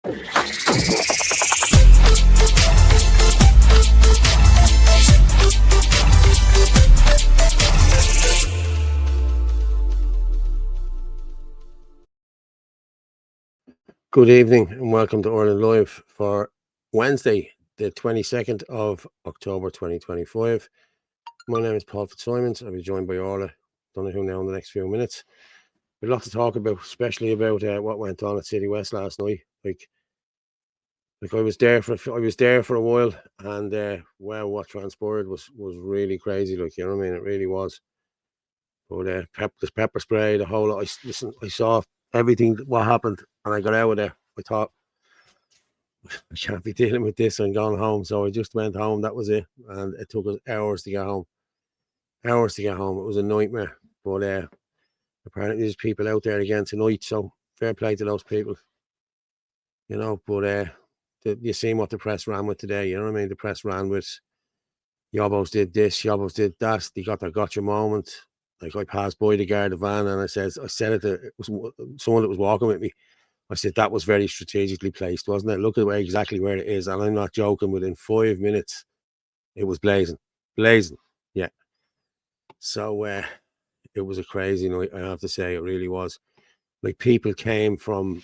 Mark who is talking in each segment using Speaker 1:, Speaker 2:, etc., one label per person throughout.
Speaker 1: Good evening and welcome to Orla Live for Wednesday, the 22nd of October 2025. My name is Paul Fitzsimons. I'll be joined by Orla, Donohoe now in the next few minutes. We've a lot to talk about, especially about what went on at Citywest last night. Like I was there for a while, and well, what transpired was really crazy. Like, you know what I mean? It really was. But this pepper spray, the whole lot. I saw everything what happened, and I got out of there. I thought, I can't be dealing with this and gone home. So I just went home. That was it. And it took us hours to get home. It was a nightmare. But apparently there's people out there again tonight. So fair play to those people. You know, but you seen what the press ran with today. You know what I mean? The press ran with Yobbos did this, Yobbos did that. They got their gotcha moment. Like, I passed by the guard of van and I said it was someone that was walking with me. I said that was very strategically placed, wasn't it? Look at exactly where it is. And I'm not joking, within 5 minutes, it was blazing. Yeah. So it was a crazy night, I have to say. It really was. Like, people came from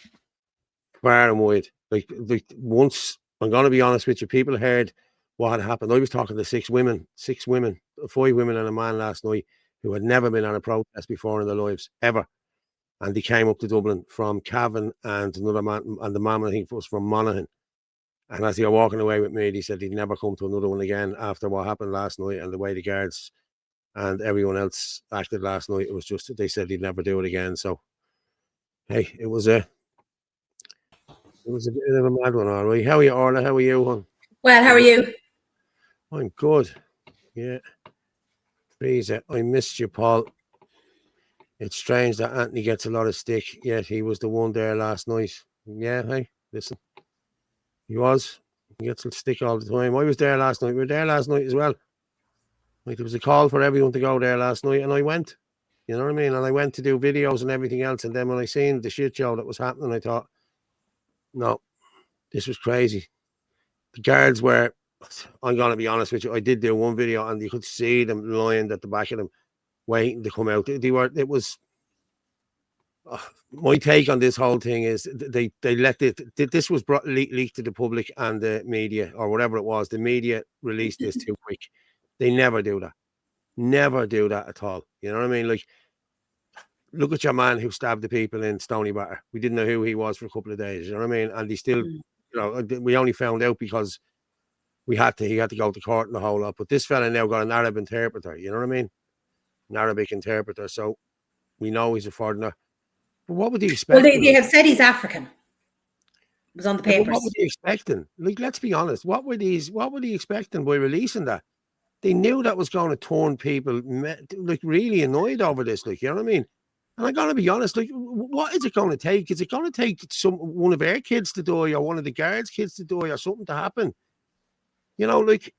Speaker 1: far and wide. Like once, I'm going to be honest with you, people heard what had happened. I was talking to 5 women and a man last night who had never been on a protest before in their lives, ever. And they came up to Dublin from Cavan and another man, and the man, I think, was from Monaghan. And as they were walking away with me, they said they'd never come to another one again after what happened last night and the way the guards and everyone else acted last night. It was just, they said they'd never do it again. So, hey, it was a bit of a mad one, all right. How are you, Orla? How are you, hon?
Speaker 2: Well, how are you?
Speaker 1: I'm good. Yeah. Please, I missed you, Paul. It's strange that Anthony gets a lot of stick, yet he was the one there last night. Yeah, hey, listen. He gets stick all the time. I was there last night. We were there last night as well. Like, there was a call for everyone to go there last night, and I went. You know what I mean? And I went to do videos and everything else. And then when I seen the shit show that was happening, I thought, no, this was crazy. The guards were, I'm going to be honest with you, I did do one video and you could see them lying at the back of them, waiting to come out. My take on this whole thing is they let this was leaked to the public and the media, or whatever it was. The media released this too quick. They never do that at all. You know what I mean? Like, look at your man who stabbed the people in Stony Batter. We didn't know who he was for a couple of days. You know what I mean? And he still, you know, we only found out because he had to go to court and the whole lot. But this fella now got an Arab interpreter. You know what I mean? An Arabic interpreter. So we know he's a foreigner. But what would he expect?
Speaker 2: Well, they have said he's African. It was on the papers.
Speaker 1: What were they expecting? Like, let's be honest. What were they expecting by releasing that? They knew that was going to turn people like really annoyed over this. Like, you know what I mean? And I'm going to be honest. Like, what is it going to take? Is it going to take one of our kids to die, or one of the guards' kids to die, or something to happen? You know, like,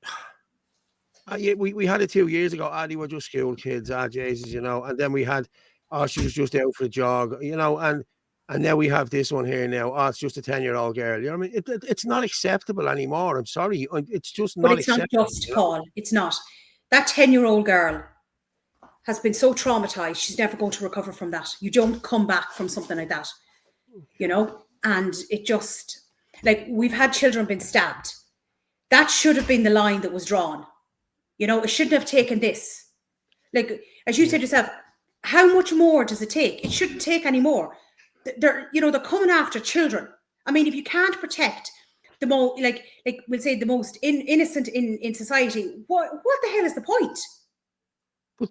Speaker 1: we had it 2 years ago. They were just school kids. Jesus, you know. And then we had, she was just out for a jog, you know. And now we have this one here now. It's just a 10-year-old girl. You know what I mean? It's not acceptable anymore. I'm sorry. It's just not acceptable.
Speaker 2: But it's not just, Paul. It's not. That 10-year-old girl has been so traumatized. She's never going to recover from that. You don't come back from something like that, you know? And it just, like, we've had children been stabbed. That should have been the line that was drawn. You know, it shouldn't have taken this. Like, as you said yourself, how much more does it take? It shouldn't take any more. They're coming after children. I mean, if you can't protect the most, like we'll say, the most innocent in society, what the hell is the point?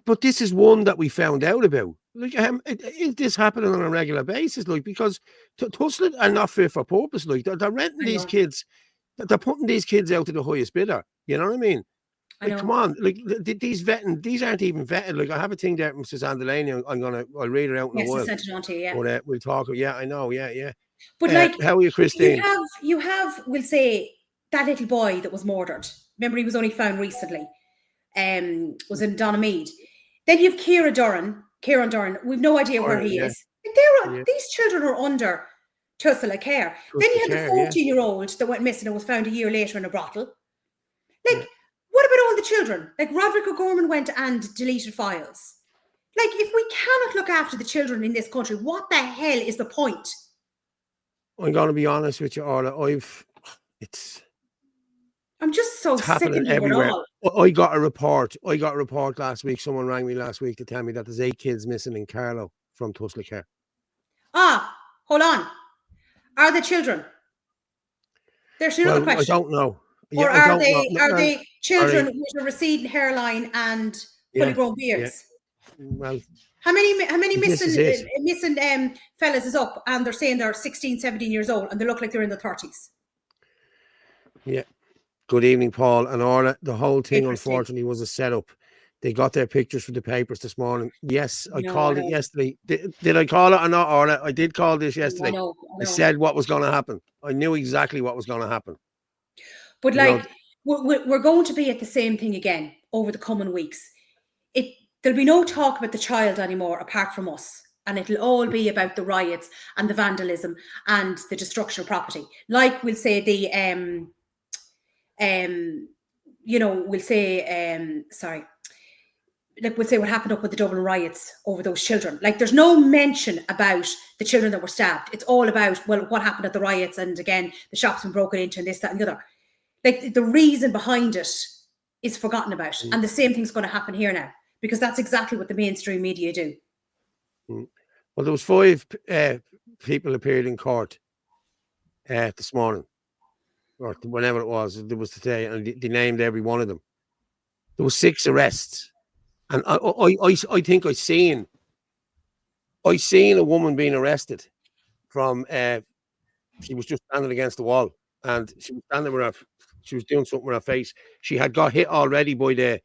Speaker 1: But this is one that we found out about. Like, is this happening on a regular basis? Like, because Tusslet are not fit for purpose. Like, they're renting these kids. They're putting these kids out to the highest bidder. You know what I mean? Like, come on. Like, these aren't even vetted. Like, I have a thing there from Suzanne Delaney. I'll read it out in a while.
Speaker 2: Yes, I sent it on to you, yeah.
Speaker 1: But we'll talk. Yeah, I know. Yeah.
Speaker 2: But like,
Speaker 1: how are you, Christine?
Speaker 2: You have, we'll say, that little boy that was murdered. Remember, he was only found recently. Was in Donohoe. Then you have Kieran Doran. We've no idea where he is. These children are under Tussle care. Then you had the 14-year-old that went missing and was found a year later in a brothel. Like, what about all the children? Like, Roderick O'Gorman went and deleted files. Like, if we cannot look after the children in this country, what the hell is the point?
Speaker 1: I'm going to be honest with you, Orla.
Speaker 2: I'm just so sick
Speaker 1: happening
Speaker 2: of
Speaker 1: everywhere.
Speaker 2: it all.
Speaker 1: I got a report last week. Someone rang me last week to tell me that there's 8 kids missing in Carlow from Tussle care.
Speaker 2: Hold on. Are the children? There's another question.
Speaker 1: I don't know.
Speaker 2: Or are they children with a receding hairline and fully grown beards?
Speaker 1: Yeah. Well,
Speaker 2: how many missing fellas is up, and they're saying they're 16, 17 years old and they look like they're in their 30s?
Speaker 1: Yeah. Good evening, Paul and Orla. The whole thing, unfortunately, was a setup. They got their pictures from the papers this morning. Yes, I called it yesterday. Did I call it or not, Orla? I did call this yesterday. I know. I said what was going to happen. I knew exactly what was going to happen.
Speaker 2: But we're going to be at the same thing again over the coming weeks. There'll be no talk about the child anymore apart from us. And it'll all be about the riots and the vandalism and the destruction of property. Like we'll say we'll say what happened up with the Dublin riots over those children. Like, there's no mention about the children that were stabbed. It's all about, well, what happened at the riots, and again, the shops been broken into, and this, that, and the other. Like, the reason behind it is forgotten about. And the same thing's going to happen here now, because that's exactly what the mainstream media do.
Speaker 1: Well, there was 5 people appeared in court this morning, or whenever it was. There was today, and they named every one of them. There was 6 arrests. And I think I seen a woman being arrested from she was just standing against the wall, and she was standing with she was doing something with her face. She had got hit already by the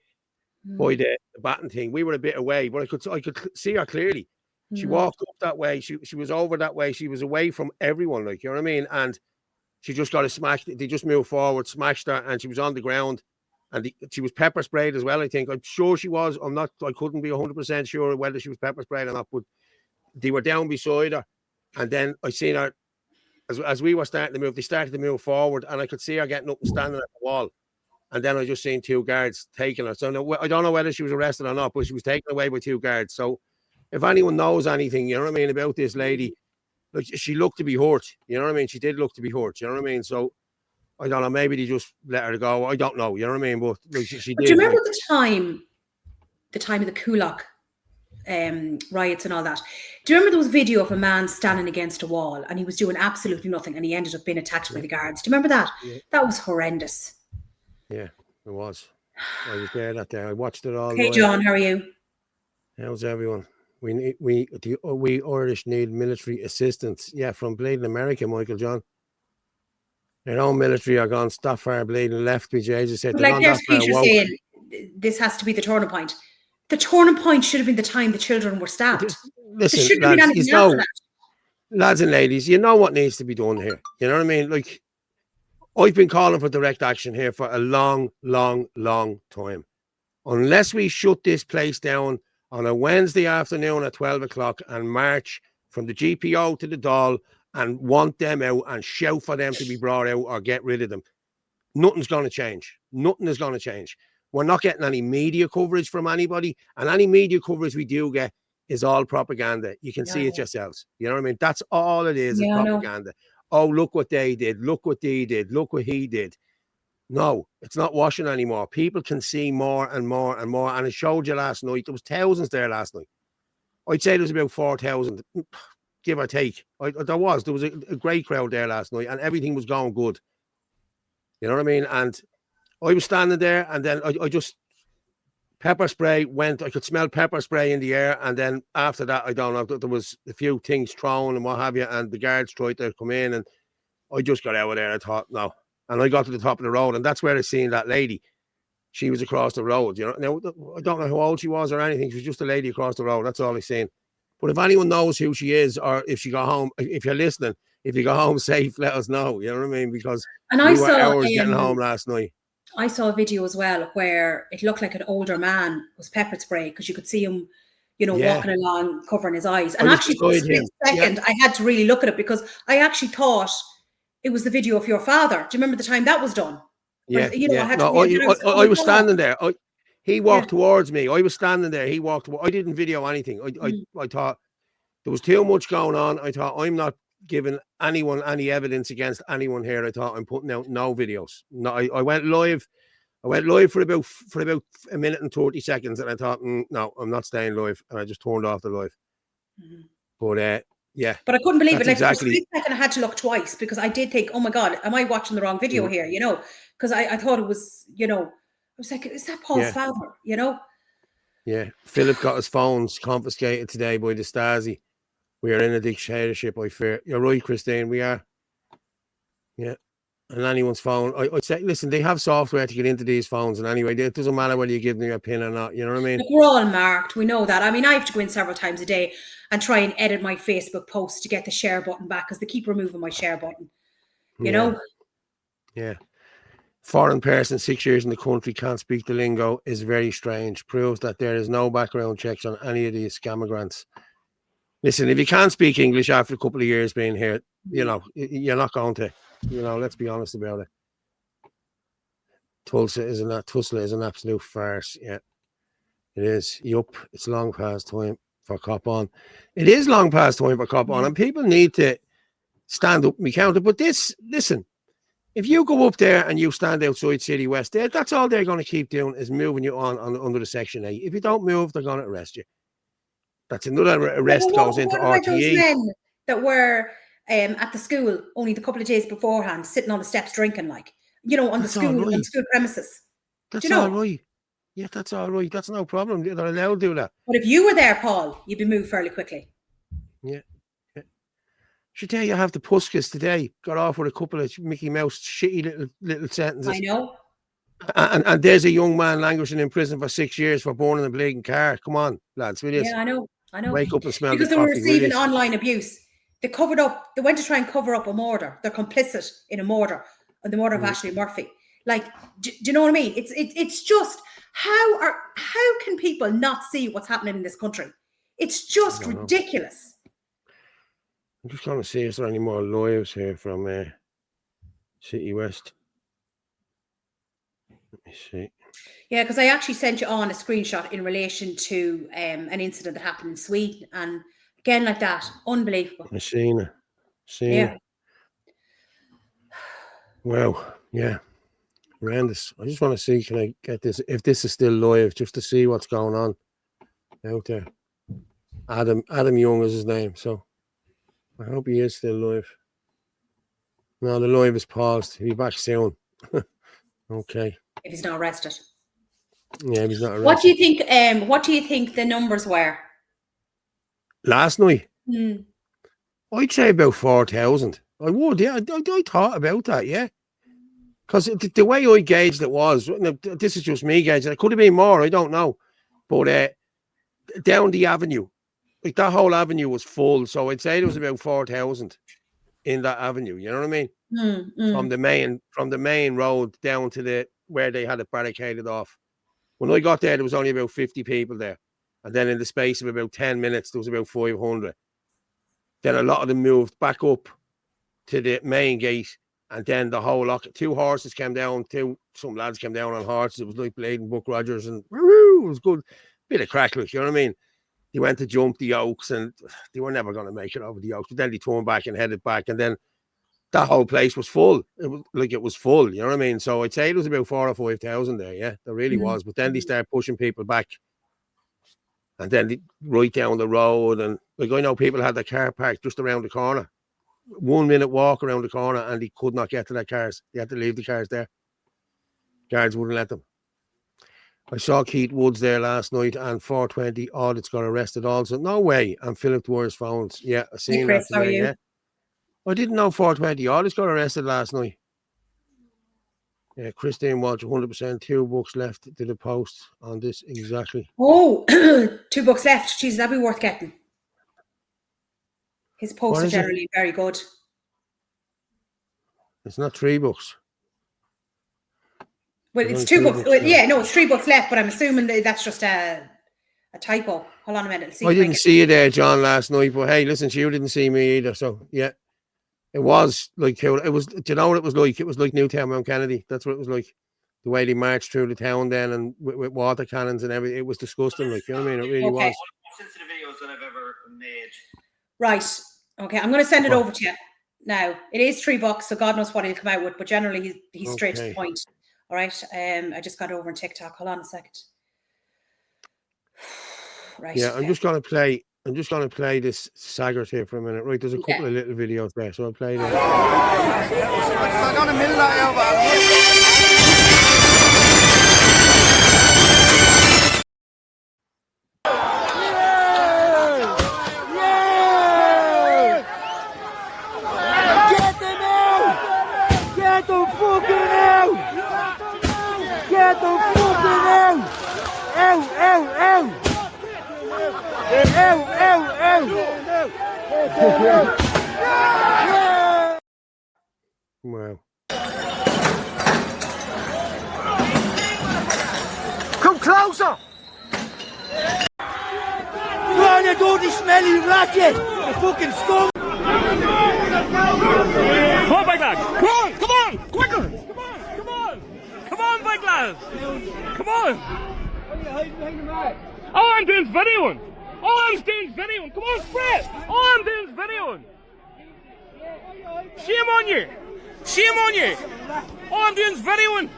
Speaker 1: baton thing. We were a bit away, but I could see her clearly. She walked up that way. She was over that way. She was away from everyone, like, you know what I mean? And she just got smashed. They just moved forward, smashed her, and she was on the ground. And she was pepper sprayed as well, I think. I'm sure she was. I couldn't be 100% sure whether she was pepper sprayed or not, but they were down beside her. And then I seen her, as we were starting to move, they started to move forward, and I could see her getting up and standing at the wall. And then I just seen 2 guards taking her. So I don't know whether she was arrested or not, but she was taken away by 2 guards. So if anyone knows anything, you know what I mean, about this lady, like, she looked to be hurt. You know what I mean? She did look to be hurt. You know what I mean? So I don't know. Maybe they just let her go. I don't know. You know what I mean? But like, she did.
Speaker 2: Do you remember the time of the Kulak riots and all that? Do you remember there was video of a man standing against a wall and he was doing absolutely nothing, and he ended up being attacked by the guards? Do you remember that? Yeah. That was horrendous.
Speaker 1: Yeah, it was. I was there that day. I watched it all.
Speaker 2: Hey, John, how are you?
Speaker 1: How's everyone? We Irish need military assistance. Yeah, from bleeding America, Michael John. Their own military are gone that far bleeding left. BJ said,
Speaker 2: like there's Peter saying, this has to be the turning point. The turning point should have been the time the children were stabbed.
Speaker 1: Listen, lads and ladies, you know what needs to be done here. You know what I mean? Like, I've been calling for direct action here for a long, long, long time. Unless we shut this place down on a Wednesday afternoon at 12 o'clock and march from the GPO to the Dáil and want them out and shout for them to be brought out or get rid of them, nothing's going to change. Nothing is going to change. We're not getting any media coverage from anybody, and any media coverage we do get is all propaganda. You can see it yourselves. You know what I mean? That's all it is propaganda. Oh, look what they did. Look what they did. Look what he did. No, it's not washing anymore. People can see more and more and more. And it showed you last night. There was thousands there last night. I'd say there was about 4,000, give or take. There was a great crowd there last night, and everything was going good. You know what I mean? And I was standing there, and then I just, pepper spray went. I could smell pepper spray in the air. And then after that, I don't know, there was a few things thrown and what have you. And the guards tried to come in, and I just got out of there. I thought, no. And I got to the top of the road, and that's where I seen that lady. She was across the road, you know. Now, I don't know how old she was or anything. She was just a lady across the road. That's all I seen. But if anyone knows who she is, or if she got home, if you're listening, if you got home safe, let us know. You know what I mean? Because we were hours getting home last night.
Speaker 2: I saw a video as well where it looked like an older man was pepper spray, because you could see him,
Speaker 1: Yeah.
Speaker 2: walking along, covering his eyes. And
Speaker 1: I was
Speaker 2: actually, for a
Speaker 1: beside
Speaker 2: split
Speaker 1: him.
Speaker 2: second, I had to really look at it because I actually thought it was the video of your father. Do you remember the time that was done?
Speaker 1: Yeah,
Speaker 2: I had to
Speaker 1: no,
Speaker 2: read it. Oh
Speaker 1: I
Speaker 2: my
Speaker 1: was
Speaker 2: God.
Speaker 1: standing there. He
Speaker 2: Yeah.
Speaker 1: walked towards me. I was standing there. He walked. I didn't video anything. I thought there was too much going on. I thought I'm not giving anyone any evidence against anyone here. I thought I'm putting out no videos. No, I went live. I went live for about a minute and 30 seconds, and I thought, no, I'm not staying live, and I just turned off the live. But yeah,
Speaker 2: But I couldn't believe
Speaker 1: that's
Speaker 2: it. Like for a
Speaker 1: exactly.
Speaker 2: split second, I had to look twice because I did think, oh my God, am I watching the wrong video here? Because I thought it was, I was like, is that Paul's
Speaker 1: Yeah.
Speaker 2: father?
Speaker 1: Yeah, Philip got his phones confiscated today by the Stasi. We are in a dictatorship, I fear. You're right, Christine, we are. Yeah. And anyone's phone, I'd say, listen, they have software to get into these phones. And anyway, it doesn't matter whether you give them your PIN or not. You know what I mean?
Speaker 2: Like we're all marked. We know that. I mean, I have to go in several times a day and try and edit my Facebook posts to get the share button back because they keep removing my share button. You know?
Speaker 1: Yeah. Foreign person 6 years in the country can't speak the lingo is very strange. Proves that there is no background checks on any of these scammer Listen, if you can't speak English after a couple of years being here, you're not going to, let's be honest about it. Tulsa is an absolute farce. Yeah, it is. Yup, it's long past time for cop on. It is long past time for cop on, and people need to stand up and be counted. But listen, if you go up there and you stand outside Citywest, that's all they're going to keep doing is moving you on under the Section 8. If you don't move, they're going to arrest you. That's another arrest goes into
Speaker 2: what about those
Speaker 1: RTE.
Speaker 2: men that were at the school only the couple of days beforehand, sitting on the steps drinking, on the school premises?
Speaker 1: That's all right. Yeah, that's all right. That's no problem. They're allowed to do that.
Speaker 2: But if you were there, Paul, you'd be moved fairly quickly.
Speaker 1: Yeah. Should tell you, I have the Puskas today. Got off with a couple of Mickey Mouse shitty little sentences.
Speaker 2: I know.
Speaker 1: And there's a young man languishing in prison for 6 years for burning a bleeding car. Come on, lads.
Speaker 2: Yeah, I know.
Speaker 1: Wake up and smell
Speaker 2: because
Speaker 1: the
Speaker 2: they were
Speaker 1: coffee.
Speaker 2: receiving online abuse. They covered up. They went to try and cover up a murder. They're complicit in a murder, the murder of Ashley Murphy. Like, do you know what I mean? It's just how can people not see what's happening in this country? It's just ridiculous.
Speaker 1: I'm just going to see if there are any more lives here from Citywest. Let me see.
Speaker 2: Yeah, because I actually sent you on a screenshot in relation to an incident that happened in Sweden, and again like that, unbelievable.
Speaker 1: I've seen it.
Speaker 2: Yeah.
Speaker 1: Wow. Yeah. Horrendous. I just want to see, can I get this, if this is still live, just to see what's going on out there. Adam Young is his name, so I hope he is still live. No, the live is paused. He'll be back soon. Okay.
Speaker 2: If he's not arrested.
Speaker 1: Yeah, he's not arrested.
Speaker 2: What do you think the numbers were?
Speaker 1: Last night? I'd say about 4,000. I would, yeah. I thought about that, yeah. Because the way I gauged it was, this is just me gauging, it could have been more, I don't know. But down the avenue, like that whole avenue was full. So I'd say there was about 4,000 in that avenue. You know what I mean? From the main road down to where they had it barricaded off. When I got there was only about 50 people there. And then in the space of about 10 minutes, there was about 500. Then a lot of them moved back up to the main gate. And then the whole lot, 2 horses came down, some lads came down on horses. It was like Blade and Buck Rogers, and it was good. Bit of crack, you know what I mean? They went to jump the Oaks, and they were never going to make it over the Oaks. But then they turned back and headed back, and then that whole place was full. It was full, you know what I mean? So I'd say it was about 4,000 or 5,000 there, yeah, there really was. But then they started pushing people back, and then right down the road, and like I know people had their car parked just around the corner. 1 minute walk around the corner, and they could not get to their cars. They had to leave the cars there. Guards wouldn't let them. I saw Keith Woods there last night, and 420 audits got arrested also. No way. And Philip Dwyer's phones. Yeah, I seen
Speaker 2: Chris,
Speaker 1: that today. Yeah, I didn't know 420 audits got arrested last night. Yeah, Christine Walsh, 100%. 2 books left to the post on this exactly.
Speaker 2: Oh, 2 books left. Jesus, that'd be worth getting. His posts are generally very good.
Speaker 1: It's not 3 books.
Speaker 2: Well, it's 2 books. Well, yeah, no, it's 3 books left, but I'm assuming that's just a typo. Hold on a minute. Let's see
Speaker 1: I
Speaker 2: if I
Speaker 1: didn't
Speaker 2: can.
Speaker 1: see you there, John, last night. But hey, listen, you didn't see me either. So yeah, it was like cool. It was. Do you know what it was like? It was like Newtown Mount Kennedy. That's what it was like. The way they marched through the town then, and with water cannons and everything, it was disgusting. Like, you know what I mean? It really was.
Speaker 3: Sensitive videos that I've ever made.
Speaker 2: Right. Okay. I'm going to send it over to you now. It is $3, so God knows what he'll come out with. But generally, he's straight to the point. All right. I just got over on TikTok. Hold on a second. Right.
Speaker 1: Yeah, I'm just gonna play this Saggart here for a minute. Right, there's a couple of little videos there, so I'll play them.
Speaker 4: Get them out! Get them fucking out! Get them fucking out! Out, out, out! Out, out, out!
Speaker 1: Wow.
Speaker 4: Come closer! Go on, you dirty smelly ratchet! You fucking scum!
Speaker 5: Come on, big lad! Come on! Come on! Quicker! Come on! Come on! Come on, big lad! Come on! All I'm doing is videoing! All I'm doing is videoing! Come on, spread! All I'm doing is videoing! Shame on you! Shame on you! All I'm doing is videoing!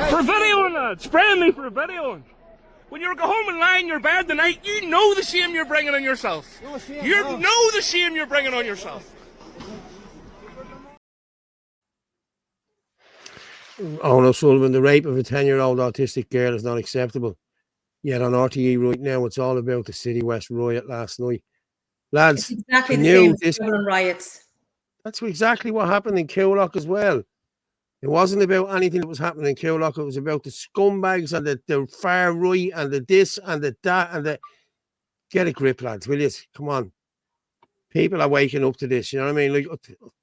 Speaker 5: For videoing, lad! Spraying me for videoing! When you go home and lie in your bed tonight, you know the shame you're bringing on yourself. You know the shame you're bringing on yourself.
Speaker 1: Owen O'Sullivan, the rape of a 10-year-old autistic girl is not acceptable. Yet on RTE right now, it's all about the Citywest riot last night. Lads,
Speaker 2: it's exactly the same as Dublin riots.
Speaker 1: That's exactly what happened in Coolock as well. It wasn't about anything that was happening in Coolock. It was about the scumbags and the far right and the this and the that and the... Get a grip, lads, will you? Come on. People are waking up to this, you know what I mean? Like,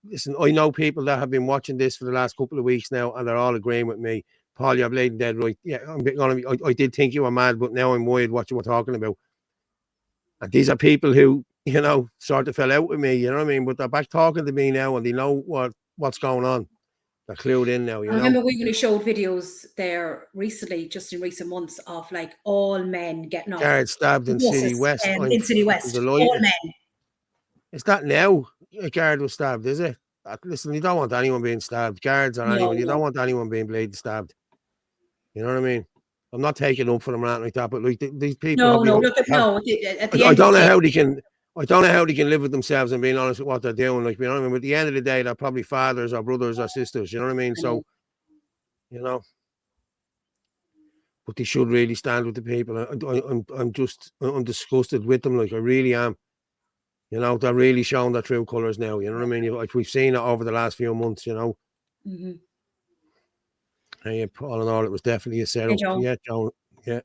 Speaker 1: listen, I know people that have been watching this for the last couple of weeks now, and they're all agreeing with me. Paul, you're bleeding dead right. Yeah, I did think you were mad, but now I'm worried what you were talking about. And these are people who, you know, sort of fell out with me, you know what I mean? But they're back talking to me now, and they know what's going on. They're clued in now, you know?
Speaker 2: I remember we really showed videos there recently, just in recent months, of like all men getting off.
Speaker 1: Guards stabbed in Citywest.
Speaker 2: In Citywest, all men.
Speaker 1: Is that now? A guard was stabbed, is it? Listen, you don't want anyone being stabbed. Guards or anyone. You don't want anyone being bladed stabbed. You know what I mean? I'm not taking up for them or anything like that, but like these people.
Speaker 2: No. At the end,
Speaker 1: I don't know how they can. I don't know how they can live with themselves and being honest with what they're doing. Like, you know what I mean? But at the end of the day, they're probably fathers or brothers or sisters. You know what I mean? So, you know. But they should really stand with the people. I'm disgusted with them. Like, I really am. You know, they're really showing their true colours now. You know what I mean? Like, we've seen it over the last few months, you know.
Speaker 2: Mm-hmm.
Speaker 1: Hey, all in all, it was definitely a setup.
Speaker 2: Hey, Joan.
Speaker 1: Yeah, Joan. Yeah.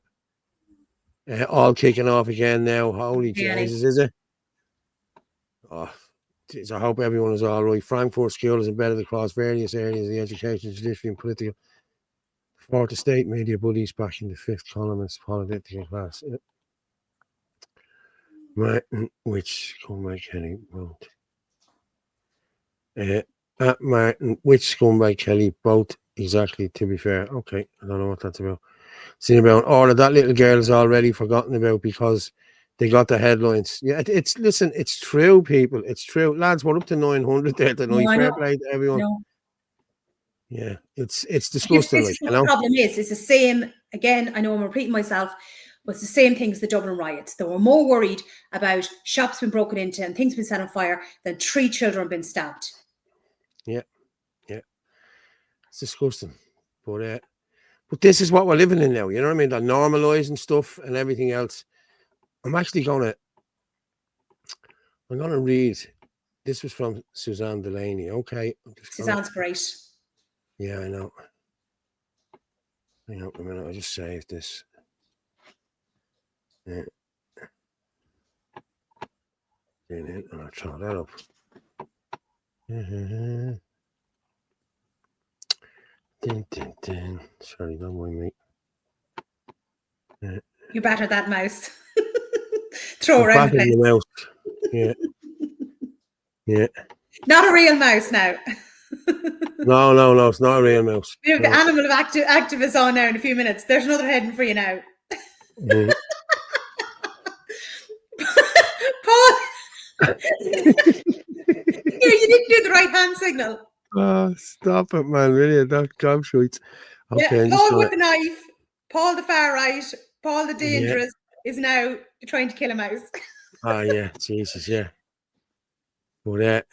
Speaker 1: All kicking off again now. Holy Jesus, is it? Oh, geez, I hope everyone is all right. Frankfurt School is embedded across various areas of the education, judiciary, and political. For the state media bullies back in the fifth columnist political class. Martin, which scumbag Kelly both. At Martin, which scumbag Kelly both exactly, to be fair. Okay, I don't know what that's about. Seen about Orla, that little girl is already forgotten about because they got the headlines. Yeah, it's true, people. It's true. Lads, we're up to 900 there tonight. Fair play to everyone. No. Yeah, it's disgusting.
Speaker 2: This is what the problem is. It's the same, again, I know I'm repeating myself, but it's the same thing as the Dublin riots. They were more worried about shops being broken into and things being set on fire than 3 children being stabbed.
Speaker 1: Yeah. It's disgusting. But this is what we're living in now. You know what I mean? They're normalising stuff and everything else. I'm gonna read. This was from Suzanne Delaney. Okay.
Speaker 2: Suzanne's great.
Speaker 1: Yeah, I know. Hang on a minute. I just saved this. Yeah. And I'll throw that up. Sorry, don't mind me.
Speaker 2: You batter that mouse. Throw
Speaker 1: I'm
Speaker 2: around the
Speaker 1: battering
Speaker 2: place.
Speaker 1: the mouse. Yeah. Yeah.
Speaker 2: Not a real mouse now.
Speaker 1: No, it's not a real mouse.
Speaker 2: We have
Speaker 1: No.
Speaker 2: the animal activists on now in a few minutes. There's another heading for you now.
Speaker 1: Mhm.
Speaker 2: Paul! Here, you didn't do the right hand signal.
Speaker 1: Oh, stop it, man. Really, that job shoots. Okay,
Speaker 2: Yeah, Paul with the knife, Paul the far right, Paul the dangerous is now trying to kill a mouse.
Speaker 1: Oh, yeah, Jesus, yeah. But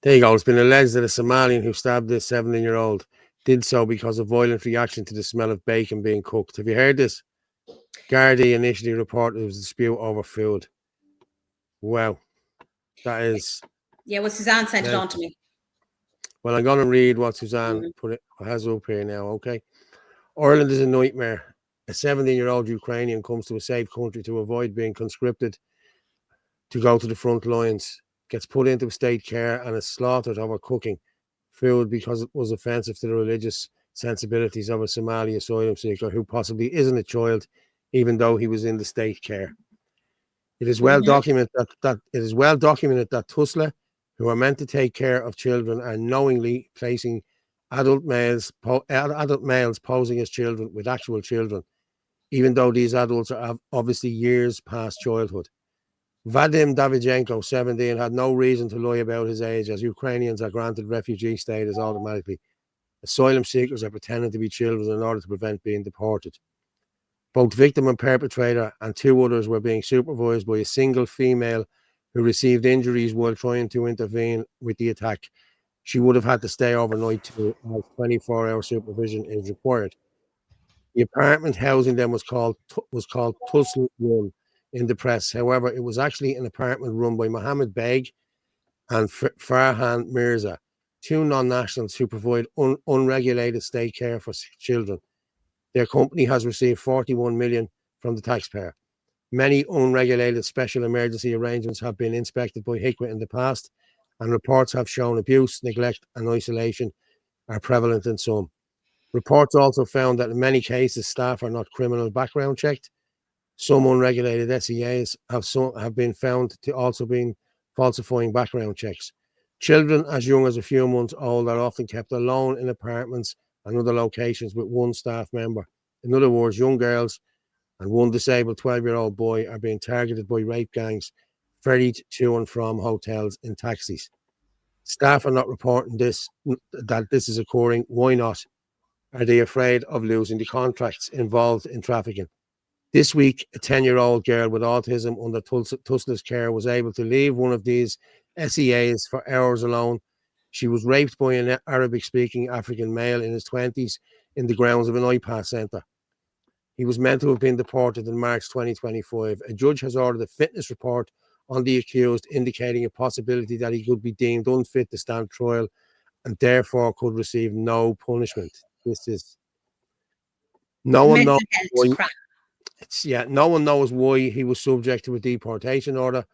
Speaker 1: there you go. It's been alleged that a Somalian who stabbed this 17-year-old did so because of violent reaction to the smell of bacon being cooked. Have you heard this? Gardaí initially reported there was a dispute over food. Wow. That is...
Speaker 2: Yeah, well, Suzanne sent it on to me.
Speaker 1: Well, I'm going to read what Suzanne has up here now, okay? Ireland is a nightmare. A 17-year-old Ukrainian comes to a safe country to avoid being conscripted to go to the front lines, gets put into state care and is slaughtered over cooking food because it was offensive to the religious sensibilities of a Somali asylum seeker who possibly isn't a child, even though he was in the state care. It is well documented that Tusla, who are meant to take care of children, are knowingly placing adult males posing as children with actual children, even though these adults are obviously years past childhood. Vadim Davidenko, 17, had no reason to lie about his age, as Ukrainians are granted refugee status automatically. Asylum seekers are pretending to be children in order to prevent being deported. Both victim and perpetrator and two others were being supervised by a single female who received injuries while trying to intervene with the attack. She would have had to stay overnight too, as 24-hour supervision is required. The apartment housing them was called Tussle One in the press. However, it was actually an apartment run by Mohammed Beg and Farhan Mirza, two non-nationals who provide unregulated state care for children. Their company has received 41 million from the taxpayer. Many unregulated special emergency arrangements have been inspected by HICWA in the past, and reports have shown abuse, neglect, and isolation are prevalent in some. Reports also found that in many cases, staff are not criminal background checked. Some unregulated SEAs have been found to also be falsifying background checks. Children as young as a few months old are often kept alone in apartments and other locations with one staff member. In other words, young girls and one disabled 12-year-old boy are being targeted by rape gangs, ferried to and from hotels in taxis. Staff are not reporting that this is occurring. Why not? Are they afraid of losing the contracts involved in trafficking? This week, a 10-year-old girl with autism under Tusla's care was able to leave one of these SEAs for hours alone. She was raped by an Arabic-speaking African male in his 20s in the grounds of an iPass centre. He was meant to have been deported in March 2025. A judge has ordered a fitness report on the accused, indicating a possibility that he could be deemed unfit to stand trial and therefore could receive no punishment. This is... No one knows why. No one knows why he was subject to a deportation order,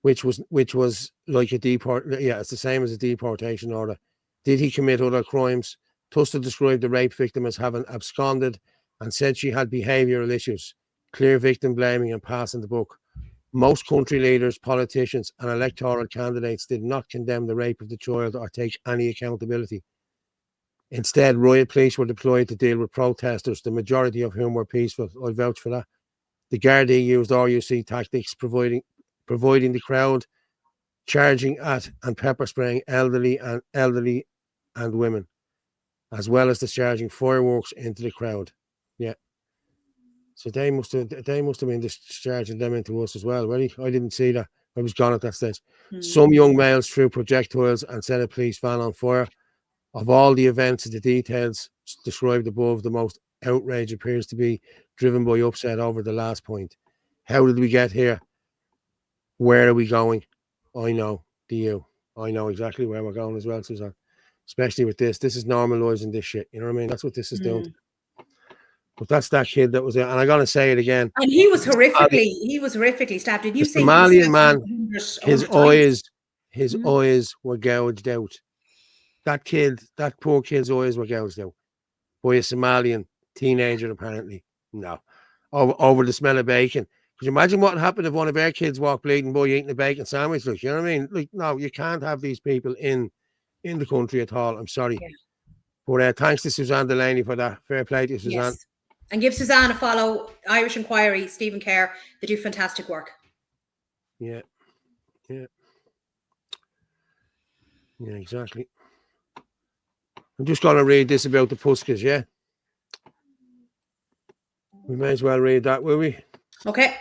Speaker 1: which was like a it's the same as a deportation order. Did he commit other crimes? Tusta described the rape victim as having absconded and said she had behavioural issues, clear victim blaming and passing the buck. Most country leaders, politicians and electoral candidates did not condemn the rape of the child or take any accountability. Instead, riot police were deployed to deal with protesters, the majority of whom were peaceful. I vouch for that. The Gardaí used RUC tactics, providing the crowd, charging at and pepper spraying elderly and women, as well as discharging fireworks into the crowd. Yeah. So they must have been discharging them into us as well. Ready? I didn't see that. I was gone at that stage. Some young males threw projectiles and set a police van on fire. Of all the events, the details described above, the most outrage appears to be driven by upset over the last point. How did we get here? Where are we going? I know. Do you? I know exactly where we're going as well, Suzanne. Especially with this. This is normalising this shit. You know what I mean? That's what this is doing. But that's that kid that was there. And I got to say it again.
Speaker 2: And he was horrifically stabbed. Did you say
Speaker 1: Somalian man, his eyes were gouged out. that poor kid's eyes were gouged out by a Somalian teenager, apparently. No. Over the smell of bacon. Could you imagine what happened if one of our kids walked bleeding by eating a bacon sandwich? Like, you know what I mean? Like, no, you can't have these people in the country at all. I'm sorry.
Speaker 2: Yeah.
Speaker 1: But thanks to Suzanne Delaney for that. Fair play to Suzanne.
Speaker 2: Yes. And give Suzanne a follow. Irish Inquiry, Stephen Kerr. They do fantastic work.
Speaker 1: Yeah. Yeah. Yeah, exactly. I'm just going to read this about the Puskas, yeah? We may as well read that, will we?
Speaker 2: Okay.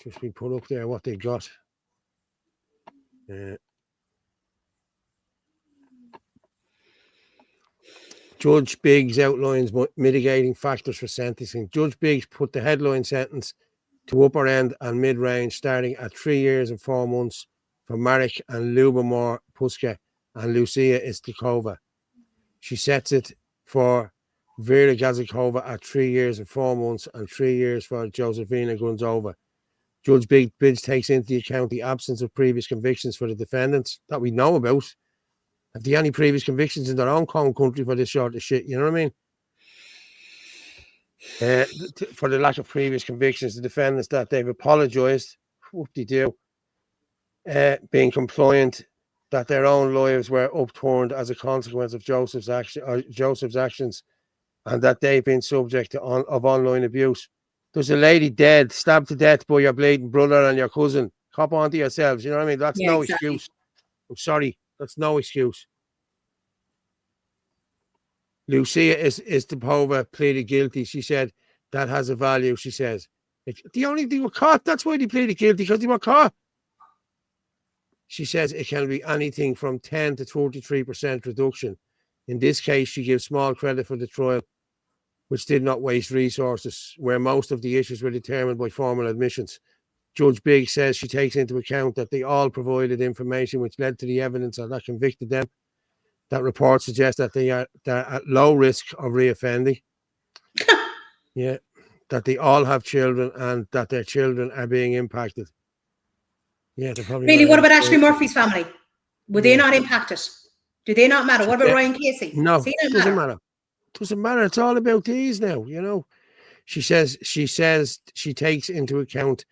Speaker 1: Just we put up there what they got. Judge Biggs outlines mitigating factors for sentencing. Judge Biggs put the headline sentence to upper end and mid-range, starting at 3 years and 4 months for Marek and Lubomir Puska and Lucia Istikova. She sets it for Vera Gazikova at 3 years and 4 months and 3 years for Josefina Grunzova. Judge Biggs takes into account the absence of previous convictions for the defendants that we know about. Have they any previous convictions in their own home country for this sort of shit? You know what I mean? For the lack of previous convictions, the defendants that they've apologised, whoop-de-doo, being compliant, that their own lives were upturned as a consequence of Joseph's actions, and that they've been subject of online abuse. There's a lady dead, stabbed to death by your bleeding brother and your cousin. Cop on to yourselves. You know what I mean? That's no excuse. I'm sorry. That's no excuse. Lucia Istapova pleaded guilty. She said that has a value. She says they were caught. That's why they pleaded guilty, because they were caught. She says it can be anything from 10 to 33% reduction. In this case, she gives small credit for the trial, which did not waste resources, where most of the issues were determined by formal admissions. Judge Biggs says she takes into account that they all provided information which led to the evidence that convicted them. That report suggests that they're at low risk of reoffending. Yeah, that they all have children and that their children are being impacted. Yeah, they're probably
Speaker 2: really. What about Ashley Murphy's family? Would they not impact it? Do they not matter? What about Ryan Casey?
Speaker 1: No, it doesn't matter. Doesn't matter. It's all about these now, you know. She says she takes into account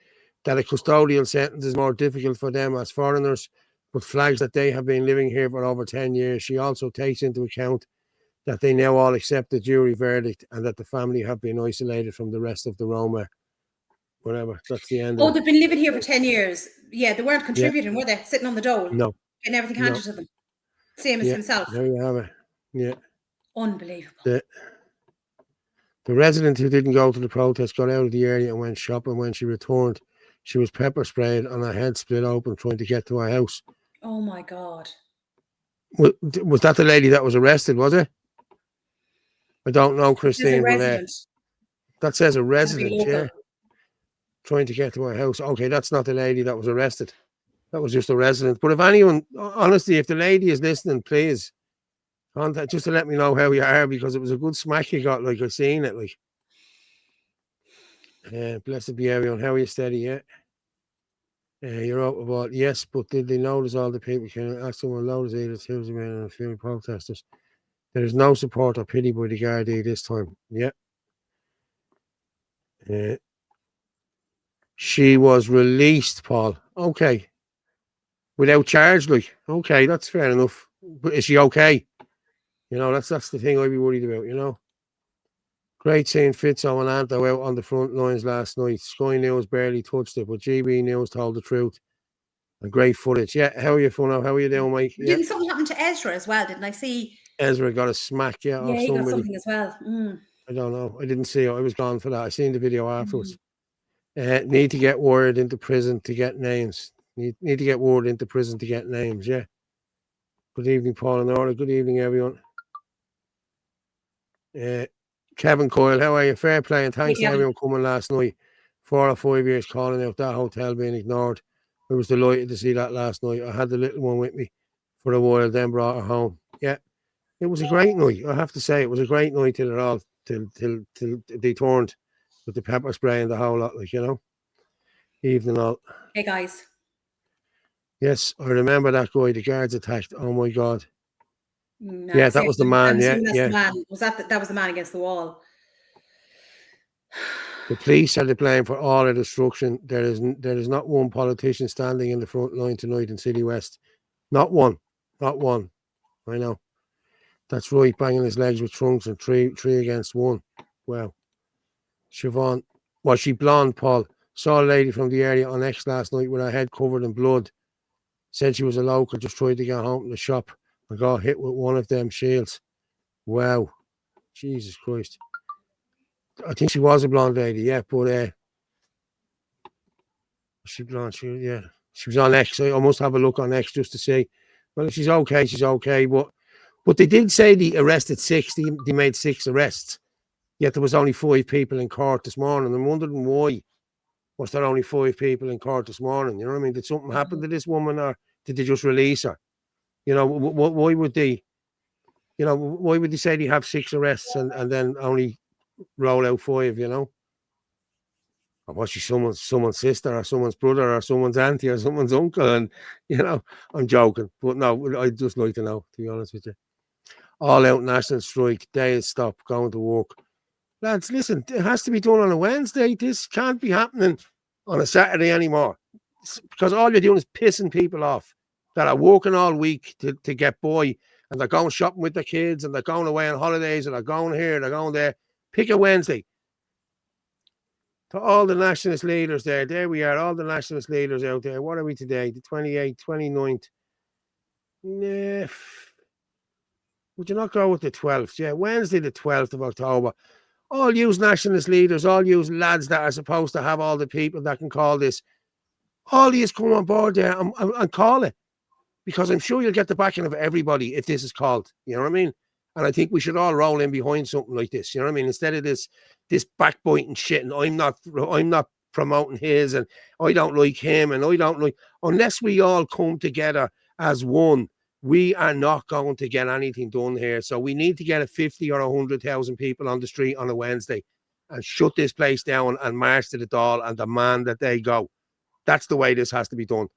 Speaker 1: that a custodial sentence is more difficult for them as foreigners, but flags that they have been living here for over 10 years. She also takes into account that they now all accept the jury verdict and that the family have been isolated from the rest of the Roma. Whatever. That's the end.
Speaker 2: Oh, they've been living here for 10 years. Yeah, they weren't contributing, were they? Sitting on the dole.
Speaker 1: No.
Speaker 2: Getting everything handed to them. Same as himself.
Speaker 1: There you have it. Yeah.
Speaker 2: Unbelievable.
Speaker 1: The resident who didn't go to the protest got out of the area and went shopping. When she returned, she was pepper sprayed and her head split open trying to get to her house.
Speaker 2: Oh my God.
Speaker 1: Was that the lady that was arrested, was it? I don't know, Christine. That says a resident, yeah. Trying to get to her house. Okay, that's not the lady that was arrested. That was just a resident. But if anyone, honestly, if the lady is listening, please contact just to let me know how you are, because it was a good smack you got. Like, I seen it. Like, blessed be everyone. How are you? Steady? Yeah. You're out of all. Yes, but did they notice all the people? Can I ask someone notice either Tuesday and a few protesters? There is no support or pity by the Gardaí this time. Yeah. She was released, Paul. Okay. Without charge, like, okay, that's fair enough. But is she okay? You know, that's the thing I'd be worried about, you know. Great seeing Fitzo and Anto out on the front lines last night. Sky News barely touched it, but GB News told the truth. And great footage. Yeah, how are you, Funo? How are you doing, Mike? Yeah.
Speaker 2: Didn't something happen to Ezra as well? Didn't I see?
Speaker 1: Ezra got a smack, yeah.
Speaker 2: Yeah, he got something as well.
Speaker 1: I don't know. I didn't see it. I was gone for that. I seen the video afterwards. Need to get word into prison to get names. Need to get word into prison to get names, yeah. Good evening, Paul and Orla. Good evening, everyone. Kevin Coyle, how are you? Fair play, and thanks to everyone coming last night. 4 or 5 years calling out that hotel being ignored. I was delighted to see that last night. I had the little one with me for a while, then brought her home. Yeah, it was a great night. I have to say, it was a great night till they turned with the pepper spray and the whole lot, like, you know. Evening all.
Speaker 2: Hey guys.
Speaker 1: Yes, I remember that guy. The guards attacked. Oh my God.
Speaker 2: No,
Speaker 1: Yeah, that was the man.
Speaker 2: I'm
Speaker 1: Yeah,
Speaker 2: assuming that's
Speaker 1: yeah.
Speaker 2: the man. Was that was the man against the wall?
Speaker 1: The police are to blame for all the destruction. There is not one politician standing in the front line tonight in Citywest. Not one. Not one. I know. That's right, banging his legs with trunks and three against one. Wow. Siobhan, was she blonde, Paul? Saw a lady from the area on X last night with her head covered in blood. Said she was a local, just tried to get home from the shop and got hit with one of them shields. Wow. Jesus Christ. I think she was a blonde lady, yeah, but she blonde, yeah. She was on X. I must have a look on X just to see. Well, if she's okay, she's okay. But they did say they arrested 6. They made 6 arrests. Yet there was only 5 people in court this morning. I'm wondering why was there only 5 people in court this morning? You know what I mean? Did something happen to this woman, or did they just release her? You know, why would they? You know, why would they say they have 6 arrests and then only roll out 5? You know, or was she someone's sister or someone's brother or someone's auntie or someone's uncle? And you know, I'm joking, but no, I'd just like to know, to be honest with you. All out national strike, days stop going to work. Lads, listen, it has to be done on a Wednesday. This can't be happening on a Saturday anymore, because all you're doing is pissing people off that are working all week to get by, and they're going shopping with their kids, and they're going away on holidays, and they're going here, they're going there. Pick a Wednesday. To all the nationalist leaders there we are, all the nationalist leaders out there. What are we today? The 28th, 29th. Nah, would you not go with the 12th? Yeah, Wednesday, the 12th of October. All you nationalist leaders, all you lads that are supposed to have all the people that can call this, all these come on board there and call it. Because I'm sure you'll get the backing of everybody if this is called. You know what I mean? And I think we should all roll in behind something like this. You know what I mean? Instead of this backbiting shit, and I'm not promoting his, and I don't like him, and I don't like, unless we all come together as one, we are not going to get anything done here. So we need to get a 50 or 100,000 people on the street on a Wednesday and shut this place down and march to the Dáil and demand that they go. That's the way this has to be done.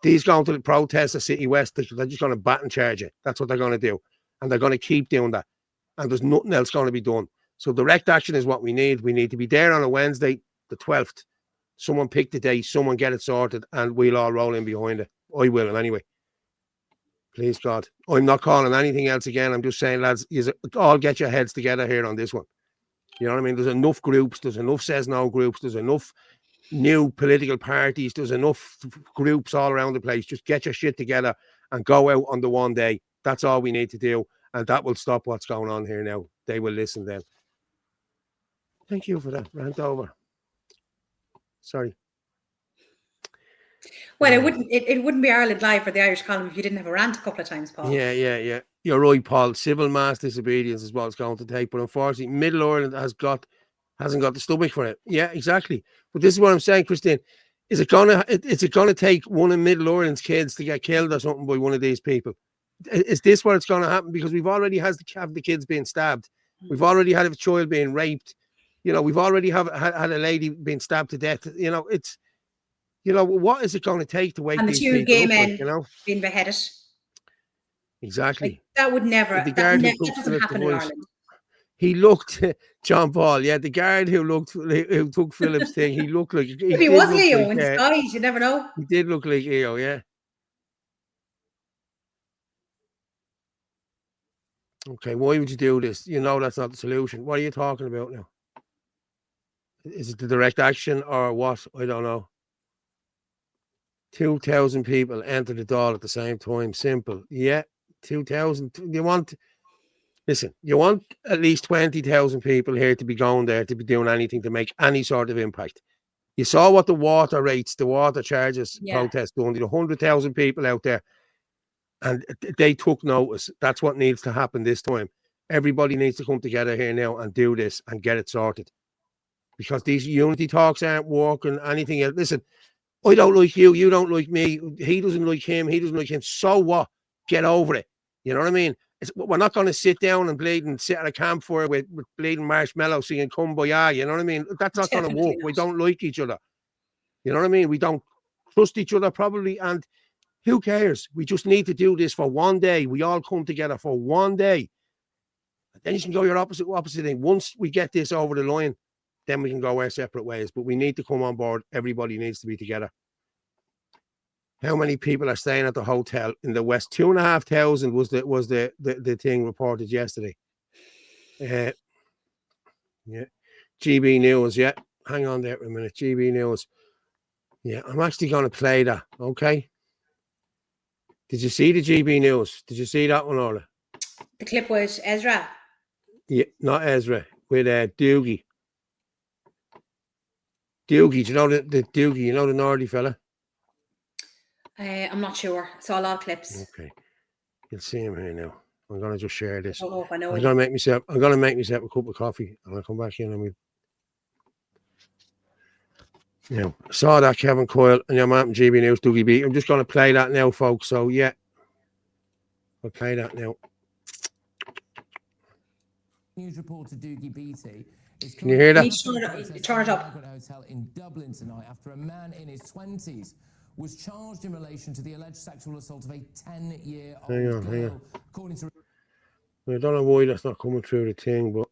Speaker 1: These going to the protests at Citywest, they're just going to bat and charge it. That's what they're going to do. And they're going to keep doing that. And there's nothing else going to be done. So direct action is what we need. We need to be there on a Wednesday, the 12th. Someone pick the day, someone get it sorted, and we'll all roll in behind it. I will, anyway. Please, God. I'm not calling anything else again. I'm just saying, lads, you all get your heads together here on this one. You know what I mean? There's enough groups. There's enough Says No groups. There's enough new political parties. There's enough groups all around the place. Just get your shit together and go out on the one day. That's all we need to do. And that will stop what's going on here now. They will listen then. Thank you for that. Rant over. Sorry.
Speaker 2: Well, it wouldn't be Ireland Live for the Irish column if you didn't have a rant a couple of times, Paul.
Speaker 1: Yeah. You're right, Paul. Civil mass disobedience is what it's going to take. But unfortunately, Middle Ireland hasn't got the stomach for it. Yeah, exactly. But this is what I'm saying, Christine. Is it gonna take one of Middle Ireland's kids to get killed or something by one of these people? Is this what it's going to happen? Because we've already have the kids being stabbed. We've already had a child being raped. You know, we've already had a lady being stabbed to death. You know, it's, you know, what is it going to take to wake these people up? And the 2 gay men, you know,
Speaker 2: being beheaded.
Speaker 1: Exactly.
Speaker 2: Like, that would never. That doesn't happen in Ireland.
Speaker 1: He looked, John Paul, yeah, the guard who took Philip's thing, he looked like...
Speaker 2: He was Leo in disguise, you never know.
Speaker 1: He did look like Leo, yeah. Okay, why would you do this? You know that's not the solution. What are you talking about now? Is it the direct action or what? I don't know. 2,000 people enter the Dáil at the same time. Simple. Yeah, 2,000. Listen, you want at least 20,000 people here to be going there, to be doing anything to make any sort of impact. You saw what the water charges protest done. There were 100,000 people out there, and they took notice. That's what needs to happen this time. Everybody needs to come together here now and do this and get it sorted. Because these unity talks aren't working, anything else. Listen, I don't like you, you don't like me, he doesn't like him, he doesn't like him. So what? Get over it. You know what I mean? We're not going to sit down and bleed and sit at a campfire with bleeding marshmallow singing Kumbaya. You know what I mean? That's not going to work. We don't like each other. You know what I mean? We don't trust each other probably. And Who cares? We just need to do this for one day. We all come together for one day. Then you can go your opposite thing. Once we get this over the line, then we can go our separate ways. But we need to come on board. Everybody needs to be together. How many people are staying at the hotel in the West? 2,500 was the thing reported yesterday. Yeah. GB News, yeah. Hang on there for a minute. GB News. Yeah, I'm actually going to play that, okay? Did you see the GB News? Did you see that one, Orla?
Speaker 2: The clip with Ezra.
Speaker 1: Yeah, not Ezra, with Doogie. Doogie, do you know the Doogie? You know the Nordy fella?
Speaker 2: I'm not sure. I saw a lot of clips.
Speaker 1: Okay. You'll see him here now. I'm going to just share this.
Speaker 2: I don't know if I know
Speaker 1: I'm
Speaker 2: it.
Speaker 1: going to make myself a cup of coffee and I'll come back in and we. Now, saw that Kevin Coyle and your man from GB News, Dougie B. I'm just going to play that now, folks. So, yeah. I'll play that now.
Speaker 6: News reporter Dougie Beattie is
Speaker 1: Can you hear that?
Speaker 2: Turn it up.
Speaker 6: Hotel in Dublin tonight after a man in his 20s was charged in relation to the alleged sexual assault of a 10-year-old girl. According to
Speaker 1: I don't know why that's not coming through the thing, but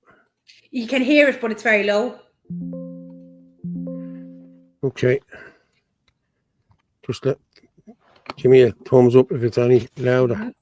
Speaker 2: you can hear it, but it's very low.
Speaker 1: okay. Just give me a thumbs up if it's any louder.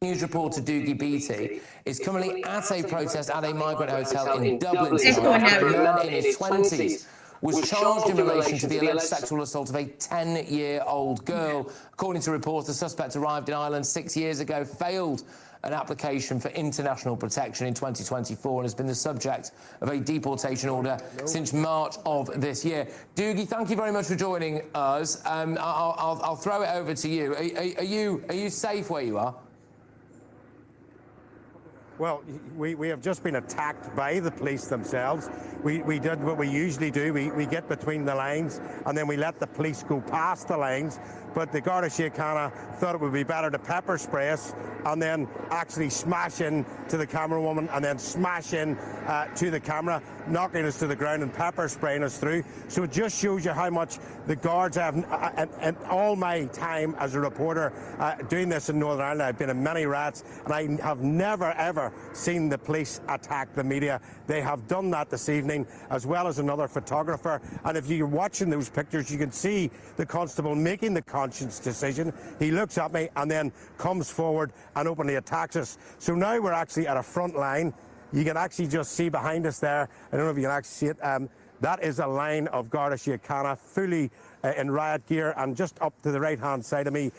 Speaker 6: News reporter Dougie Beattie is currently at a protest at a migrant hotel in Dublin tonight after a man in his 20s was charged in relation to the alleged sexual assault of a 10-year-old girl. According to reports, the suspect arrived in Ireland 6 years ago, failed an application for international protection in 2024 and has been the subject of a deportation order since March of this year. Dougie, thank you very much for joining us. I'll throw it over to you. Are you safe where you are?
Speaker 7: Well, we have just been attacked by the police themselves. We did what we usually do. We get between the lines and then we let the police go past the lines. But the Garda Síochána thought it would be better to pepper spray us and then actually smash in to the camera woman and then smash in to the camera, knocking us to the ground and pepper spraying us through. So it just shows you how much the guards have. And all my time as a reporter doing this in Northern Ireland, I've been in many riots and I have never ever seen the police attack the media. They have done that this evening, as well as another photographer. And if you're watching those pictures, you can see the constable making the conscious decision. He looks at me and then comes forward and openly attacks us. So now we're actually at a front line. You can actually just see behind us there. I don't know if you can actually see it. That is a line of Garda Síochána, fully in riot gear, and just up to the right-hand side of me,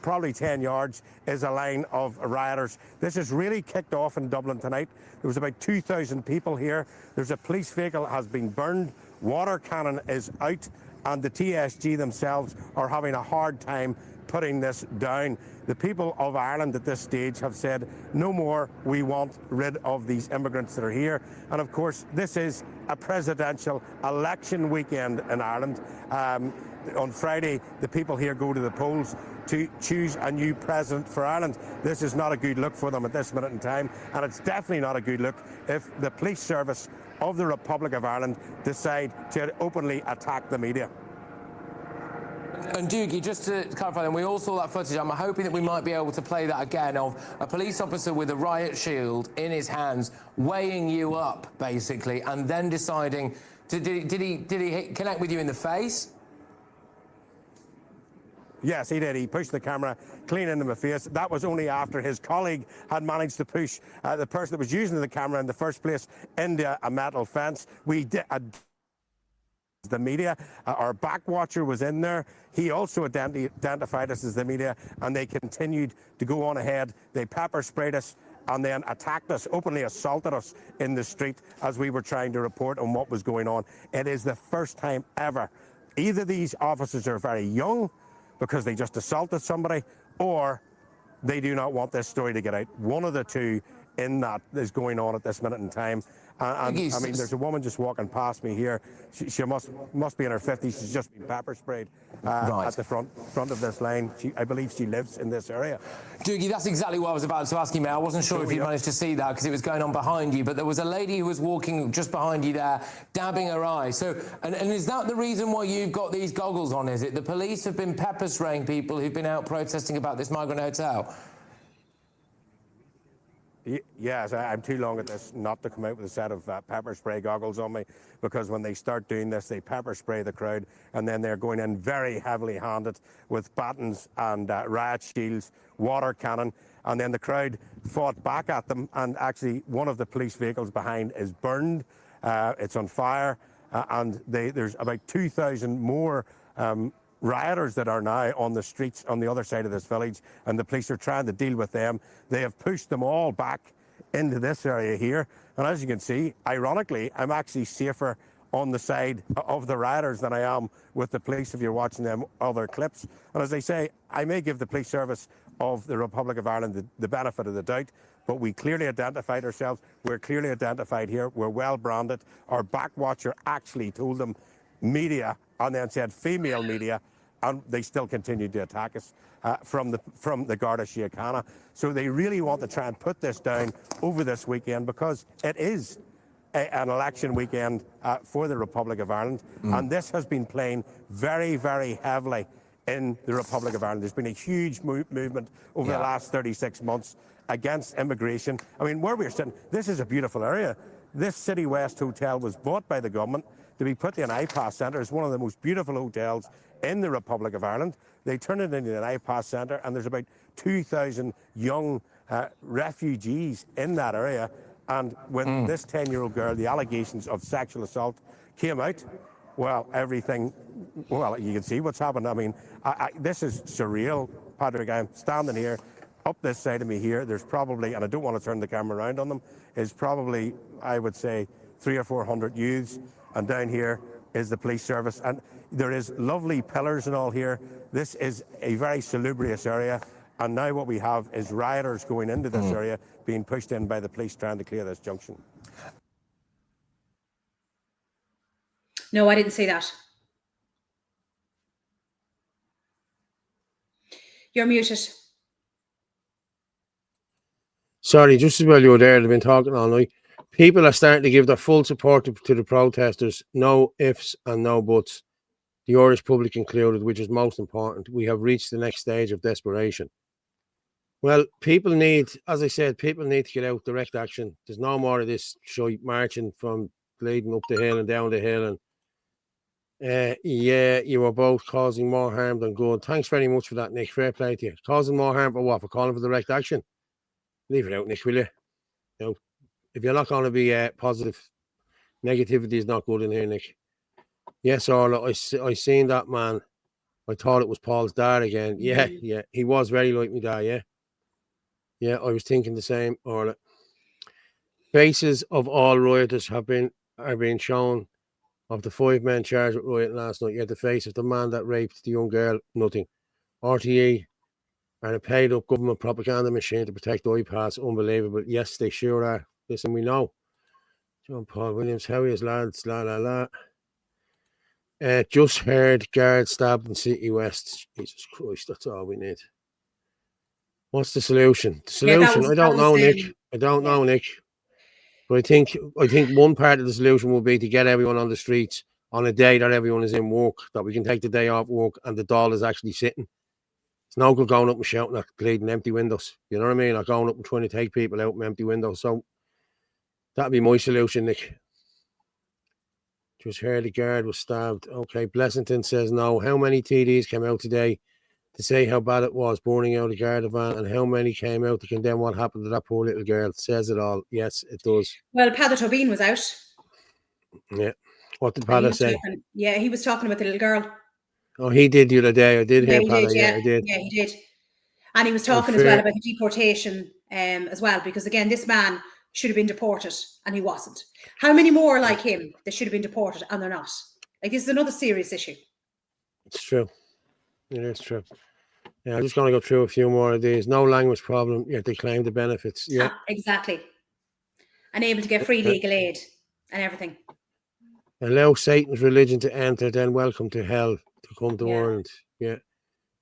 Speaker 7: probably 10 yards, is a line of rioters. This has really kicked off in Dublin tonight. There was about 2,000 people here. There's a police vehicle has been burned. Water cannon is out, and the TSG themselves are having a hard time putting this down. The people of Ireland at this stage have said, no more, we want rid of these immigrants that are here. And of course, this is a presidential election weekend in Ireland. On Friday, the people here go to the polls to choose a new president for Ireland. This is not a good look for them at this minute in time, and it's definitely not a good look if the police service of the Republic of Ireland decide to openly attack the media.
Speaker 6: And Dougie, just to clarify, then we all saw that footage. I'm hoping that we might be able to play that again of a police officer with a riot shield in his hands, weighing you up basically, and then deciding to, did he connect with you in the face?
Speaker 7: Yes, he did. He pushed the camera clean into my face. That was only after his colleague had managed to push the person that was using the camera in the first place into a metal fence. We did. The media, our back watcher was in there. He also identified us as the media, and they continued to go on ahead. They pepper sprayed us and then attacked us, openly assaulted us in the street as we were trying to report on what was going on. It is the first time ever. Either these officers are very young because they just assaulted somebody, or they do not want this story to get out. One of the two in that is going on at this minute in time. And I mean, there's a woman just walking past me here. She must be in her 50s. She's just been pepper sprayed at the front of this lane. I believe she lives in this area.
Speaker 6: Doogie, that's exactly what I was about to ask you, mate. I wasn't sure if you managed to see that because it was going on behind you, but there was a lady who was walking just behind you there, dabbing her eye. So, and is that the reason why you've got these goggles on, is it? The police have been pepper spraying people who've been out protesting about this migrant hotel?
Speaker 7: Yes, I'm too long at this not to come out with a set of pepper spray goggles on me, because when they start doing this, they pepper spray the crowd, and then they're going in very heavily handed with batons and riot shields, water cannon, and then the crowd fought back at them, and actually one of the police vehicles behind is burned. It's on fire, and there's about 2,000 more rioters that are now on the streets on the other side of this village, and the police are trying to deal with them. They have pushed them all back into this area here, and as you can see, ironically, I'm actually safer on the side of the rioters than I am with the police if you're watching them other clips. And as I say, I may give the police service of the Republic of Ireland the benefit of the doubt, but we clearly identified ourselves. We're clearly identified here. We're well branded. Our backwatcher actually told them media, and then said female media, and they still continued to attack us from the Garda Síochána. So they really want to try and put this down over this weekend, because it is an election weekend for the Republic of Ireland, and this has been playing very, very heavily in the Republic of Ireland. There's been a huge movement over the last 36 months against immigration. I mean, where we're sitting, this is a beautiful area. This Citywest hotel was bought by the government to be put in an iPass centre. It's one of the most beautiful hotels in the Republic of Ireland. They turned it into an iPass centre, and there's about 2,000 young refugees in that area. And when this 10-year-old girl, the allegations of sexual assault came out, well, everything, well, you can see what's happened. I mean, this is surreal, Patrick. I'm standing here, up this side of me here, there's probably, and I don't want to turn the camera around on them, is probably, I would say, 300 or 400 youths. And down here is the police service. And there is lovely pillars and all here. This is a very salubrious area. And now what we have is rioters going into this area, being pushed in by the police trying to clear this junction.
Speaker 2: No, I didn't say that. You're muted.
Speaker 1: Sorry, just as well you were there, they've been talking all night. People are starting to give their full support to the protesters. No ifs and no buts. The Irish public included, which is most important. We have reached the next stage of desperation. Well, people need, as I said, people need to get out, direct action. There's no more of this shite marching from leading up the hill and down the hill. And yeah, you were both causing more harm than good. Thanks very much for that, Nick. Fair play to you. Causing more harm for what? For calling for direct action? Leave it out, Nick, will you? You know, if you're not going to be positive, negativity is not good in here, Nick. Yes, Orla, I seen that man. I thought it was Paul's dad again. Yeah, he was very like me dad, yeah. Yeah, I was thinking the same, Orla. Faces of all rioters are being shown. Of the 5 men charged with rioting last night, you had the face of the man that raped the young girl, nothing. RTE are a paid-up government propaganda machine to protect iPass. Unbelievable. Yes, they sure are. Listen, we know. John Paul Williams, how is lads? La la la. Just heard guard stabbed in Citywest. Jesus Christ, that's all we need. What's the solution? The solution, I don't know, Nick. I don't know, Nick. But I think one part of the solution will be to get everyone on the streets on a day that everyone is in work, that we can take the day off work and the doll is actually sitting. It's no good going up and shouting at bleeding empty windows. You know what I mean? Or going up and trying to take people out from empty windows. So that'd be my solution, Nick. Just heard the guard was stabbed. Okay, Blessington says no. How many TDs came out today to say how bad it was burning out a Garda van, and how many came out to condemn what happened to that poor little girl? It says it all. Yes, it does.
Speaker 2: Well, Paddy Tobin was out.
Speaker 1: Yeah. What did Paddy say?
Speaker 2: He was talking about the little girl.
Speaker 1: Oh, he did the other day. I did hear Paddy.
Speaker 2: Yeah,
Speaker 1: I did.
Speaker 2: Yeah, he did. And he was talking as well about the deportation as well, because again, this man should have been deported and he wasn't. How many more like him that should have been deported and they're not? Like, this is another serious issue.
Speaker 1: It's true. It is true. Yeah, I'm just going to go through a few more of these. No language problem, yet they claim the benefits. Yeah,
Speaker 2: exactly. and able to get free legal aid and everything.
Speaker 1: Allow Satan's religion to enter, then welcome to hell to come to Ireland. Yeah.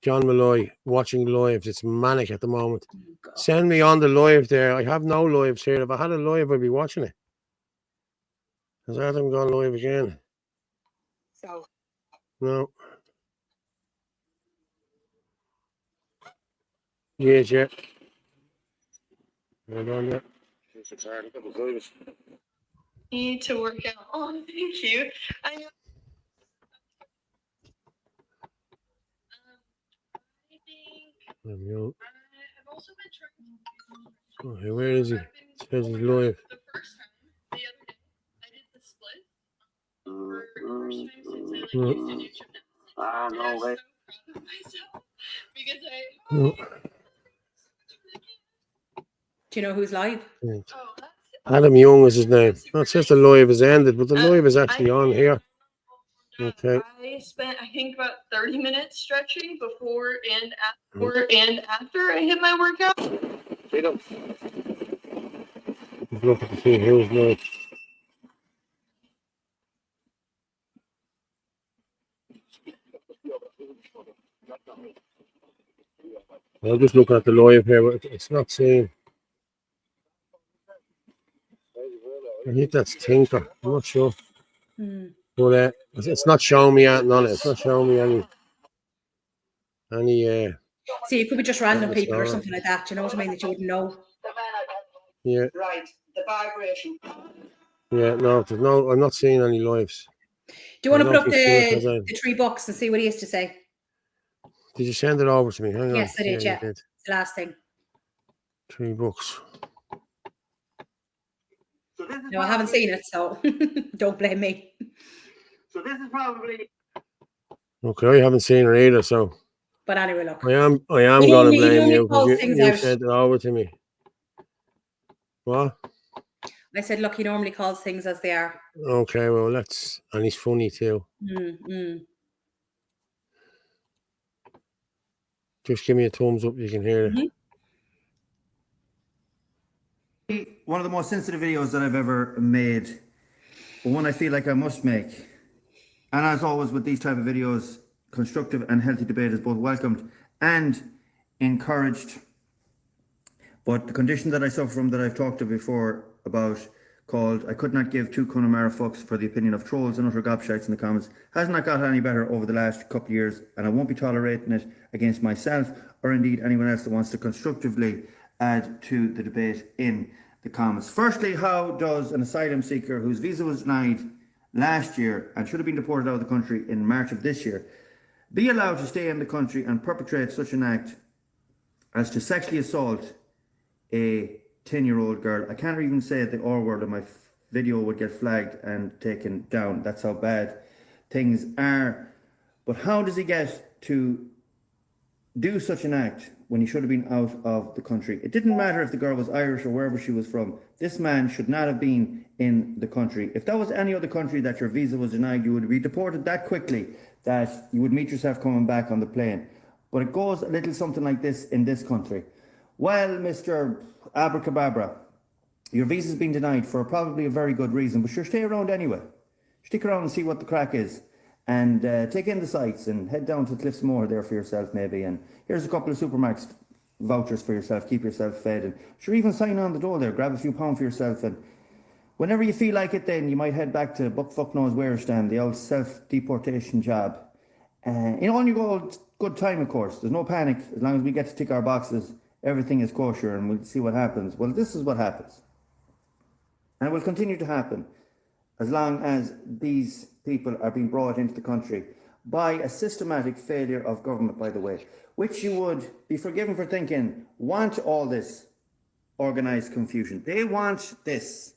Speaker 1: John Malloy, watching lives. It's manic at the moment.
Speaker 2: God.
Speaker 1: Send me on the live there. I have no lives here. If I had a live, I'd be watching it. Has Adam gone live again?
Speaker 8: So.
Speaker 1: No. Yes, yeah. Hold on there.
Speaker 8: Need to work out. Oh, thank you. I know. I think I've also been trying.
Speaker 1: Okay, where is he? It says he's live.
Speaker 8: The first time, the other day, I did the split. For the first time since I used to do gymnastics.
Speaker 3: No way.
Speaker 8: I'm so proud of myself because
Speaker 1: No.
Speaker 2: Do you know who's live?
Speaker 1: Adam Young is his name. That says the live is ended, but the live is actually on here. Okay.
Speaker 8: I spent, I think, about 30 minutes stretching before and after I hit my workout.
Speaker 1: Look at the see who's live. I'm just looking at the live here, but it's not saying. I think that's Tinker. I'm not sure. But it's not showing me anything on it. It's not showing me any
Speaker 2: See, it could be just random people or something like that. Do you know what I mean? That you wouldn't know.
Speaker 1: yeah.
Speaker 8: Right, the vibration.
Speaker 1: Yeah, no, there's no, I'm not seeing any lives.
Speaker 2: Do you want to
Speaker 1: I
Speaker 2: put up
Speaker 1: don't think Stuart has
Speaker 2: the $3 and see what he has to say?
Speaker 1: Did you send it over to me? Hang on.
Speaker 2: Yes, I did,
Speaker 1: you
Speaker 2: yeah. It's the last thing.
Speaker 1: $3.
Speaker 3: So this is
Speaker 2: No, I haven't seen it, so don't blame me.
Speaker 3: So this is probably.
Speaker 1: Okay, I haven't seen it either, so.
Speaker 2: But anyway, look.
Speaker 1: I am
Speaker 2: He
Speaker 1: gonna
Speaker 2: normally
Speaker 1: blame you
Speaker 2: calls
Speaker 1: because
Speaker 2: things
Speaker 1: you
Speaker 2: out.
Speaker 1: sent it over to me. What?
Speaker 2: I said, look, he normally calls things as they are.
Speaker 1: Okay, well, and he's funny too. Just give me a thumbs up, you can hear it.
Speaker 9: One of the most sensitive videos that I've ever made, but one I feel like I must make. And as always with these type of videos, constructive and healthy debate is both welcomed and encouraged. But the condition that I suffer from, that I've talked to before about, called I could not give two Connemara fucks for the opinion of trolls and utter gobshites in the comments, has not got any better over the last couple of years, and I won't be tolerating it against myself or indeed anyone else that wants to constructively add to the debate in the comments. Firstly, how does an asylum seeker whose visa was denied last year and should have been deported out of the country in March of this year be allowed to stay in the country and perpetrate such an act as to sexually assault a 10-year-old girl? I can't even say the R word, and my video would get flagged and taken down. That's how bad things are. But how does he get to do such an act when he should have been out of the country? It didn't matter if the girl was Irish or wherever she was from. This man should not have been in the country. If that was any other country that your visa was denied, you would be deported that quickly that you would meet yourself coming back on the plane. But it goes a little something like this in this country. Well, Mr. Abracababra, your visa's been denied for probably a very good reason, but sure, stay around anyway. Stick around and see what the crack is, and take in the sights and head down to Cliffsmore there for yourself maybe, and here's a couple of Supermax vouchers for yourself, keep yourself fed, and sure, even sign on the door there, grab a few pounds for yourself, and whenever you feel like it, then you might head back to Buckfuck Knows Where stand, the old self-deportation job. On you go, good time of course, there's no panic, as long as we get to tick our boxes, everything is kosher and we'll see what happens. Well, this is what happens. And it will continue to happen as long as these people are being brought into the country by a systematic failure of government, by the way, which you would be forgiven for thinking want all this organised confusion. They want this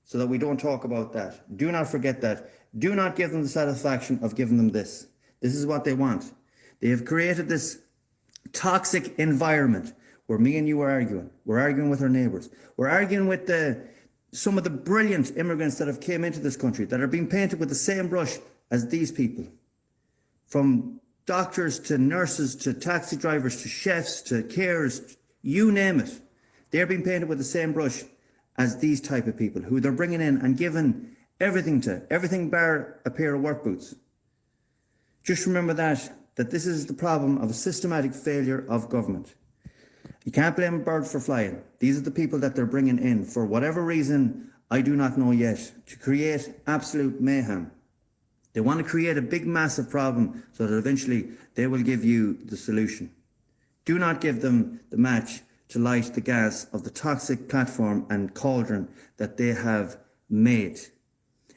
Speaker 9: so that we don't talk about that. Do not forget that. Do not give them the satisfaction of giving them this. This is what they want. They have created this toxic environment where me and you are arguing. We're arguing with our neighbours. We're arguing with some of the brilliant immigrants that have came into this country that are being painted with the same brush as these people. From doctors to nurses to taxi drivers to chefs to carers, you name it. They're being painted with the same brush as these type of people who they're bringing in and giving everything bar a pair of work boots. Just remember that this is the problem of a systematic failure of government. You can't blame a bird for flying. These are the people that they're bringing in for whatever reason I do not know yet, to create absolute mayhem. They want to create a big, massive problem so that eventually they will give you the solution. Do not give them the match to light the gas of the toxic platform and cauldron that they have made.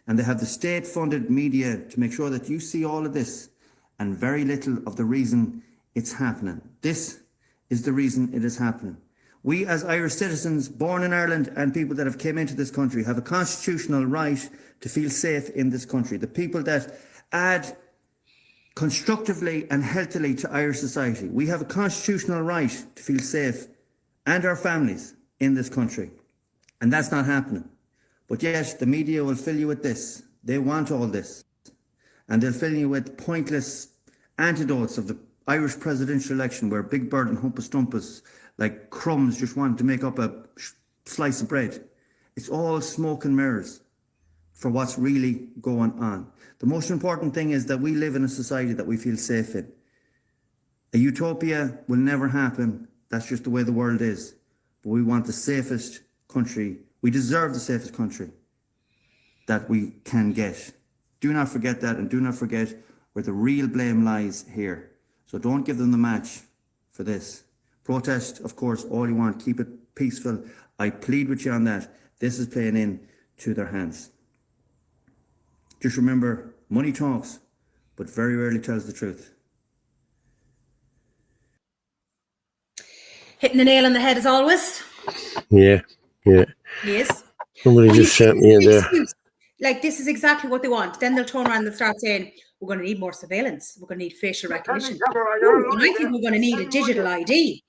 Speaker 9: And they have the state-funded media to make sure that you see all of this and very little of the reason it's happening. This is the reason it is happening. We as Irish citizens born in Ireland and people that have came into this country have a constitutional right to feel safe in this country. The people that add constructively and healthily to Irish society. We have a constitutional right to feel safe and our families in this country. And that's not happening. But yet the media will fill you with this. They want all this. And they'll fill you with pointless antidotes of the Irish presidential election where Big Bird and Humpus Dumpus, like crumbs, just want to make up a slice of bread. It's all smoke and mirrors for what's really going on. The most important thing is that we live in a society that we feel safe in. A utopia will never happen. That's just the way the world is. But we want the safest country. We deserve the safest country that we can get. Do not forget that, and do not forget where the real blame lies here. So don't give them the match for this. Protest, of course, all you want. Keep it peaceful. I plead with you on that. This is playing in to their hands. Just remember, money talks, but very rarely tells the truth.
Speaker 2: Hitting the nail on the head as always.
Speaker 1: Yeah.
Speaker 2: Yes.
Speaker 1: Somebody just sent me in there.
Speaker 2: Like, this is exactly what they want. Then they'll turn around and start saying, we're going to need more surveillance. We're going to need facial recognition. And I think we're going to need a digital ID.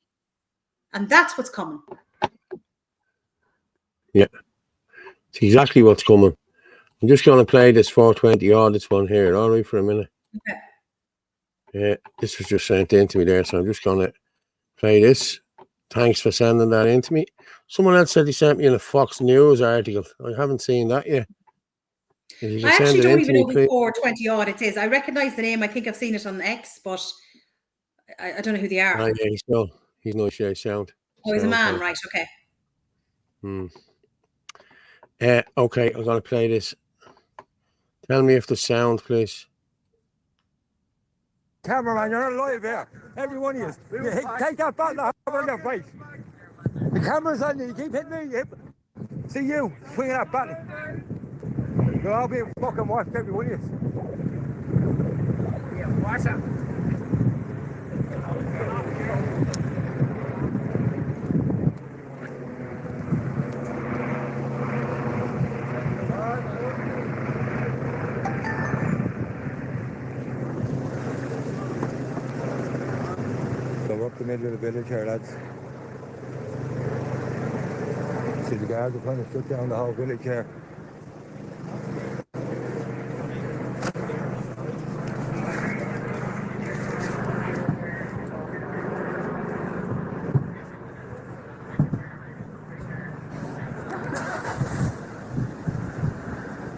Speaker 2: And that's what's coming.
Speaker 1: Yeah. It's exactly what's coming. I'm just going to play this 420 audits one here, all right, for a minute.
Speaker 2: Okay.
Speaker 1: Yeah, this was just sent in to me there, so I'm just going to play this. Thanks for sending that in to me. Someone else said he sent me in a Fox News article. I haven't seen that yet.
Speaker 2: I actually don't even know who 420 audits is. I recognise the name. I think I've seen it on X, but I don't know who they are.
Speaker 1: Yeah, he's no shade sound.
Speaker 2: Oh, he's a man, right? Okay.
Speaker 1: Okay, I'm going to play this. Tell me if the sound, please.
Speaker 4: Cameraman, you're not live here. Every one of you. Take that button off on your face. The camera's on you. You keep hitting me. See you swinging that button. You'll all be fucking watched, every one of you. Yeah, watch out. We're up the middle of the village here, lads. See, the guards are trying to shut down the whole village here.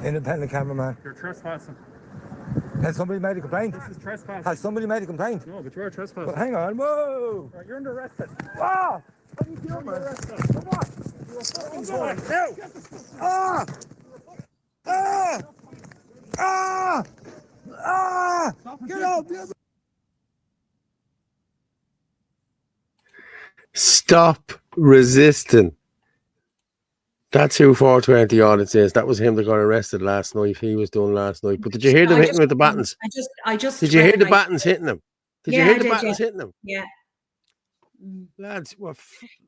Speaker 4: Independent cameraman.
Speaker 5: You're trespassing.
Speaker 4: Has somebody made a complaint?
Speaker 5: This is trespassing.
Speaker 4: Has somebody made a complaint?
Speaker 5: No, but you are trespassing.
Speaker 4: But hang on, whoa!
Speaker 5: Right, you're under arrest.
Speaker 4: Ah!
Speaker 5: What are you doing, man?
Speaker 4: Come on! You're fucking going now! Ah! Ah! Ah! Ah! Get out!
Speaker 1: Stop resisting. That's who 420 audits is. That was him that got arrested last night. He was done last night. But did you hear them hitting with the battens?
Speaker 2: I just.
Speaker 1: Did you hear the battens hitting them? Did you hear the battens hitting them?
Speaker 2: Yeah.
Speaker 1: Lads, what?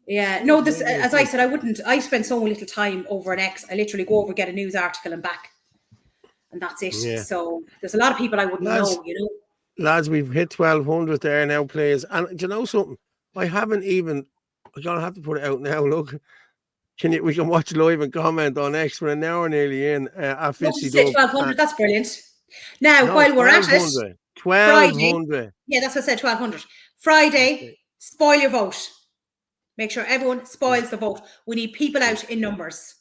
Speaker 2: Yeah. No, this, as I said, I spend so little time over an X. I literally go over, get a news article and back. And that's it.
Speaker 1: Yeah.
Speaker 2: So there's a lot of people I wouldn't know, you know.
Speaker 1: Lads, we've hit 1,200 there now, players. And do you know something? I'm going to have to put it out now. Look. We can watch live and comment on X for an hour nearly in. At
Speaker 2: 1,200, that's brilliant. Now, while we're at it,
Speaker 1: 1,200.
Speaker 2: Yeah, that's what I said, 1,200. Friday, spoil your vote. Make sure everyone spoils the vote. We need people out in numbers.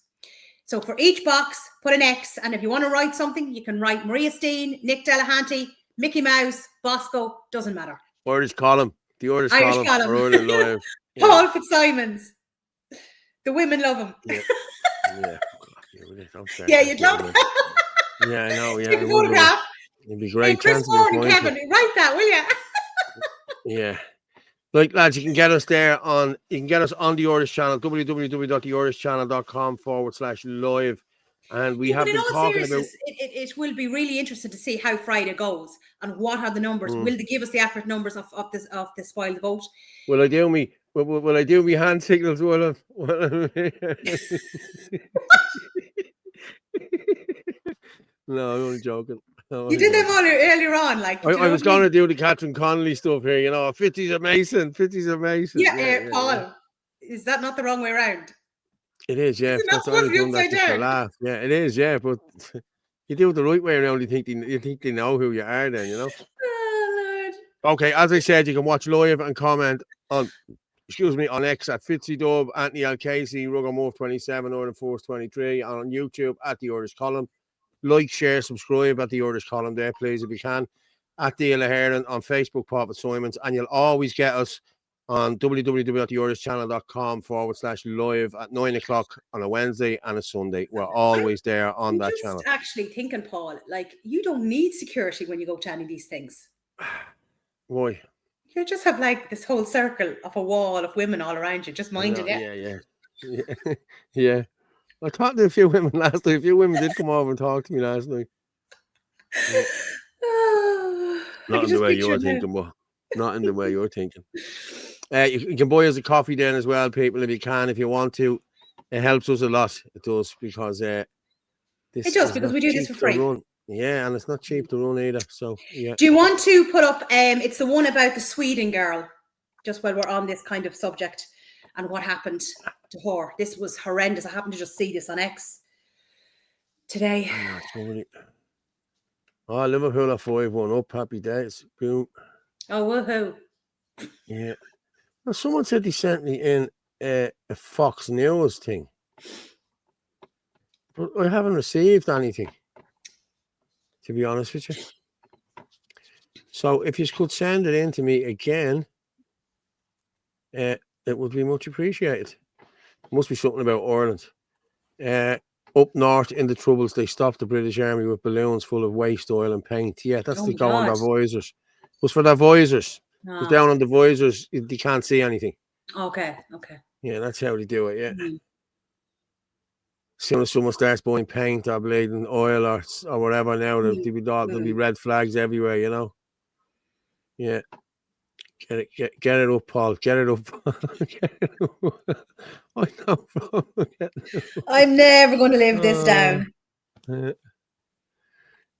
Speaker 2: So for each box, put an X. And if you want to write something, you can write Maria Steen, Nick Delahanty, Mickey Mouse, Bosco, doesn't matter.
Speaker 1: Irish column. The Irish column.
Speaker 2: column.
Speaker 1: Or Ireland Live. Yeah.
Speaker 2: Paul Fitzsimons. The women love him.
Speaker 1: Yeah.
Speaker 2: Yeah, you'd love it.
Speaker 1: Yeah, I know. Yeah,
Speaker 2: take a photograph.
Speaker 1: It'd be great.
Speaker 2: Chris Ward and Kevin, write that, will you?
Speaker 1: Yeah. Like, lads, you can get us there on, you can get us on the Irish channel, www.theirishchannel.com/live. And we have been talking about.
Speaker 2: It will be really interesting to see how Friday goes and what are the numbers. Will they give us the accurate numbers of the spoiled vote?
Speaker 1: Will I do me hand signals while I'm No, I'm only joking.
Speaker 2: You did them all earlier on, like
Speaker 1: I was going to do the Catherine Connolly stuff here, you know. Fitzy's amazing.
Speaker 2: Yeah, Paul. Is that not the wrong way around?
Speaker 1: It is, yeah. That's only done that just to laugh. Yeah, it is, yeah. But you do it the right way around. You think they know who you are, then, you know.
Speaker 2: Oh, Lord.
Speaker 1: Okay, as I said, you can watch live and comment on X at FitzyDub, Anthony L. Casey, Ruggermove 27, Ireland Force 23, and on YouTube at the Irish Column. Like, share, subscribe at the Irish Column there, please, if you can. At the Heron on Facebook, Paul Fitzsimons, and you'll always get us on www.theirishchannel.com/live at 9 o'clock on a Wednesday and a Sunday. We're always there on that channel.
Speaker 2: Actually thinking, Paul, like, you don't need security when you go to any of these things.
Speaker 1: Why?
Speaker 2: You just have like this whole circle of a wall of women all around you, just minding it.
Speaker 1: Yeah. I talked to a few women last night. A few women did come over and talk to me last night. Yeah. Not in the way you're thinking, but not in the way you're thinking. You can buy us a coffee then as well, people, if you can, if you want to. It helps us a lot. It does, because
Speaker 2: it does, because we do this for free.
Speaker 1: Yeah, and it's not cheap to run either. So yeah.
Speaker 2: Do you want to put up? It's the one about the Sweden girl. Just while we're on this kind of subject, and what happened to her. This was horrendous. I happened to just see this on X today.
Speaker 1: Oh, Liverpool are 5-1 up. Happy days. Boom.
Speaker 2: Oh, woohoo.
Speaker 1: Yeah. Well, someone said they sent me in a Fox News thing, but I haven't received anything, to be honest with you. So if you could send it in to me again, it would be much appreciated. Must be something about Ireland. Up north in the Troubles, they stopped the British Army with balloons full of waste oil and paint. Yeah, that's to go on their visors. It was for their visors. It was down on the visors. They can't see anything.
Speaker 2: Okay.
Speaker 1: Yeah, that's how they do it, yeah. As soon as someone starts buying paint or bleeding oil or whatever now, there'll be red flags everywhere, you know. Yeah. Get it up, Paul. Get it up. I know.
Speaker 2: I'm never going to live this down.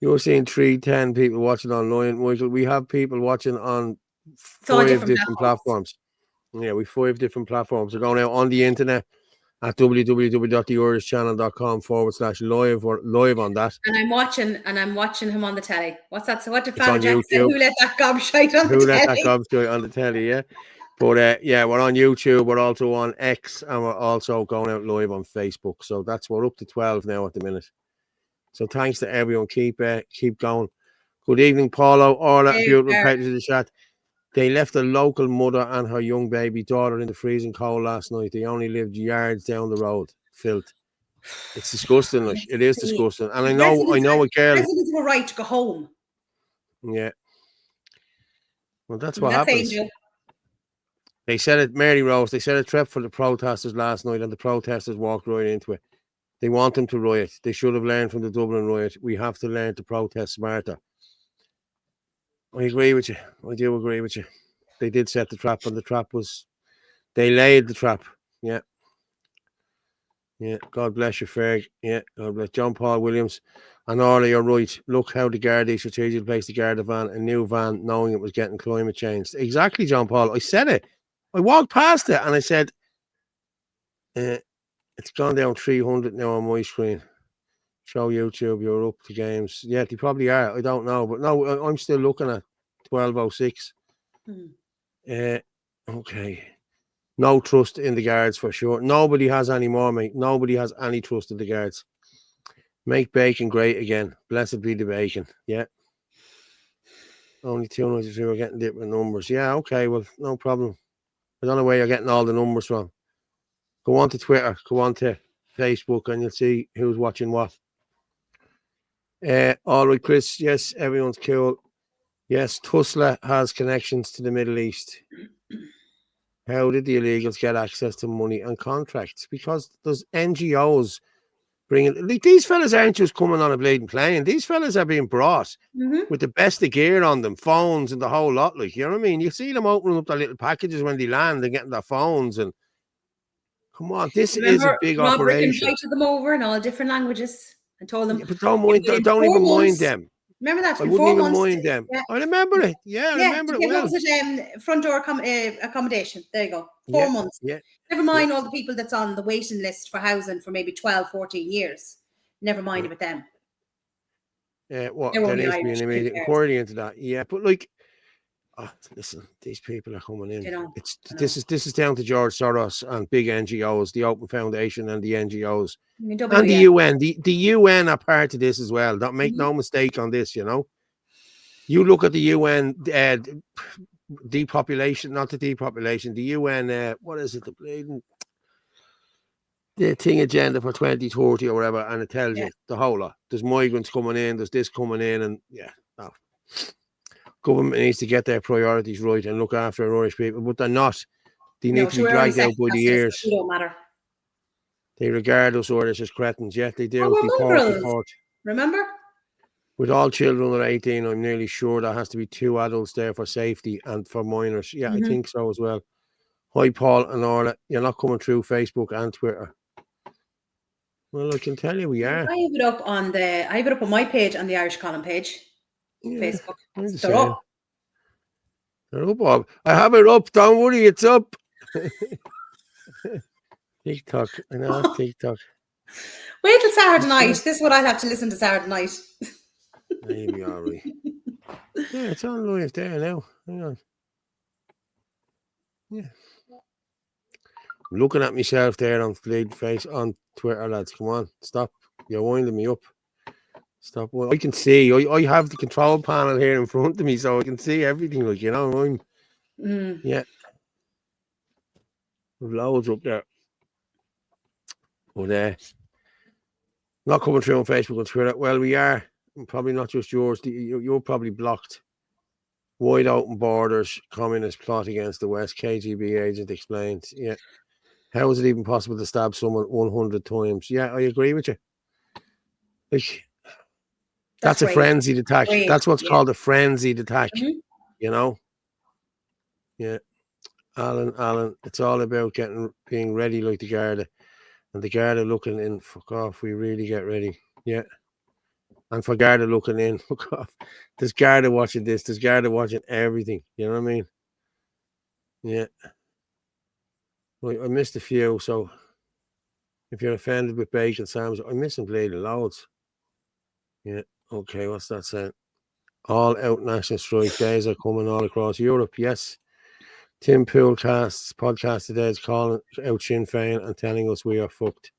Speaker 1: You're seeing 310 people watching online, Michael. We have people watching on 5 different platforms. Yeah, we 5 different platforms. They're going out on the internet at www.theirishchannel.com/live or live on that.
Speaker 2: And I'm watching him on the telly. What's that? So what did Father Jack say? Who let that gobshite on the telly?
Speaker 1: Who let that gobshite on the telly, yeah. But yeah, we're on YouTube, we're also on X, and we're also going out live on Facebook. So we're up to 12 now at the minute. So thanks to everyone. Keep going. Good evening, Paulo. Orla, beautiful pages in the chat. They left a local mother and her young baby daughter in the freezing cold last night. They only lived yards down the road. Filth. It's disgusting. Like, it is disgusting. And I know a girl.
Speaker 2: Residents were right to go home.
Speaker 1: Yeah. Well, that's what happens. Angel. They said it, Mary Rose. They said a trap for the protesters last night, and the protesters walked right into it. They want them to riot. They should have learned from the Dublin riot. We have to learn to protest smarter. I agree with you. I do agree with you. They did set the trap, and they laid the trap. Yeah. Yeah. God bless you, Ferg. Yeah. God bless John Paul Williams. And Orla, you're right. Look how the Gardaí strategically placed the Garda van, a new van, knowing it was getting climate change. Exactly, John Paul. I said it. I walked past it and I said, it's gone down 300 now on my screen. Show YouTube, you're up to games. Yeah, they probably are. I don't know. But no, I'm still looking at 12:06. Okay. No trust in the guards for sure. Nobody has any more, mate. Nobody has any trust in the guards. Make bacon great again. Blessed be the bacon. Yeah. Only 293 we're getting different numbers. Yeah, okay, well, no problem. I don't know where you're getting all the numbers from. Go on to Twitter, go on to Facebook, and you'll see who's watching what. All right, Chris. Yes, everyone's cool. Yes, Tesla has connections to the Middle East. How did the illegals get access to money and contracts? Because there's NGOs bringing. Like, these fellas aren't just coming on a bleeding plane. These fellas are being brought with the best of gear on them, phones and the whole lot. Like, you know what I mean? You see them opening up their little packages when they land and getting their phones. And come on, this is a big operation.
Speaker 2: Invited them over in all different languages and told them.
Speaker 1: Yeah, but don't even mind them.
Speaker 2: Remember that?
Speaker 1: I wouldn't even mind them. Yeah. I remember it. Yeah, I remember it well.
Speaker 2: What was it? Front door accommodation. There you go. 4 months.
Speaker 1: Yeah.
Speaker 2: Never mind all the people that's on the waiting list for housing for maybe 12, 14 years. Never mind about them.
Speaker 1: What? There needs to be an immediate inquiry into that. Yeah, but like, listen, these people are coming in. This is down to George Soros and big NGOs, the Open Foundation and the NGOs. And the UN. The UN are part of this as well. Don't make no mistake on this, you know. You look at the UN depopulation, not the depopulation, the UN, what is it? The thing agenda for 2030 or whatever, and it tells you the whole lot. There's migrants coming in, there's this coming in, and government needs to get their priorities right and look after our Irish people, but they're not. They need to be dragged out by the ears.
Speaker 2: It don't matter.
Speaker 1: They regard us Irish as cretins. Yet they do.
Speaker 2: Remember?
Speaker 1: With all children under 18, I'm nearly sure there has to be 2 adults there for safety and for minors. Yeah, I think so as well. Hi, Paul and Orla. You're not coming through Facebook and Twitter. Well, I can tell you we are.
Speaker 2: I have it up on my page, on the Irish Column page. Facebook. They're up.
Speaker 1: They're up, Bob. I have it up. Don't worry, it's up. TikTok. I know TikTok.
Speaker 2: Wait till Saturday night. This is what I'll have to listen to Saturday night.
Speaker 1: Maybe all right. Yeah, it's on live there now. Hang on. Yeah. I'm looking at myself there on face on Twitter, lads. Come on, stop. You're winding me up. Stop. I can see. I have the control panel here in front of me, so I can see everything. Like, you know, yeah. There's loads up there. But not coming through on Facebook and Twitter. Well, we are. Probably not just yours. You're probably blocked. Wide open borders. Communist plot against the West. KGB agent explains. Yeah. How is it even possible to stab someone 100 times? Yeah, I agree with you. Like, that's a frenzied attack. That's what's called a frenzied attack. You know? Yeah. Alan, it's all about being ready like the Garda. And the Garda looking in, fuck off, we really get ready. Yeah. And for Garda looking in, fuck off. There's Garda watching this. There's Garda watching everything. You know what I mean? Yeah. Well, I missed a few, so if you're offended with bacon sandwich, I'm missing bleeding loads. Yeah. Okay, what's that saying? All out national strike days are coming all across Europe. Yes. Tim Poolcast's podcast today is calling out Sinn Féin and telling us we are fucked.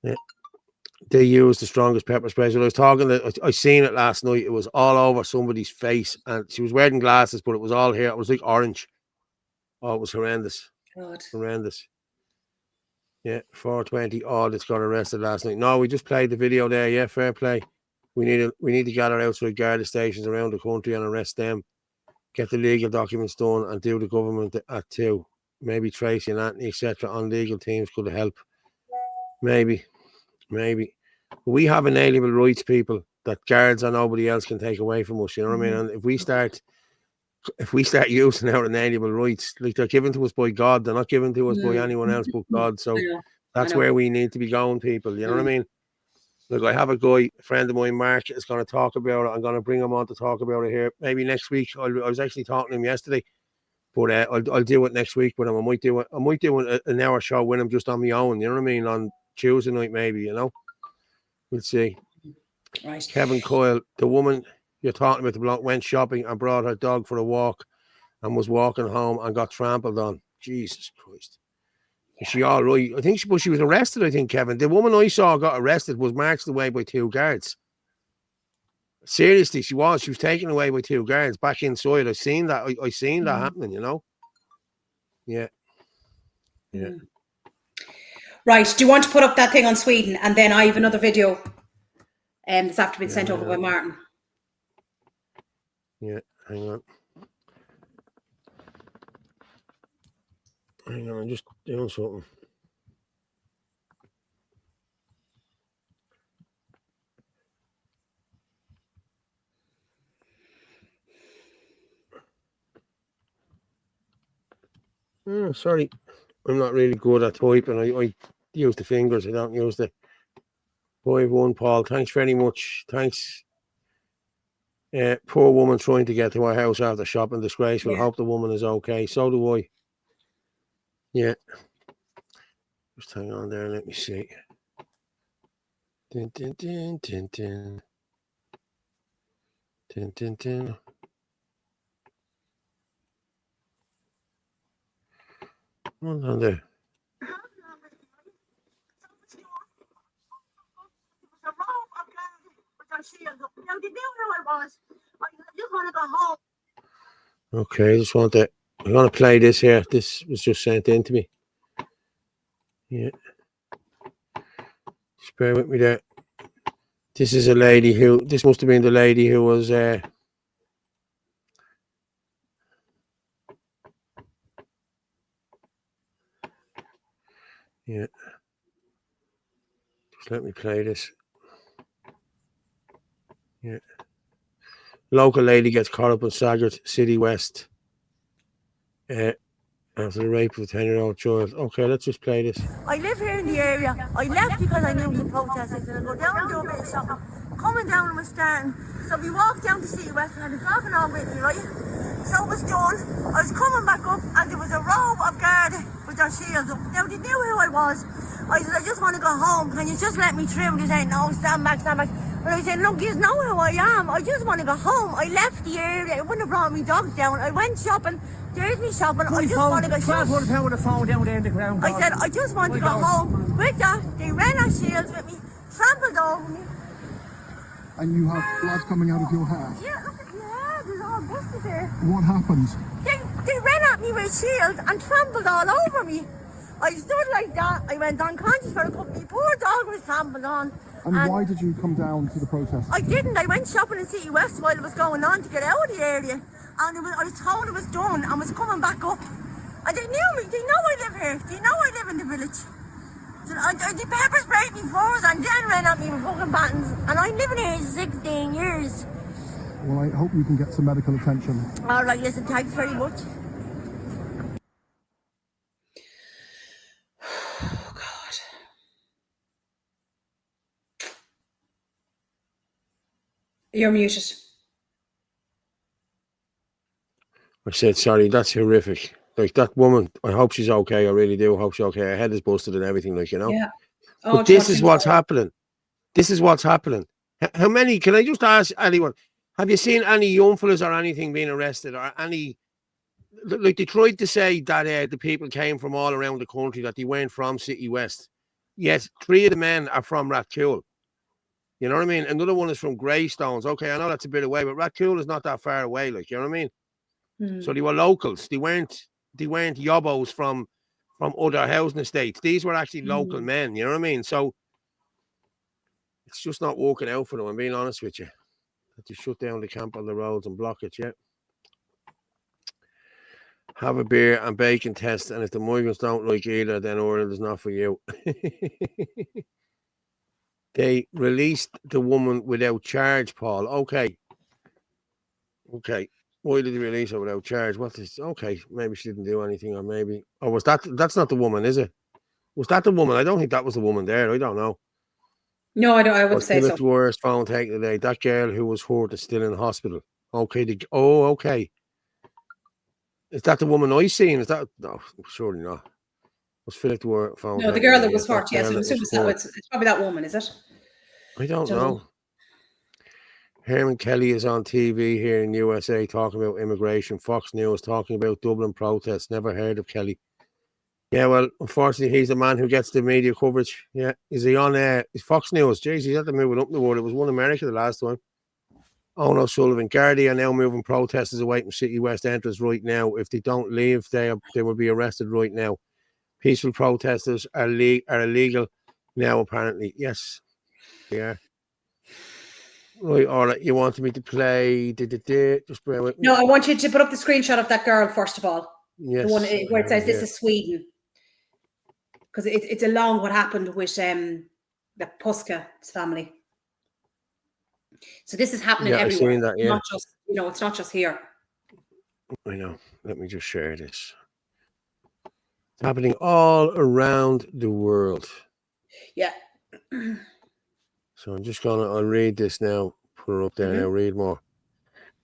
Speaker 1: Yeah. They use the strongest pepper spray. So I was talking, I seen it last night. It was all over somebody's face, and she was wearing glasses, but it was all here. It was like orange. Oh, it was horrendous.
Speaker 2: God.
Speaker 1: Horrendous. Yeah, 420 odd. It's got arrested last night. No, we just played the video there. Yeah, fair play. We need to gather outside Garda stations around the country and arrest them. Get the legal documents done and do the government at 2. Maybe Tracy and Anthony, etc. on legal teams could help. Maybe. We have inalienable rights, people, that guards or nobody else can take away from us. You know what I mean? And if we start using our inalienable rights, like they're given to us by God, they're not given to us by anyone else but God. So that's where we need to be going, people. You know what I mean? Look, I have a friend of mine, Mark, is going to talk about it. I'm going to bring him on to talk about it here. Maybe next week. I was actually talking to him yesterday, but I'll do it next week with him. I might do an hour show with him just on my own. You know what I mean? On Tuesday night, maybe. You know, we'll see.
Speaker 2: Right.
Speaker 1: Kevin Coyle, the woman you're talking about, the bloke went shopping and brought her dog for a walk, and was walking home and got trampled on. Jesus Christ. Is she all right? I think she was arrested, I think, Kevin. The woman I saw got arrested was marched away by 2 guards. Seriously, she was. She was taken away by 2 guards back inside. I seen that. I seen that happening, you know? Yeah. Yeah.
Speaker 2: Right. Do you want to put up that thing on Sweden? And then I have another video that's after being sent over by Martin.
Speaker 1: Yeah, hang on. Hang on, I'm just doing something. Oh, sorry. I'm not really good at typing. I use the fingers. I don't use the 5-1, Paul. Thanks very much. Thanks. Poor woman trying to get to her house after shopping. Disgraceful.
Speaker 2: Yeah.
Speaker 1: Hope the woman is okay. So do I. Yeah. Just hang on there. Let me see. Din, din, din, din, din. Din, din, din. Hold on there. Okay, I just want to. I'm going to play this here. This was just sent in to me. Yeah. Just bear with me there. This is a lady who. This must have been the lady who was. Yeah. Just let me play this. Yeah. Local lady gets caught up in Saggart, Citywest. After the rape of a 10-year-old child. Okay, let's just play this.
Speaker 10: I live here in the area. I left because I knew the protesters and I go down and do a bit of shopping. Coming down and was starting. So we walked down to Citywest and I was walking on with me, right? So it was done. I was coming back up and there was a row of guards with their shields up. Now they knew who I was. I said, I just want to go home. Can you just let me through? They said, no, stand back, stand back. And I said, look, you know who I am. I just want to go home. I left the area. It wouldn't have brought me dogs down. I went shopping. There's me shopping. I just want to go shopping.
Speaker 4: £1,200 with a phone down there in the ground.
Speaker 10: I said, I just want to go home. With that, they ran our shields with me, trampled over me.
Speaker 11: And you have blood coming out of your hair?
Speaker 10: Yeah, look at your hair. There's all busted there.
Speaker 11: What happened?
Speaker 10: They ran at me with shields and trampled all over me. I stood like that. I went unconscious for a couple. My poor dog was trampled on.
Speaker 11: And why did you come down to the protest?
Speaker 10: I didn't. I went shopping in Citywest while it was going on to get out of the area. And I was told it was done and was coming back up. And they knew me. They know I live here. They know I live in the village. So the pepper sprayed me first and then ran at me with fucking batons. And I'm living here 16 years.
Speaker 11: Well, I hope you can get some medical attention.
Speaker 10: All right, listen, thanks very much.
Speaker 2: Oh, God. You're muted.
Speaker 1: I said, sorry, that's horrific. Like, that woman, I hope she's okay. I really do hope she's okay. Her head is busted and everything, like, you know.
Speaker 2: Yeah. Oh,
Speaker 1: but this is what's happening. This is what's happening. How many, can I just ask anyone, have you seen any young fellas or anything being arrested or any, like they tried to say that the people came from all around the country, that they weren't from Citywest. Yet 3 of the men are from Rathcoole. You know what I mean? Another one is from Greystones. Okay, I know that's a bit away, but Rathcoole is not that far away, like, you know what I mean?
Speaker 2: Mm.
Speaker 1: So they were locals. They weren't yobbos from other housing estates. These were actually local men, you know what I mean? So it's just not working out for them, I'm being honest with you. That they shut down the camp on the roads and block it, yeah. Have a beer and bacon test, and if the migrants don't like either, then Ireland is not for you. They released the woman without charge, Paul. Okay. Why did they release her without charge? Okay, maybe she didn't do anything, or maybe... Or was that's not the woman, is it? Was that the woman? I don't think that was the woman there. I don't know.
Speaker 2: No, I would say so.
Speaker 1: The worst phone taken today. That girl who was hurt is still in hospital. Okay. Okay. Is that the woman I seen? Is that... No, surely not. Was Philip the word phone?
Speaker 2: No, the girl that was hurt, yes. It's probably that woman, is it?
Speaker 1: I don't know. Herman Kelly is on TV here in USA talking about immigration. Fox News talking about Dublin protests. Never heard of Kelly. Yeah, well, unfortunately, he's the man who gets the media coverage. Yeah, is he on is Fox News? Jeez, he's at the moving up the world. It was One America the last time. Owen O'Sullivan, Gardaí are now moving protesters away from Citywest entrance right now. If they don't leave, they will be arrested right now. Peaceful protesters are illegal now, apparently. Yes, they are. Right, Orla, you wanted me to play? Just bear with me.
Speaker 2: No, I want you to put up the screenshot of that girl first of all.
Speaker 1: Yes,
Speaker 2: the one where it says this is Sweden, because it's along what happened with the Puska's family. So this is happening everywhere.
Speaker 1: I've seen that, yeah.
Speaker 2: Not just it's not just here.
Speaker 1: I know. Let me just share this. It's happening all around the world.
Speaker 2: Yeah.
Speaker 1: So I'm just I'll read this now. Put her up there now. Read more.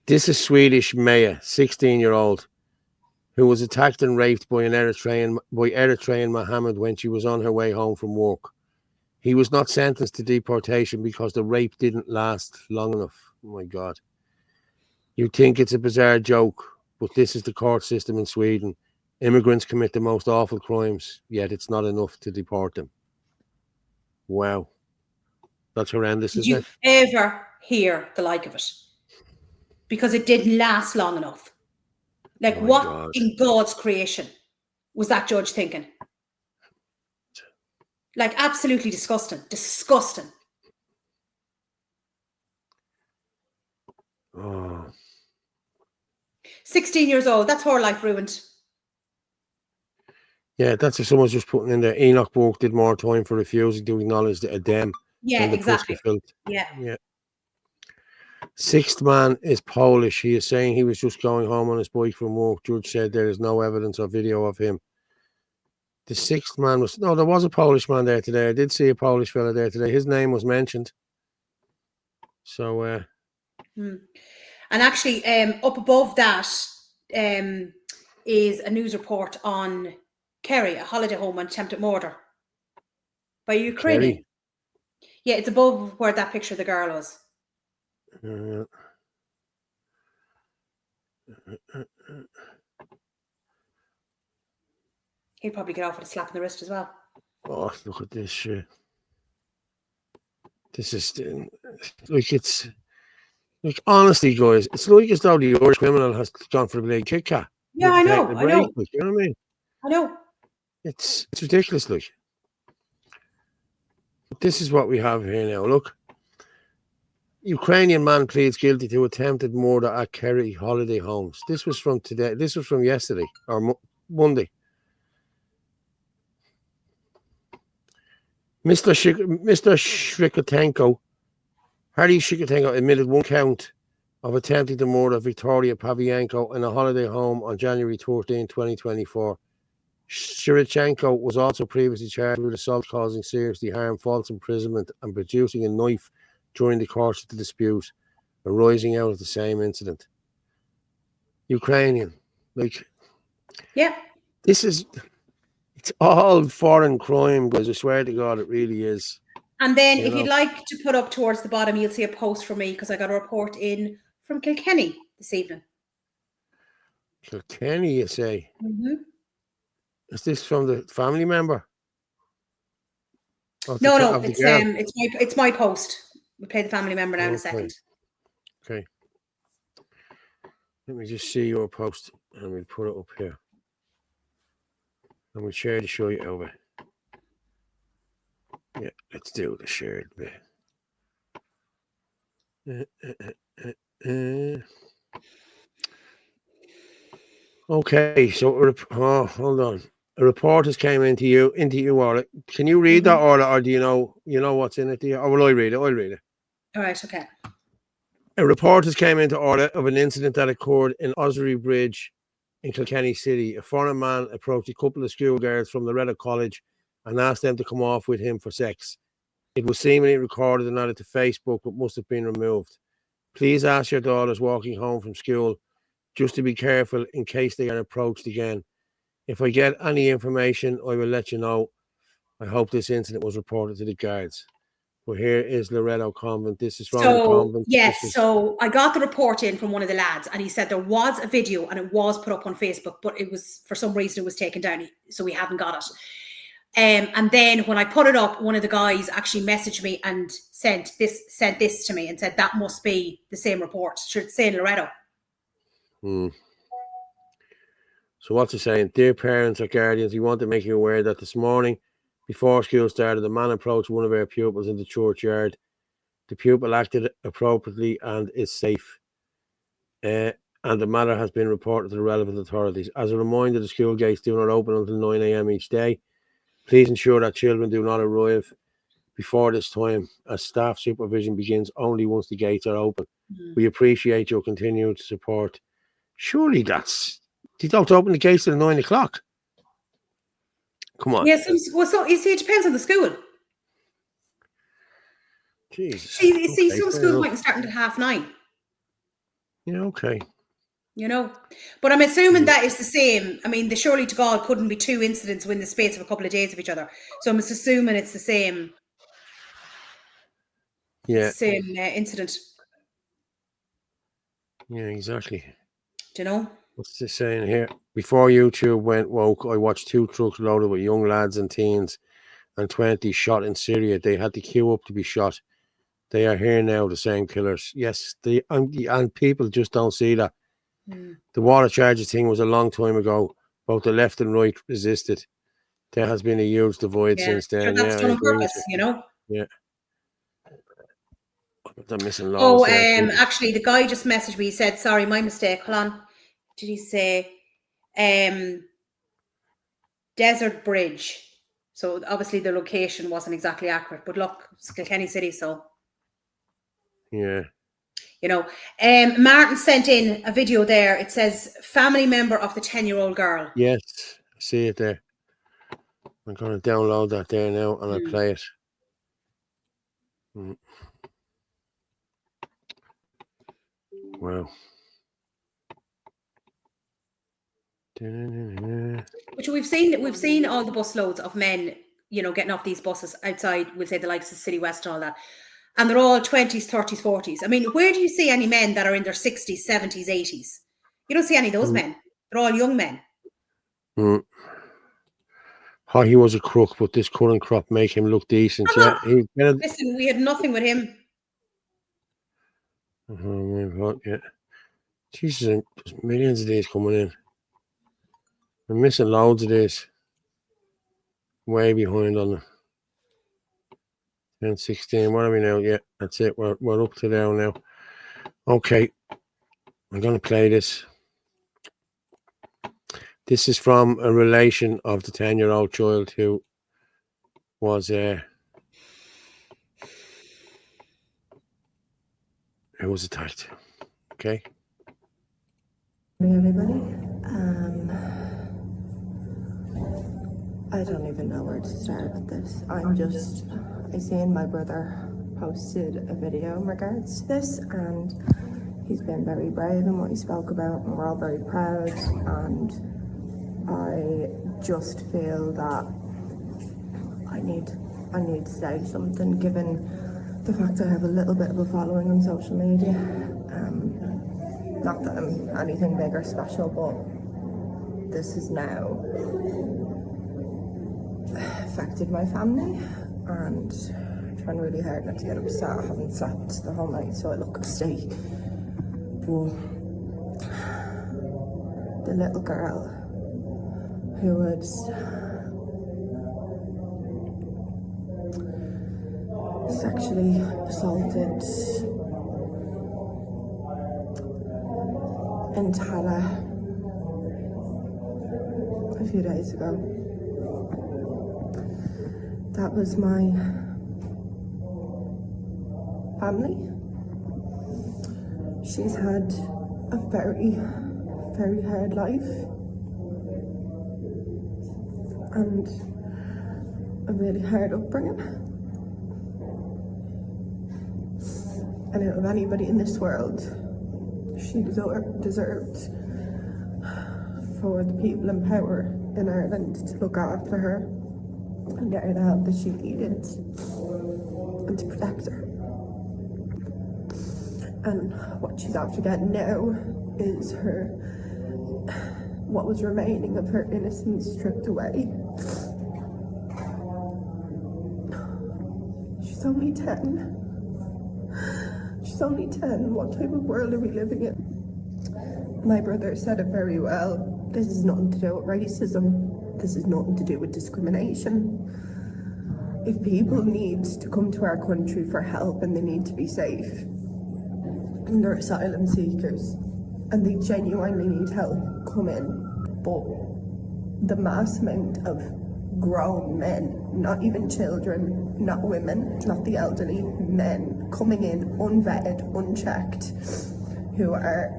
Speaker 1: This is Swedish Maya, 16-year-old, who was attacked and raped by Eritrean Mohammed when she was on her way home from work. He was not sentenced to deportation because the rape didn't last long enough. Oh my God. You think it's a bizarre joke, but this is the court system in Sweden. Immigrants commit the most awful crimes, yet it's not enough to deport them. Wow. That's horrendous, isn't it?
Speaker 2: Did you ever hear the like of it? Because it didn't last long enough. Like, what in God's creation was that judge thinking? Like, absolutely disgusting. Disgusting.
Speaker 1: Oh.
Speaker 2: 16 years old. That's her life ruined.
Speaker 1: Yeah, that's what someone's just putting in there. Enoch Burke did more time for refusing to acknowledge the Adem.
Speaker 2: Yeah, exactly.
Speaker 1: Yeah. Sixth man is Polish. He is saying he was just going home on his bike from work. Judge said there is no evidence or video of him. The sixth man was... No, there was a Polish man there today. I did see a Polish fella there today. His name was mentioned. So...
Speaker 2: And actually, up above that is a news report on Kerry, a holiday home on attempted murder by a Ukrainian. Kerry? Yeah, it's above where that picture of the girl was. He'd probably get off with a slap in the wrist as well.
Speaker 1: Oh, look at this shit. This is like it's like, honestly, guys, it's like as though the Irish criminal has gone for a big Kit Kat.
Speaker 2: Yeah, I know.
Speaker 1: Like, you know what I mean?
Speaker 2: I know.
Speaker 1: It's ridiculous, like. But this is what we have here now. Look. Ukrainian man pleads guilty to attempted murder at Kerry holiday homes. This was from today. This was from yesterday or Monday. Mr. Shrikotenko, Harry Shrikotenko admitted one count of attempting to murder Victoria Pavienko in a holiday home on January 13, 2024. Shirichenko was also previously charged with assault causing serious harm, false imprisonment, and producing a knife during the course of the dispute arising out of the same incident. Ukrainian, like,
Speaker 2: yeah,
Speaker 1: it's all foreign crime, guys. I swear to God, it really is.
Speaker 2: And then if you'd like to put up towards the bottom, you'll see a post from me because I got a report in from Kilkenny this evening.
Speaker 1: Kilkenny, you say? Is this from the family member?
Speaker 2: No, it's my post. We'll play the family member now in a second.
Speaker 1: Okay. Let me just see your post and we'll put it up here. And we'll share to show you over. Yeah, let's do the shared bit. Okay, so hold on. A report has came into you, Orla. Can you read that, Orla, or do you know what's in it? Or will I read it? I'll read it.
Speaker 2: All right, okay.
Speaker 1: A report has came into Orla of an incident that occurred in Ossory Bridge in Kilkenny City. A foreign man approached a couple of schoolgirls from Loretta College and asked them to come off with him for sex. It was seemingly recorded and added to Facebook, but must have been removed. Please ask your daughters walking home from school just to be careful in case they are approached again. If I get any information, I will let you know. I hope this incident was reported to the guards. Well, here is Loretto Convent. This is from the
Speaker 2: So,
Speaker 1: convent.
Speaker 2: yes,
Speaker 1: This is-
Speaker 2: so I got the report in from one of the lads, and he said there was a video and it was put up on Facebook, but it was, for some reason, it was taken down, so we haven't got it. And then when I put it up, one of the guys actually messaged me and sent this to me and said that must be the same report. Should say Loretto.
Speaker 1: So what's it saying? Dear parents or guardians, we want to make you aware that this morning, before school started, a man approached one of our pupils in the churchyard. The pupil acted appropriately and is safe. And the matter has been reported to the relevant authorities. As a reminder, the school gates do not open until 9 a.m. each day. Please ensure that children do not arrive before this time, as staff supervision begins only once the gates are open. We appreciate your continued support. Surely they don't open the gates till 9 o'clock. Come on.
Speaker 2: Yes, well, so you see, it depends on the school.
Speaker 1: Jesus.
Speaker 2: See, some schools might start until 9:30.
Speaker 1: Yeah, okay.
Speaker 2: You know, but I'm assuming that is the same. I mean, the surely to God couldn't be 2 incidents within the space of a couple of days of each other. So I'm assuming it's the same.
Speaker 1: Yeah.
Speaker 2: Same incident.
Speaker 1: Yeah, exactly.
Speaker 2: Do you know?
Speaker 1: What's this saying here? Before YouTube went woke, I watched 2 trucks loaded with young lads and teens and 20 shot in Syria. They had to queue up to be shot. They are here now, the same killers. Yes, and people just don't see that. The water charges thing was a long time ago. Both the left and right resisted. There has been a huge divide since then.
Speaker 2: Sure, that's done on purpose, you know?
Speaker 1: Yeah. I'm missing loads.
Speaker 2: Actually, the guy just messaged me. He said, sorry, my mistake. Hold on. Did he say Desert Bridge? So obviously the location wasn't exactly accurate. But look, it's Kilkenny City, so...
Speaker 1: Yeah.
Speaker 2: You know, Martin sent in a video there. It says, family member of the 10-year-old girl.
Speaker 1: Yes, I see it there. I'm going to download that there now and I'll play it. Wow.
Speaker 2: Which we've seen all the bus loads of men, you know, getting off these buses outside, we'll say the likes of Citywest and all that. And they're all 20s, 30s, 40s. I mean, where do you see any men that are in their 60s, 70s, 80s? You don't see any of those men. They're all young men.
Speaker 1: Oh, he was a crook, but this current crop make him look decent. Yeah,
Speaker 2: Listen, we had nothing with him.
Speaker 1: Oh my God, yeah. Jesus, there's millions of these coming in. I'm missing loads of these. Way behind on them. 10, 16, what are we now? Yeah, that's it. We're up to there now. Okay. I'm going to play this. This is from a relation of the 10-year-old child who was attacked. Okay.
Speaker 12: Hey everybody. I don't even know where to start with this. I seen my brother posted a video in regards to this, and he's been very brave in what he spoke about, and we're all very proud, and I just feel that I need to say something, given the fact I have a little bit of a following on social media. Not that I'm anything big or special, but this has now affected my family, and I'm trying really hard not to get upset. I haven't slept the whole night, so I look a state. But the little girl who was sexually assaulted in Tala a few days ago. That was my family. She's had a very, very hard life and a really hard upbringing. And out of anybody in this world, she deserved for the people in power in Ireland to look after her and get her the help that she needed. and to protect her. And what she's after getting now is what was remaining of her innocence stripped away. She's only 10. She's only 10. What type of world are we living in? My brother said it very well. This is nothing to do with racism. This is nothing to do with discrimination. If people need to come to our country for help and they need to be safe, and they're asylum seekers, and they genuinely need help, come in. But the mass amount of grown men, not even children, not women, not the elderly, men coming in unvetted, unchecked, who are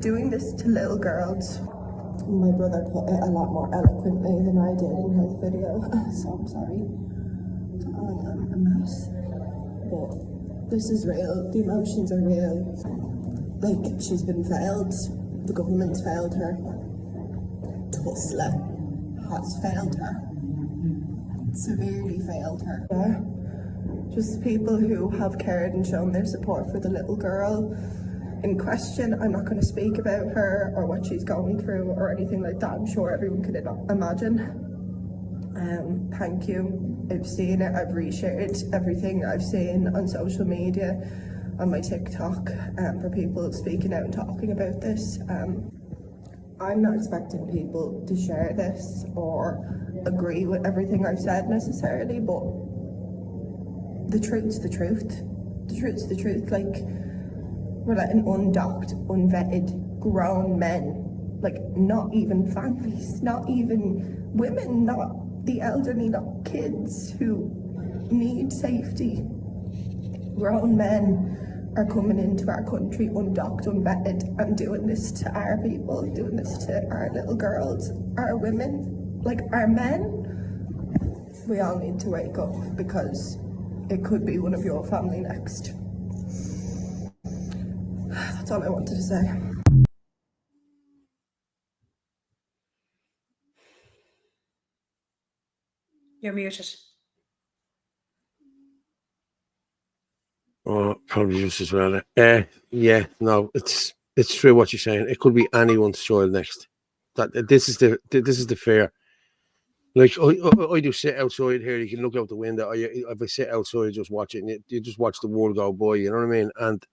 Speaker 12: doing this to little girls. My brother put it a lot more eloquently than I did in his video, so I'm sorry. I am a mess. But this is real, the emotions are real. Like, she's been failed, the government's failed her. Tusla has failed her. Severely failed her. Yeah. Just people who have cared and shown their support for the little girl in question. I'm not going to speak about her or what she's going through or anything like that. I'm sure everyone could imagine. Thank you. I've seen it. I've reshared everything I've seen on social media, on my TikTok, for people speaking out and talking about this. I'm not expecting people to share this or agree with everything I've said necessarily, but the truth's the truth. The truth's the truth. Like, we're letting undocked, unvetted, grown men, like, not even families, not even women, not the elderly, not kids who need safety. Grown men are coming into our country undocked, unvetted, and doing this to our people, doing this to our little girls, our women, like our men. We all need to wake up, because it could be one of your family next. That's all I wanted to say.
Speaker 2: You're muted.
Speaker 1: Oh, probably just as well. Yeah, no, it's true what you're saying. It could be anyone's child next. This is the fear. Like, I do sit outside here. You can look out the window. If I sit outside, just watch it, and you just watch the world go by. You know what I mean? And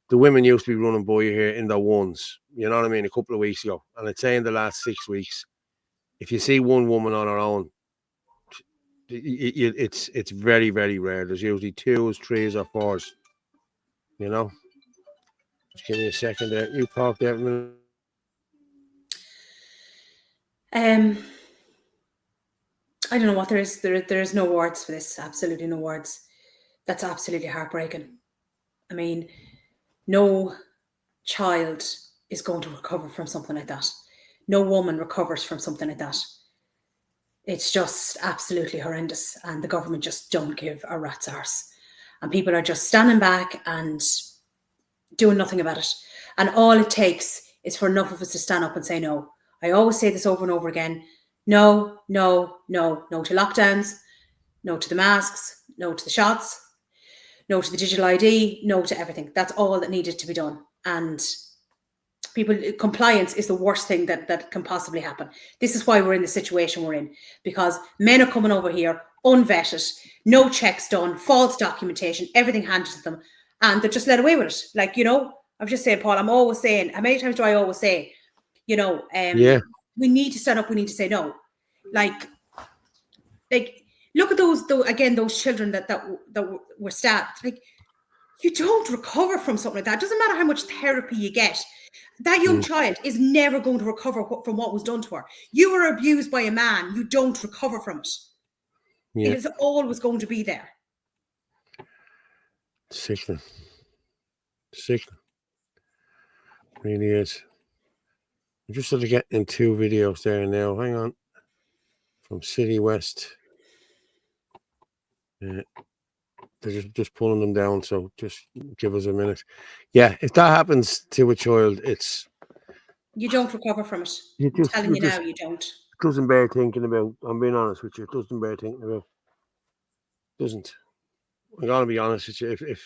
Speaker 1: the women used to be running by you here in their ones. You know what I mean? A couple of weeks ago, and I'd say in the last 6 weeks, if you see one woman on her own, it's very, very rare. There's usually 2s, 3s, or 4s. You know. Just give me a second there. You talk there a minute.
Speaker 2: I don't know what there is. There is no words for this. Absolutely no words. That's absolutely heartbreaking. I mean, no child is going to recover from something like that. No woman recovers from something like that. It's just absolutely horrendous, and the government just don't give a rat's arse. And people are just standing back and doing nothing about it. And all it takes is for enough of us to stand up and say no. I always say this over and over again. No, no, no. No to lockdowns. No to the masks. No to the shots. No to the digital ID. No to everything. That's all that needed to be done. And compliance is the worst thing that can possibly happen. This is why we're in the situation we're in. Because men are coming over here unvetted, no checks done, false documentation, everything handed to them, and they're just let away with it. Like, you know, I'm just saying, Paul, I'm always saying, how many times do I always say, you know, we need to stand up, we need to say no. Like look at those children that were stabbed. Like, you don't recover from something like that. It doesn't matter how much therapy you get. That young child is never going to recover from what was done to her. You were abused by a man. You don't recover from it. Yeah. It is always going to be there.
Speaker 1: Sickening. Really is. I'm just sort of getting 2 videos there now. Hang on. From Citywest. They're just pulling them down, so just give us a minute. Yeah, if that happens to a child,
Speaker 2: you don't recover from it. I'm telling you now, you don't.
Speaker 1: It doesn't bear thinking about. I'm being honest with you. It doesn't bear thinking about. Doesn't. I'm gonna be honest with you. If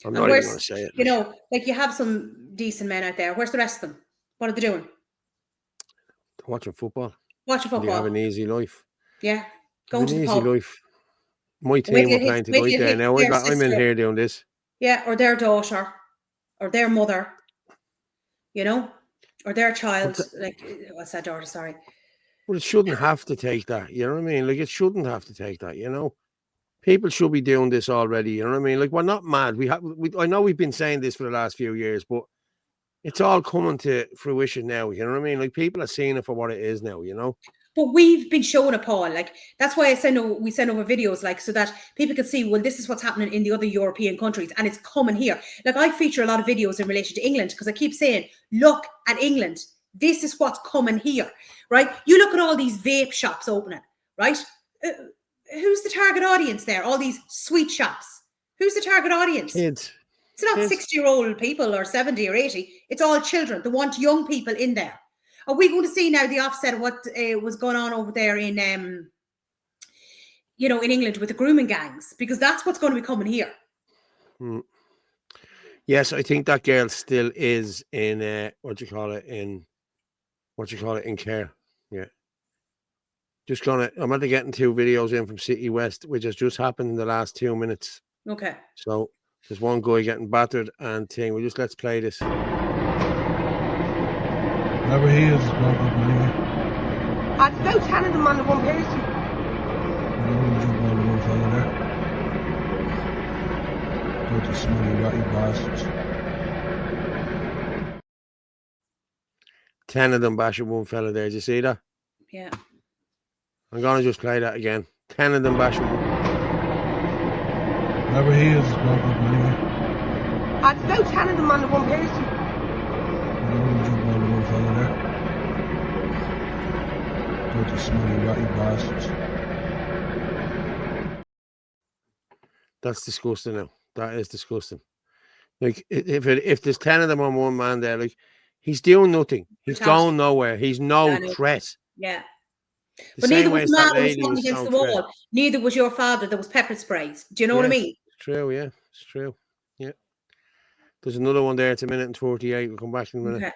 Speaker 1: I'm
Speaker 2: And
Speaker 1: not even
Speaker 2: where's,
Speaker 1: gonna say it.
Speaker 2: you know, like you have some decent men out there. Where's the rest of them? What are they doing?
Speaker 1: Watching football.
Speaker 2: Watching
Speaker 1: They have
Speaker 2: football.
Speaker 1: an easy life.
Speaker 2: Yeah.
Speaker 1: Have
Speaker 2: Going
Speaker 1: an
Speaker 2: to the
Speaker 1: easy
Speaker 2: pub.
Speaker 1: life. My
Speaker 2: Wait
Speaker 1: team
Speaker 2: till
Speaker 1: were
Speaker 2: it hits,
Speaker 1: playing
Speaker 2: wait
Speaker 1: tonight
Speaker 2: till it
Speaker 1: there.
Speaker 2: hits
Speaker 1: Now
Speaker 2: their
Speaker 1: I'm in
Speaker 2: sister.
Speaker 1: here doing this.
Speaker 2: Yeah, or their daughter, or their mother, you know, or their child. Like, what's that daughter? Sorry.
Speaker 1: But it shouldn't have to take that. You know what I mean? Like, it shouldn't have to take that. You know, people should be doing this already. You know what I mean? Like, we're not mad. I know we've been saying this for the last few years, but it's all coming to fruition now. You know what I mean? Like, people are seeing it for what it is now. You know.
Speaker 2: But we've been showing it, Paul. Like, that's why we send over videos, like, so that people can see, well, this is what's happening in the other European countries, and it's coming here. Like, I feature a lot of videos in relation to England because I keep saying, look at England. This is what's coming here, right? You look at all these vape shops opening, right? Who's the target audience there? All these sweet shops. Who's the target audience?
Speaker 1: Kids.
Speaker 2: It's not 60-year-old people or 70 or 80. It's all children. They want young people in there. Are we going to see now the offset of what was going on over there in, you know, in England with the grooming gangs? Because that's what's going to be coming here.
Speaker 1: Yes, I think that girl still is in in care. Yeah. I'm going to getting 2 videos in from Citywest, which has just happened in the last 2 minutes.
Speaker 2: Okay.
Speaker 1: So there's one guy getting battered and thing. Let's play this.
Speaker 11: Whoever he is welcome, anyway.
Speaker 10: It's about 10 of them on the one person.
Speaker 11: You don't jump on the one fella there. Go to smelly ratty bastards.
Speaker 1: 10 of them bashing one fella there. Did you see that?
Speaker 2: Yeah.
Speaker 1: I'm going to just play that again. 10 of them bashing one.
Speaker 11: Whoever he is welcome, anyway.
Speaker 10: It's about 10 of them on the one person.
Speaker 11: You don't jump on the one fella there. Go to smelly ratty bastards.
Speaker 1: That's disgusting now. That is disgusting. Like, if there's 10 of them on one man there, like, he's doing nothing. He's going nowhere. He's no threat.
Speaker 2: Yeah.
Speaker 1: The
Speaker 2: But
Speaker 1: same
Speaker 2: neither
Speaker 1: way
Speaker 2: was
Speaker 1: as that
Speaker 2: Matt who was
Speaker 1: lady
Speaker 2: standing
Speaker 1: was
Speaker 2: against
Speaker 1: no
Speaker 2: the wall.
Speaker 1: threat.
Speaker 2: Neither was your father. There was pepper sprays. Do you know what I mean?
Speaker 1: It's true, yeah. It's true. Yeah. There's another one there. It's 1:38. We'll come back in a minute.
Speaker 2: Okay.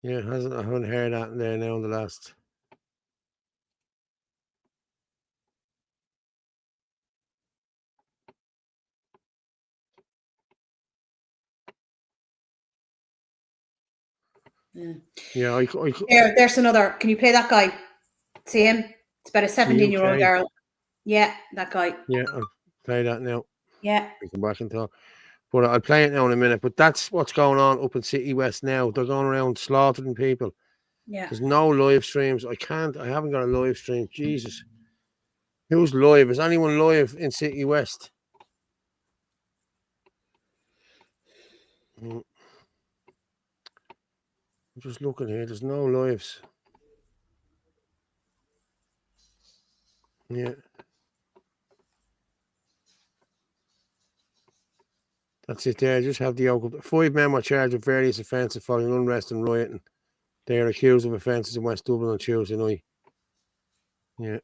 Speaker 1: Yeah, I haven't heard that in there now in the last. Yeah,
Speaker 2: There's another. Can you play that guy? See him? It's about a 17-year-old girl. Yeah, that guy.
Speaker 1: Yeah, I'll play that now.
Speaker 2: Yeah.
Speaker 1: We come back and talk. But I'll play it now in a minute. But that's what's going on up in Citywest now. They're going around slaughtering people.
Speaker 2: Yeah.
Speaker 1: There's no live streams. I haven't got a live stream. Jesus. Who's live? Is anyone live in Citywest? I'm just looking here. There's no lives. Yeah. That's it there. Just have the Oakland. 5 men were charged with various offences following unrest and rioting. They are accused of offences in West Dublin on Tuesday night. Yeah.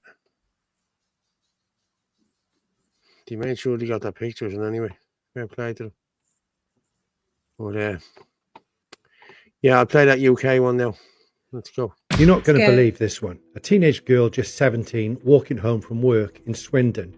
Speaker 1: They made sure they got their pictures, and anyway, fair play to them. But yeah, I'll play that UK one now. Let's go.
Speaker 13: You're not going to believe this one. A teenage girl, just 17, walking home from work in Swindon,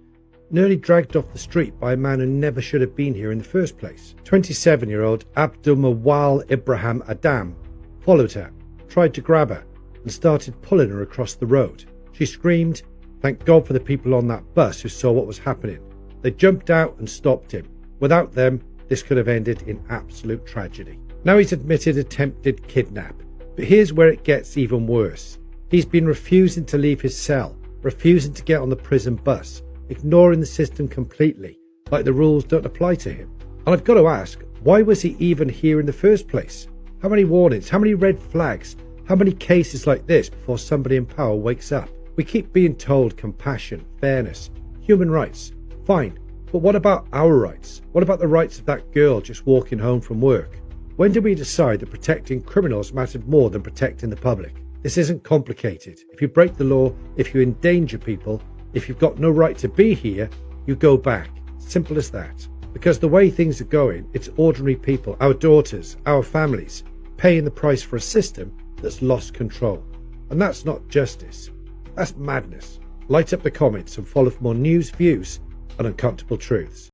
Speaker 13: nearly dragged off the street by a man who never should have been here in the first place. 27-year-old Abdulmawal Ibrahim Adam followed her, tried to grab her, and started pulling her across the road. She screamed, thank God for the people on that bus who saw what was happening. They jumped out and stopped him. Without them, this could have ended in absolute tragedy. Now he's admitted attempted kidnap, but here's where it gets even worse. He's been refusing to leave his cell, refusing to get on the prison bus, ignoring the system completely, like the rules don't apply to him. And I've got to ask, why was he even here in the first place? How many warnings, how many red flags, how many cases like this before somebody in power wakes up? We keep being told compassion, fairness, human rights. Fine, but what about our rights? What about the rights of that girl just walking home from work? When did we decide that protecting criminals mattered more than protecting the public? This isn't complicated. If you break the law, if you endanger people, if you've got no right to be here, you go back. Simple as that. Because the way things are going, it's ordinary people, our daughters, our families, paying the price for a system that's lost control. And that's not justice. That's madness. Light up the comments and follow for more news, views, and uncomfortable truths.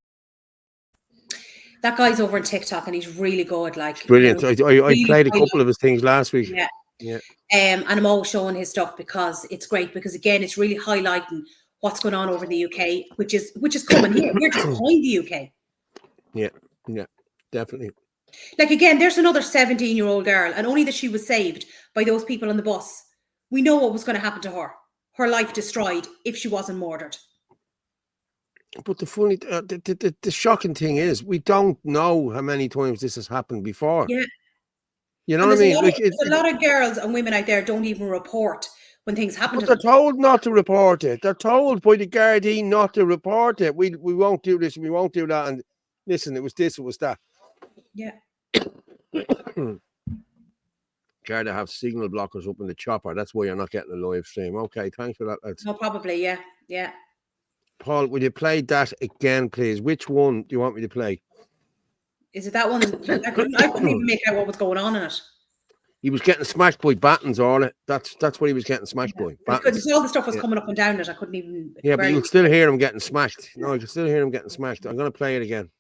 Speaker 2: That guy's over on TikTok and he's really good. Like,
Speaker 1: Brilliant.
Speaker 2: You know,
Speaker 1: I
Speaker 2: really
Speaker 1: played a couple of his things last week.
Speaker 2: Yeah.
Speaker 1: Yeah.
Speaker 2: And I'm always showing his stuff because it's great, because again, it's really highlighting what's going on over in the UK, which is coming here. We're just behind the UK.
Speaker 1: Yeah, definitely.
Speaker 2: Like, again, there's another 17-year-old girl, and only that she was saved by those people on the bus. We know what was going to happen to her. Her life destroyed if she wasn't murdered.
Speaker 1: But the funny, the shocking thing is, we don't know how many times this has happened before.
Speaker 2: Yeah.
Speaker 1: You know what I mean?
Speaker 2: There's a lot of girls and women out there don't even report when things happen to
Speaker 1: they're
Speaker 2: them.
Speaker 1: told not to report it. They're told by the Gardaí not to report it. We won't do this, we won't do that. And listen, it was this, it was that.
Speaker 2: Yeah.
Speaker 1: Garda have signal blockers up in the chopper. That's why you're not getting a live stream. Okay, thanks for that, lads.
Speaker 2: No, probably, yeah.
Speaker 1: Paul, will you play that again, please? Which one do you want me to play?
Speaker 2: Is it that one? I couldn't even make out what was going on in it.
Speaker 1: He was getting smashed by battens, Orla. That's what he was getting smashed by.
Speaker 2: Because all the stuff was coming up and down it. I couldn't even.
Speaker 1: Yeah, but you can still hear him getting smashed. No, you can still hear him getting smashed. I'm going to play it again.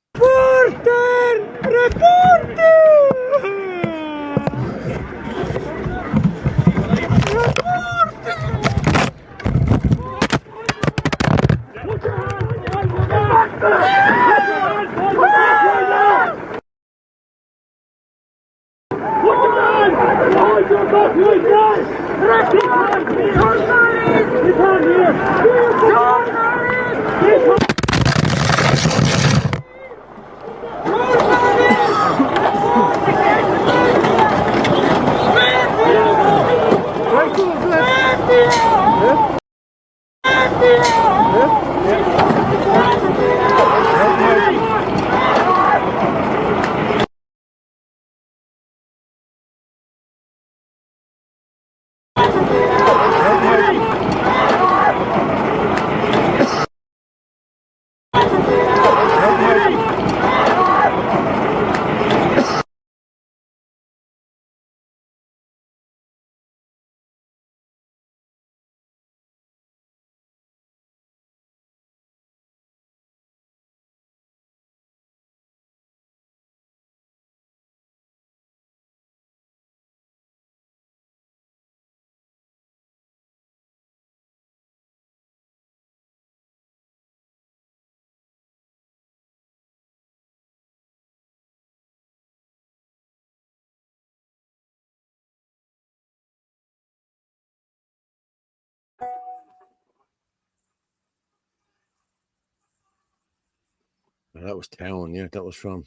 Speaker 1: That was Town, yeah. That was from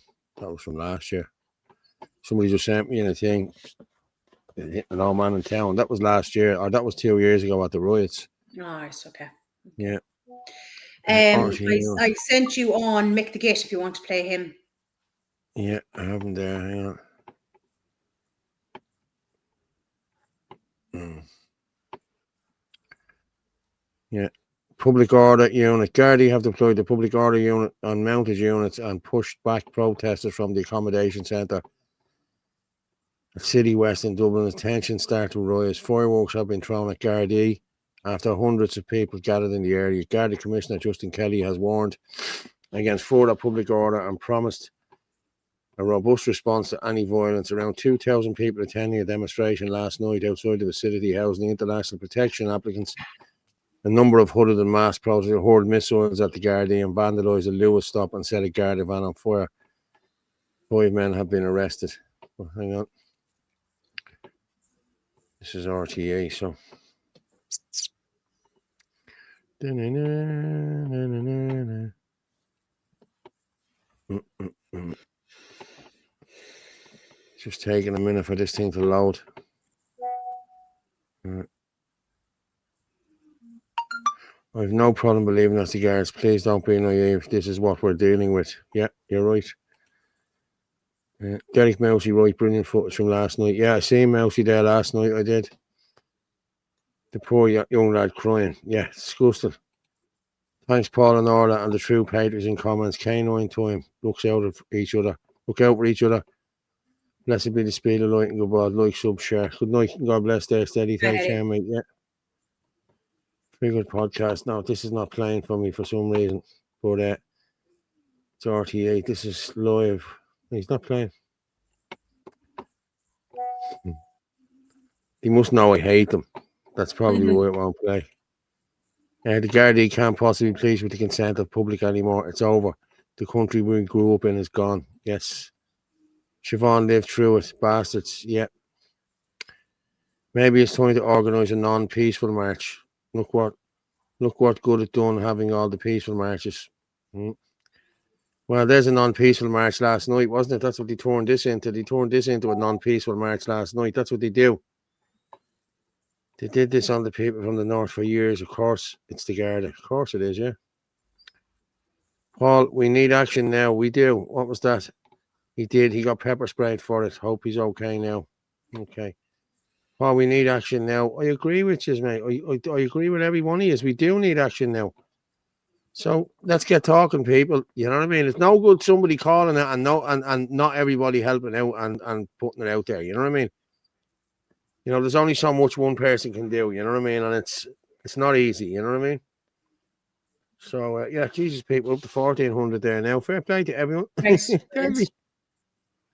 Speaker 1: last year. Somebody just sent me in a thing. An old man in Town. That was last year, or that was 2 years ago at the riots.
Speaker 2: Nice, okay.
Speaker 1: Yeah.
Speaker 2: I sent you on Mick the Git if you want to play him.
Speaker 1: Yeah, I have him there. Hang on. Yeah. public order unit. Gardaí have deployed the public order unit on mounted units and pushed back protesters from the accommodation centre at Citywest in Dublin as tensions start to rise. Fireworks have been thrown at Gardaí after hundreds of people gathered in the area. Gardaí Commissioner Justin Kelly has warned against further public order and promised a robust response to any violence. Around 2,000 people attending a demonstration last night outside the facility housing international protection applicants. A number of hooded and masked protesters hurled missiles at the Gardaí and vandalised a Lewis stop and set a Garda van on fire. 5 men have been arrested. Oh, hang on. This is RTA, so. Just taking a minute for this thing to load. I have no problem believing that's the guards. Please don't be naive. This is what we're dealing with. Yeah, you're right. Derek Mousey, right, brilliant footage from last night. Yeah, I seen Mousey there last night, I did. The poor young lad crying. Yeah, disgusting. Thanks, Paul and Orla, and the true patrons in comments. Canine time. Looks out of each other. Look out for each other. Blessed be the speed of light and good bad. Like, sub, share. Good night. God bless there, steady. Take care, mate. Yeah. Very good podcast. No, this is not playing for me for some reason. But it's RT8. This is live. He's not playing. He must know I hate them. That's probably why it won't play. The Gardaí can't possibly be pleased with the consent of public anymore. It's over. The country we grew up in is gone. Yes. Siobhan lived through it. Bastards. Yeah. Maybe it's time to organise a non-peaceful march. Look what good it done having all the peaceful marches. Well, there's a non-peaceful march last night, wasn't it? That's what they turned this into. They turned this into a non-peaceful march last night. That's what they do. They did this on the people from the north for years. Of course, it's the Garda. Of course it is, yeah. Paul, we need action now. We do. What was that? He did. He got pepper sprayed for it. Hope he's okay now. Okay. Paul, we need action now. I agree with you, mate. I agree with every one of you. We do need action now. So let's get talking, people. You know what I mean? It's no good somebody calling it and not everybody helping out and putting it out there. You know what I mean? You know, there's only so much one person can do. You know what I mean? And it's not easy. You know what I mean? So yeah, Jesus, people, up to 1,400 there now. Fair play to everyone.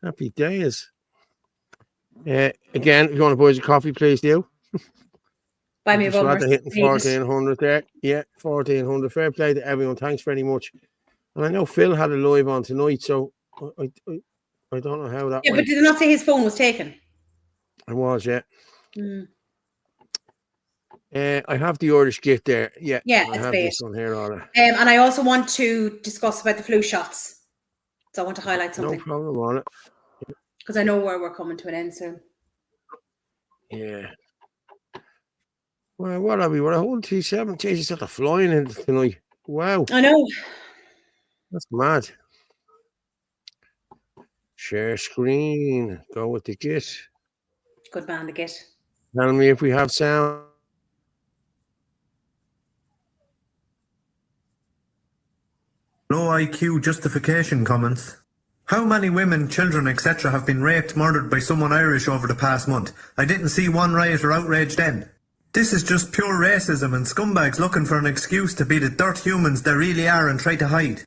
Speaker 1: Happy days. Again, if you want to buy us a coffee, please do.
Speaker 2: Buy me a bummer.
Speaker 1: Hitting 1,400 there. Yeah, 1,400. Fair play to everyone. Thanks very much. And I know Phil had a live on tonight, so I don't know how that went.
Speaker 2: But did they not say his phone was taken?
Speaker 1: It was, yeah. I have the Irish gift there. Yeah, I have this one here, Orla.
Speaker 2: And I also want to discuss about the flu shots. So I want to highlight something.
Speaker 1: No problem on it.
Speaker 2: Because I know where we're coming to an end soon.
Speaker 1: Yeah. Well, what are we? We're a whole T7. Jesus, got the flying in tonight. Wow.
Speaker 2: I know.
Speaker 1: That's mad. Share screen. Go with the git.
Speaker 2: Good man, the git.
Speaker 1: Tell me if we have sound.
Speaker 14: Low IQ justification comments. How many women, children, etc. have been raped, murdered by someone Irish over the past month? I didn't see one riot or outrage then. This is just pure racism and scumbags looking for an excuse to be the dirt humans they really are and try to hide.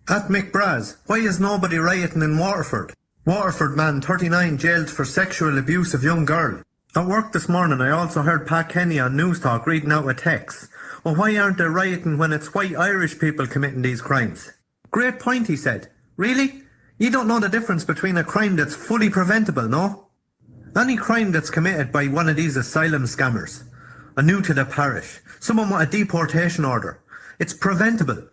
Speaker 14: At Mick Braz, why is nobody rioting in Waterford? Waterford man 39 jailed for sexual abuse of young girl. At work this morning I also heard Pat Kenny on News Talk reading out a text. Well, why aren't they rioting when it's white Irish people committing these crimes? Great point, he said. Really? You don't know the difference between a crime that's fully preventable, no? Any crime that's committed by one of these asylum scammers, a new to the parish, someone with a deportation order, it's preventable.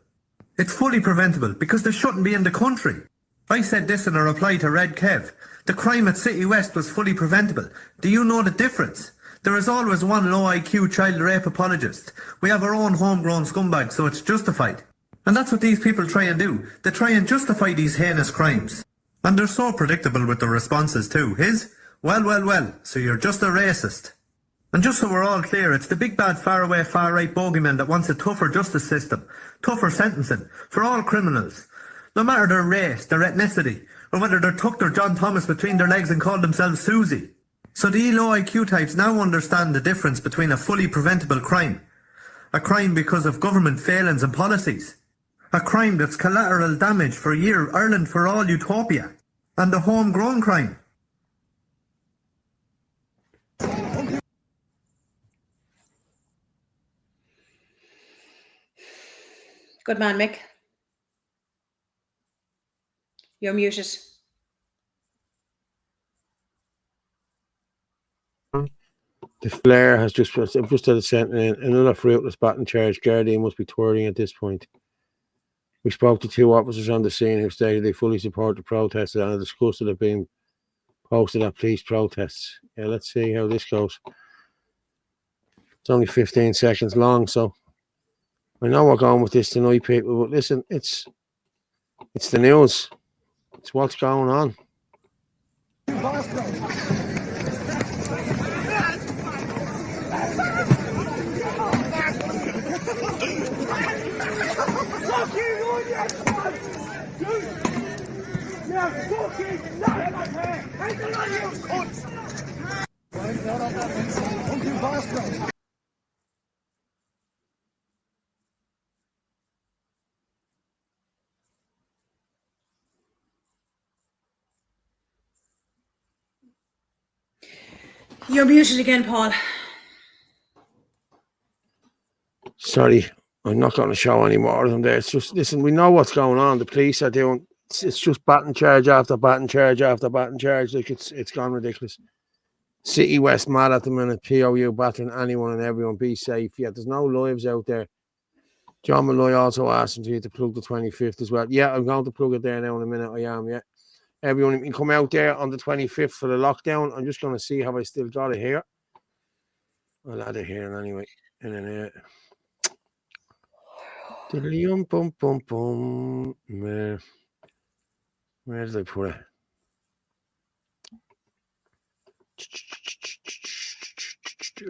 Speaker 14: It's fully preventable because they shouldn't be in the country. I said this in a reply to Red Kev. The crime at Citywest was fully preventable. Do you know the difference? There is always one low IQ child rape apologist. We have our own homegrown scumbags, so it's justified. And that's what these people try and do. They try and justify these heinous crimes. And they're so predictable with the responses too. Well, so you're just a racist. And just so we're all clear, it's the big bad faraway far-right bogeyman that wants a tougher justice system, tougher sentencing for all criminals, no matter their race, their ethnicity, or whether they're tucked their John Thomas between their legs and called themselves Susie. So the low IQ types now understand the difference between a fully preventable crime, a crime because of government failings and policies, a crime that's collateral damage for a year Ireland for all utopia, and a homegrown crime.
Speaker 2: Good man, Mick. You're muted.
Speaker 1: The flare has just had a sentence. Another fruitless batting charge. Guardian must be touring at this point. We spoke to 2 officers on the scene who stated they fully support the protest and are disgusted at being posted at police protests. Yeah, let's see how this goes. It's only 15 seconds long, so I know we're going with this tonight, people. But listen, it's the news. It's what's going on.
Speaker 2: You're muted again, Paul.
Speaker 1: Sorry, I'm not going to show any more of them there. It's just, listen, we know what's going on. The police are doing, it's just batting charge after batting charge after batting charge. Like, it's gone ridiculous. Citywest mad at the minute. POU battering anyone and everyone. Be safe. Yeah, there's no lives out there. John Malloy also asked him to plug the 25th as well. Yeah, I'm going to plug it there now in a minute. I am, yeah. Everyone can come out there on the 25th for the lockdown. I'm just going to see how I still got it here. I'll add it here anyway. And then here. Where did I put it?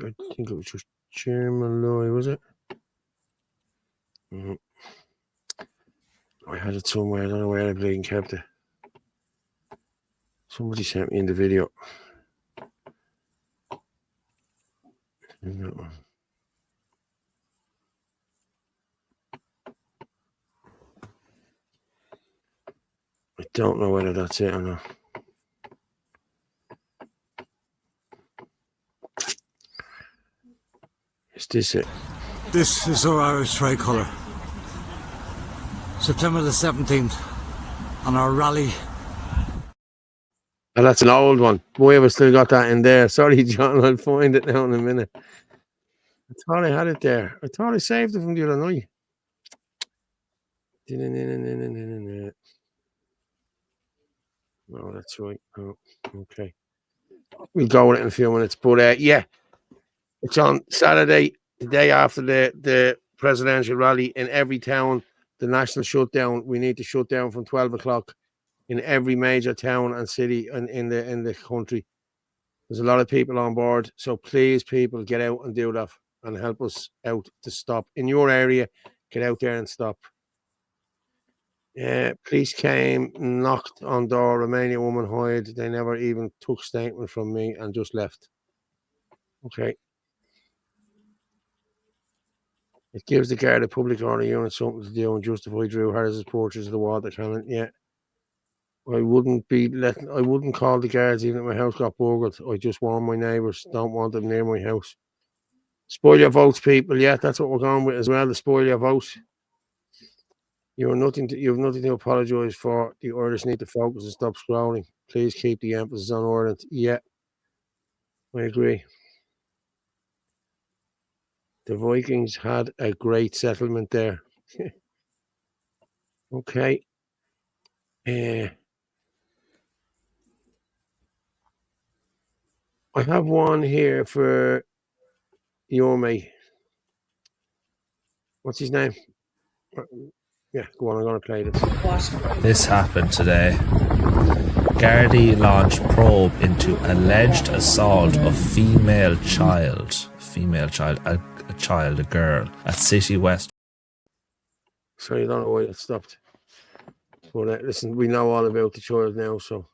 Speaker 1: I think it was just Chairman Malloy, was it? I had it somewhere. I don't know where I bleeding kept it. Somebody sent me in the video. I don't know whether that's it or not. Is this it?
Speaker 4: This is our Irish tricolour. September the 17th on our rally.
Speaker 1: Oh, that's an old one. Boy, have I still got that in there. Sorry, John, I'll find it now in a minute. I thought I had it there. I thought I saved it from the other night. Oh, that's right. Oh, okay. We'll go with it in a few minutes. But yeah, it's on Saturday, the day after the presidential rally in every town. The national shutdown. We need to shut down from 12 o'clock in every major town and city and in the country. There's a lot of people on board, so please, people, get out and do that and help us out to stop. In your area, get out there and stop. Police came, knocked on door, Romanian woman hid. They never even took statement from me and just left. Okay. It gives the guard a public order unit something to do and justify Drew Harris's purchase of the water cannon. Yeah. I wouldn't call the guards even if my house got burgled. I just warn my neighbours, don't want them near my house. Spoil your votes, people. Yeah, that's what we're going with as well, the spoil your votes. You have nothing to apologise for. The Irish need to focus and stop scrolling. Please keep the emphasis on Ireland. Yeah, I agree. The Vikings had a great settlement there. Okay. I have one here for your mate. What's his name? Yeah, go on, I'm going to play this.
Speaker 2: What?
Speaker 15: This happened today. Gardaí launch probe into alleged assault of female child, a girl, at Citywest.
Speaker 1: So you don't know why it stopped. But listen, we know all about the child now, so.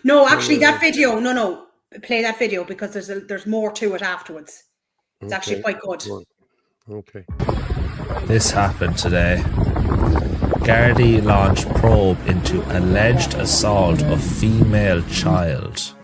Speaker 2: No, actually, that video, no, play that video because there's more to it afterwards. It's actually quite good.
Speaker 1: Okay.
Speaker 15: This happened today. Gardaí launch probe into alleged assault of female child,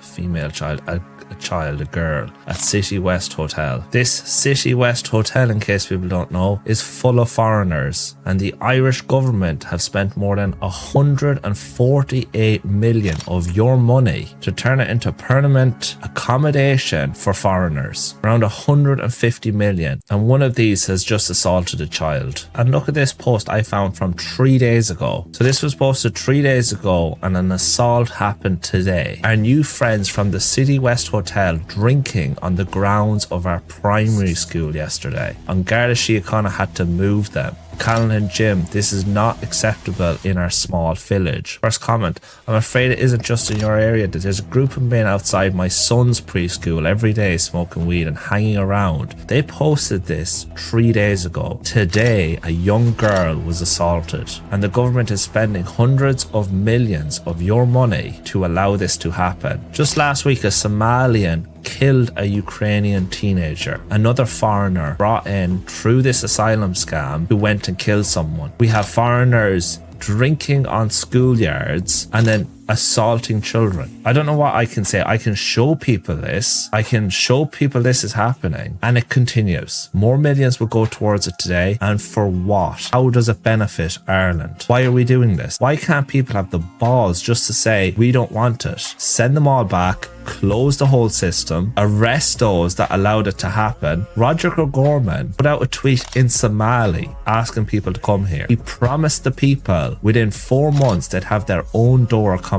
Speaker 15: a girl, at Citywest Hotel. This Citywest Hotel, in case people don't know, is full of foreigners, and the Irish government have spent more than 148 million of your money to turn it into permanent accommodation for foreigners. Around 150 million, and one of these has just assaulted a child. And look at this post I found from 3 days ago. So this was posted 3 days ago, and an assault happened today. Our new friends from the Citywest Hotel drinking on the grounds of our primary school yesterday. On Garda Síochána had to move them. Callan Jim, this is not acceptable in our small village. First comment, I'm afraid it isn't just in your area that there's a group of men outside my son's preschool every day smoking weed and hanging around. They posted this 3 days ago. Today, a young girl was assaulted, and the government is spending hundreds of millions of your money to allow this to happen. Just last week, a Somalian killed a Ukrainian teenager. Another foreigner brought in through this asylum scam who went and killed someone. We have foreigners drinking on schoolyards and then assaulting children. I don't know what I can say. I can show people this. I can show people this is happening, and it continues. More millions will go towards it today, and for what? How does it benefit Ireland? Why are we doing this? Why can't people have the balls just to say we don't want it? Send them all back, close the whole system, arrest those that allowed it to happen. Roger O'Gorman put out a tweet in Somali asking people to come here. He promised the people within 4 months they'd have their own door accommodation.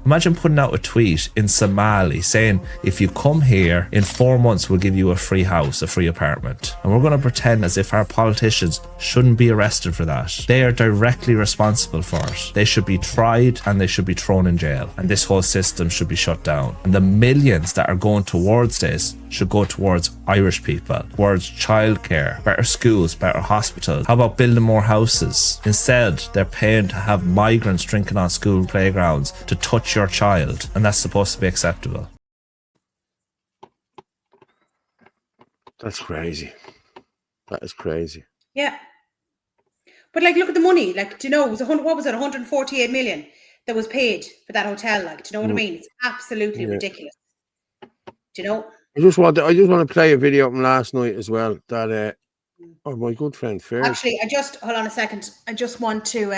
Speaker 15: Imagine putting out a tweet in Somali saying, if you come here, in 4 months we'll give you a free house, a free apartment. And we're going to pretend as if our politicians shouldn't be arrested for that. They are directly responsible for it. They should be tried and they should be thrown in jail. And this whole system should be shut down. And the millions that are going towards this should go towards Irish people, towards childcare, better schools, better hospitals. How about building more houses? Instead, they're paying to have migrants drinking on school playgrounds to touch your child, and that's supposed to be acceptable.
Speaker 1: That's crazy. That is crazy.
Speaker 2: Yeah. But like, look at the money. Like, do you know, it was what was it, 148 million that was paid for that hotel? Like, do you know what I mean? It's absolutely ridiculous. Do you know?
Speaker 1: I just want to play a video from last night as well. That my good friend Fair.
Speaker 2: Actually, hold on a second. I just want to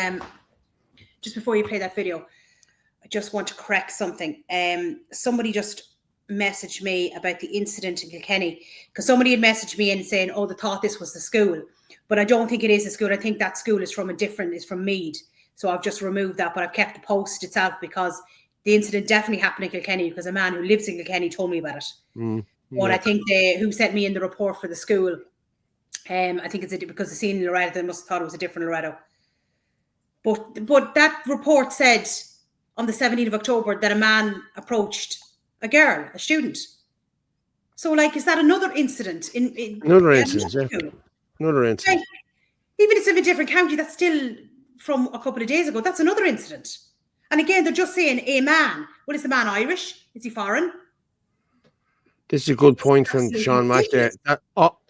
Speaker 2: just before you play that video, I just want to correct something. Somebody just messaged me about the incident in Kilkenny, because somebody had messaged me in saying, "Oh, they thought this was the school," but I don't think it is the school. I think that school is from from Meath. So I've just removed that, but I've kept the post itself because the incident definitely happened in Kilkenny, because a man who lives in Kilkenny told me about it. But I think who sent me in the report for the school, I think it's because the scene in Loretto, they must have thought it was a different Loretto. But that report said on the 17th of October that a man approached a girl, a student. So, like, is that another incident?
Speaker 1: Another incident, yeah. Another incident.
Speaker 2: Like, even if it's in a different county, that's still from a couple of days ago. That's another incident. And again, they're just saying a man. Well, is the man Irish? Is he foreign?
Speaker 1: This is a good point from Sean Mack there.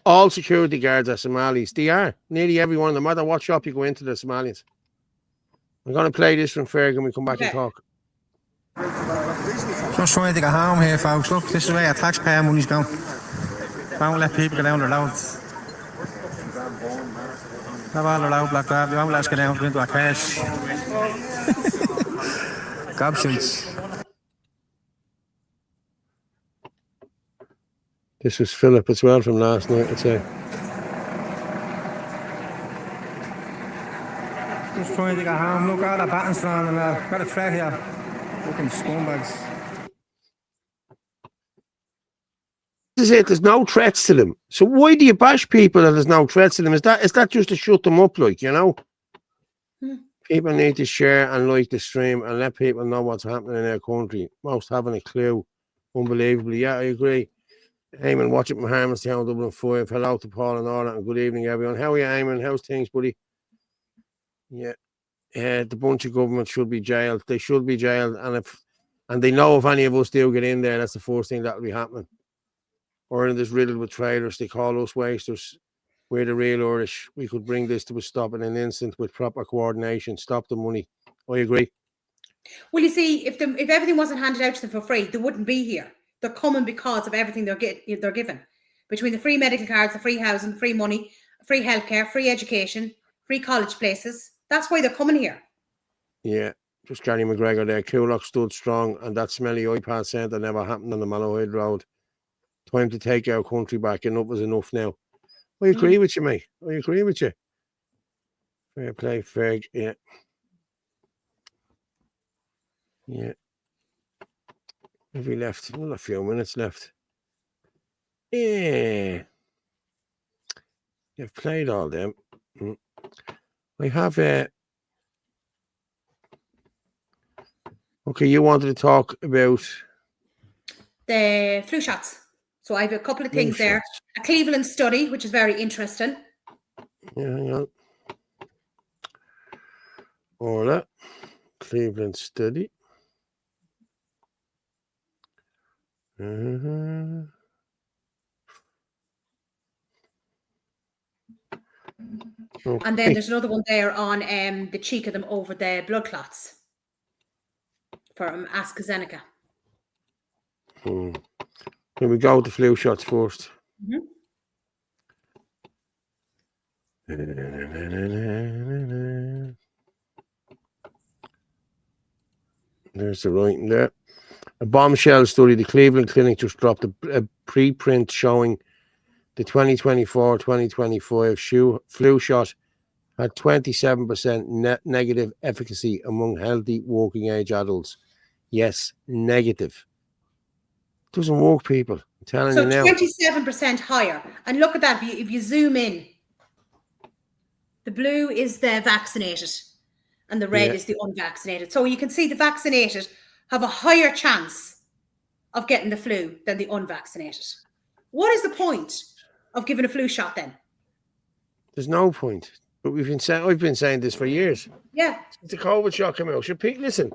Speaker 1: All security guards are Somalis. They are. Nearly everyone, no matter what shop you go into, they're Somalians. I'm going to play this from Ferg and we come back and talk.
Speaker 16: Just trying to get home here, folks. Look, this is where our taxpayer money's going. Don't let people get down their roads. Have all the road blocked off. You won't let us get down into our crash. Gobshites.
Speaker 1: This was Philip as well from last night, I'd say.
Speaker 16: Just trying to get home. Look, all the buttons thrown and got a threat here. Fucking scumbags.
Speaker 1: This is it. There's no threats to them. So why do you bash people that there's no threats to them? Is that just to shut them up, like, you know? People need to share and like the stream and let people know what's happening in our country. Most haven't a clue. Unbelievably. Yeah, I agree. Eamon, watch it from Harmonstown, Dublin 5. Hello to Paul and Orla, and good evening, everyone. How are you, Eamon? How's things, buddy? Yeah. The bunch of government should be jailed. They should be jailed. And they know if any of us do get in there, that's the first thing that'll be happening. Ireland is riddled with traitors. They call us wasters. We're the real Irish. We could bring this to a stop in an instant with proper coordination. Stop the money. I agree.
Speaker 2: Well, you see, if everything wasn't handed out to them for free, they wouldn't be here. They're coming because of everything they're given. Between the free medical cards, the free housing, the free money, free healthcare, free education, free college places. That's why they're coming here.
Speaker 1: Yeah, just Gary McGregor there. Coolock stood strong, and that smelly iPad centre never happened on the Malahide Road. Time to take our country back. Enough is enough now. I agree with you, mate. I agree with you. Fair play, Ferg. Yeah. Yeah. Have we left? Well, a few minutes left. Yeah. You've played all them. I have a. Okay, you wanted to talk about
Speaker 2: the flu shots. So I have a couple of things there. A Cleveland study, which is very interesting.
Speaker 1: Yeah, hang on. Orla, Cleveland study. Okay.
Speaker 2: And then there's another one there on the cheek of them over the blood clots from AstraZeneca.
Speaker 1: Here we go with the flu shots first. There's the writing there. A bombshell study. The Cleveland Clinic just dropped a preprint showing the 2024-2025 flu shot had 27% negative efficacy among healthy working age adults. Yes, negative. Doesn't work, people. I'm telling you now.
Speaker 2: 27% higher. And look at that. If you zoom in, the blue is the vaccinated and the red is the unvaccinated. So you can see the vaccinated have a higher chance of getting the flu than the unvaccinated. What is the point of giving a flu shot then?
Speaker 1: There's no point. But I've been saying this for years.
Speaker 2: Yeah.
Speaker 1: Since the COVID shot came out. Listen,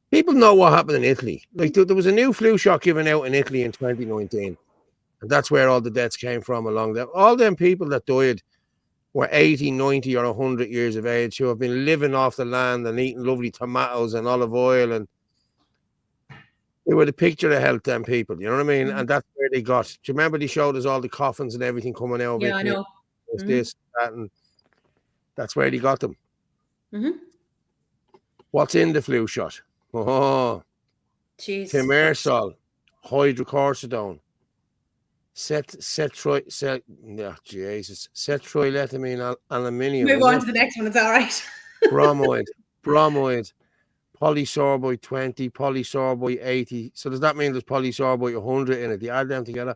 Speaker 1: people know what happened in Italy. Like there was a new flu shot given out in Italy in 2019. And that's where all the deaths came from along there. All them people that died were 80, 90 or 100 years of age who have been living off the land and eating lovely tomatoes and olive oil. And they were the picture of health, them people. You know what I mean? And that's where they got. Do you remember they showed us all the coffins and everything coming out of
Speaker 2: Yeah,
Speaker 1: it?
Speaker 2: I know.
Speaker 1: This, that, and that's where they got them. What's in the flu shot? Oh, thimerosal, hydrocortisone, cetriolethamine aluminium.
Speaker 2: Move on to the next one. It's all right.
Speaker 1: bromide, polysorbate 20, polysorbate 80. So does that mean there's polysorbate 100 in it? You add them together.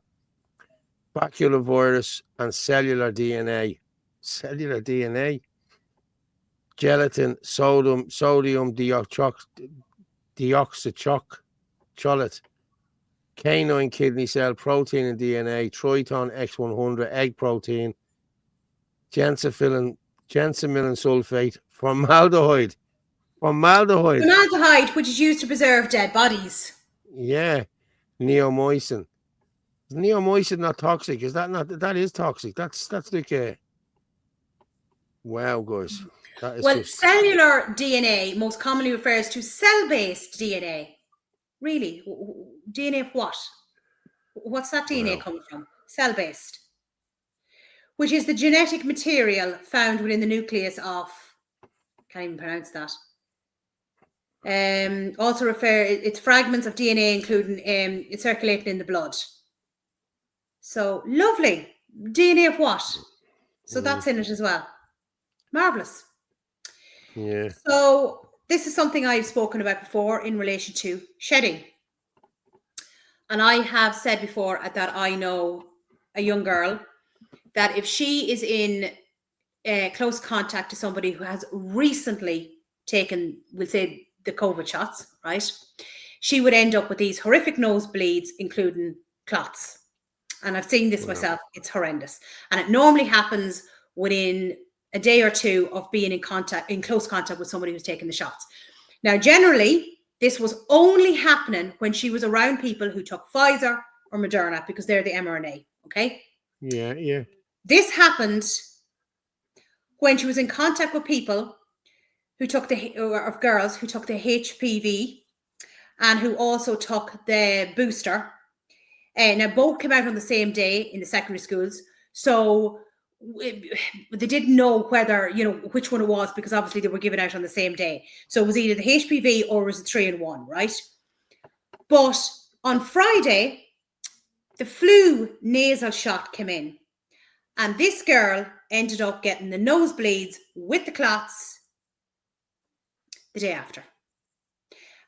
Speaker 1: Baculovirus and cellular DNA. Cellular DNA. Gelatin, sodium deoxycholate, canine kidney cell, protein and DNA, triton X100, egg protein, gensamicin sulfate, formaldehyde,
Speaker 2: which is used to preserve dead bodies.
Speaker 1: Yeah, neomycin. Is neomycin not toxic? Is that not? That is toxic. That's like a. Wow, guys.
Speaker 2: Well, cellular DNA most commonly refers to cell-based DNA. Really? DNA of what? What's that DNA coming from? Cell-based. Which is the genetic material found within the nucleus of, can't even pronounce that. Also it's fragments of DNA including it's circulating in the blood. So lovely. DNA of what? So that's in it as well. Marvelous.
Speaker 1: Yeah.
Speaker 2: So this is something I've spoken about before in relation to shedding. And I have said before that I know a young girl that if she is in close contact to somebody who has recently taken, we'll say, the COVID shots, right? She would end up with these horrific nosebleeds, including clots. And I've seen this myself. It's horrendous. And it normally happens within a day or two of being in close contact with somebody who's taken the shots. Now, generally, this was only happening when she was around people who took Pfizer or Moderna, because they're the mRNA, okay?
Speaker 1: Yeah.
Speaker 2: This happened when she was in contact with people who took of girls who took the HPV and who also took the booster. Now, both came out on the same day in the secondary schools. So they didn't know whether, which one it was, because obviously they were given out on the same day. So it was either the HPV or it was the 3-in-1, right? But on Friday, the flu nasal shot came in. And this girl ended up getting the nosebleeds with the clots the day after.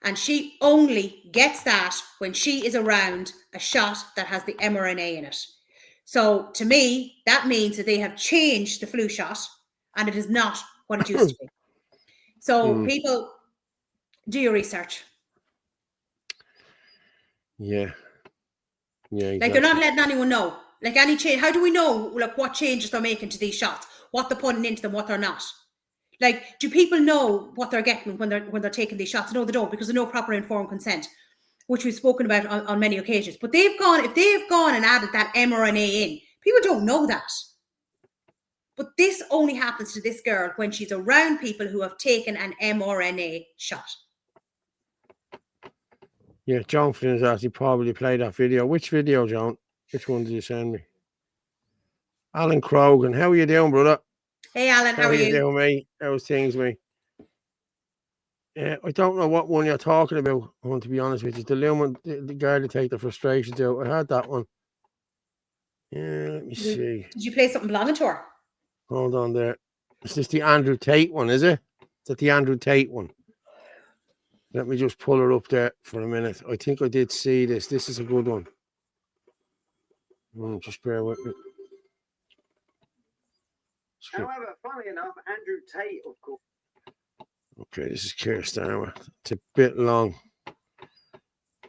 Speaker 2: And she only gets that when she is around a shot that has the mRNA in it. So to me, that means that they have changed the flu shot and it is not what it used to be. So people, do your research.
Speaker 1: Yeah. Exactly.
Speaker 2: Like, they're not letting anyone know. Like, any change, how do we know what changes they're making to these shots? What they're putting into them, what they're not? Like, do people know what they're getting when they're taking these shots? No, they don't, because there's no proper informed consent, which we've spoken about on many occasions. But if they've gone and added that mRNA in, people don't know that. But this only happens to this girl when she's around people who have taken an mRNA shot.
Speaker 1: Yeah, John Flynn has actually probably played that video. Which video, John? Which one did you send me? Alan Krogan. How are you doing, brother?
Speaker 2: Hey, Alan, how are you?
Speaker 1: Doing, mate? How's things, mate? I don't know what one you're talking about, I want to be honest with you. The lumen, the guy to take the frustrations out. I had that one. Yeah, let me see.
Speaker 2: Did you play something belonging to her?
Speaker 1: Hold on there. Is this the Andrew Tate one, is it? Is that the Andrew Tate one? Let me just pull her up there for a minute. I think I did see this. This is a good one. Just bear with me.
Speaker 3: However, funny enough, Andrew Tate, of course.
Speaker 1: Okay, this is Keir Starmer. It's a bit long.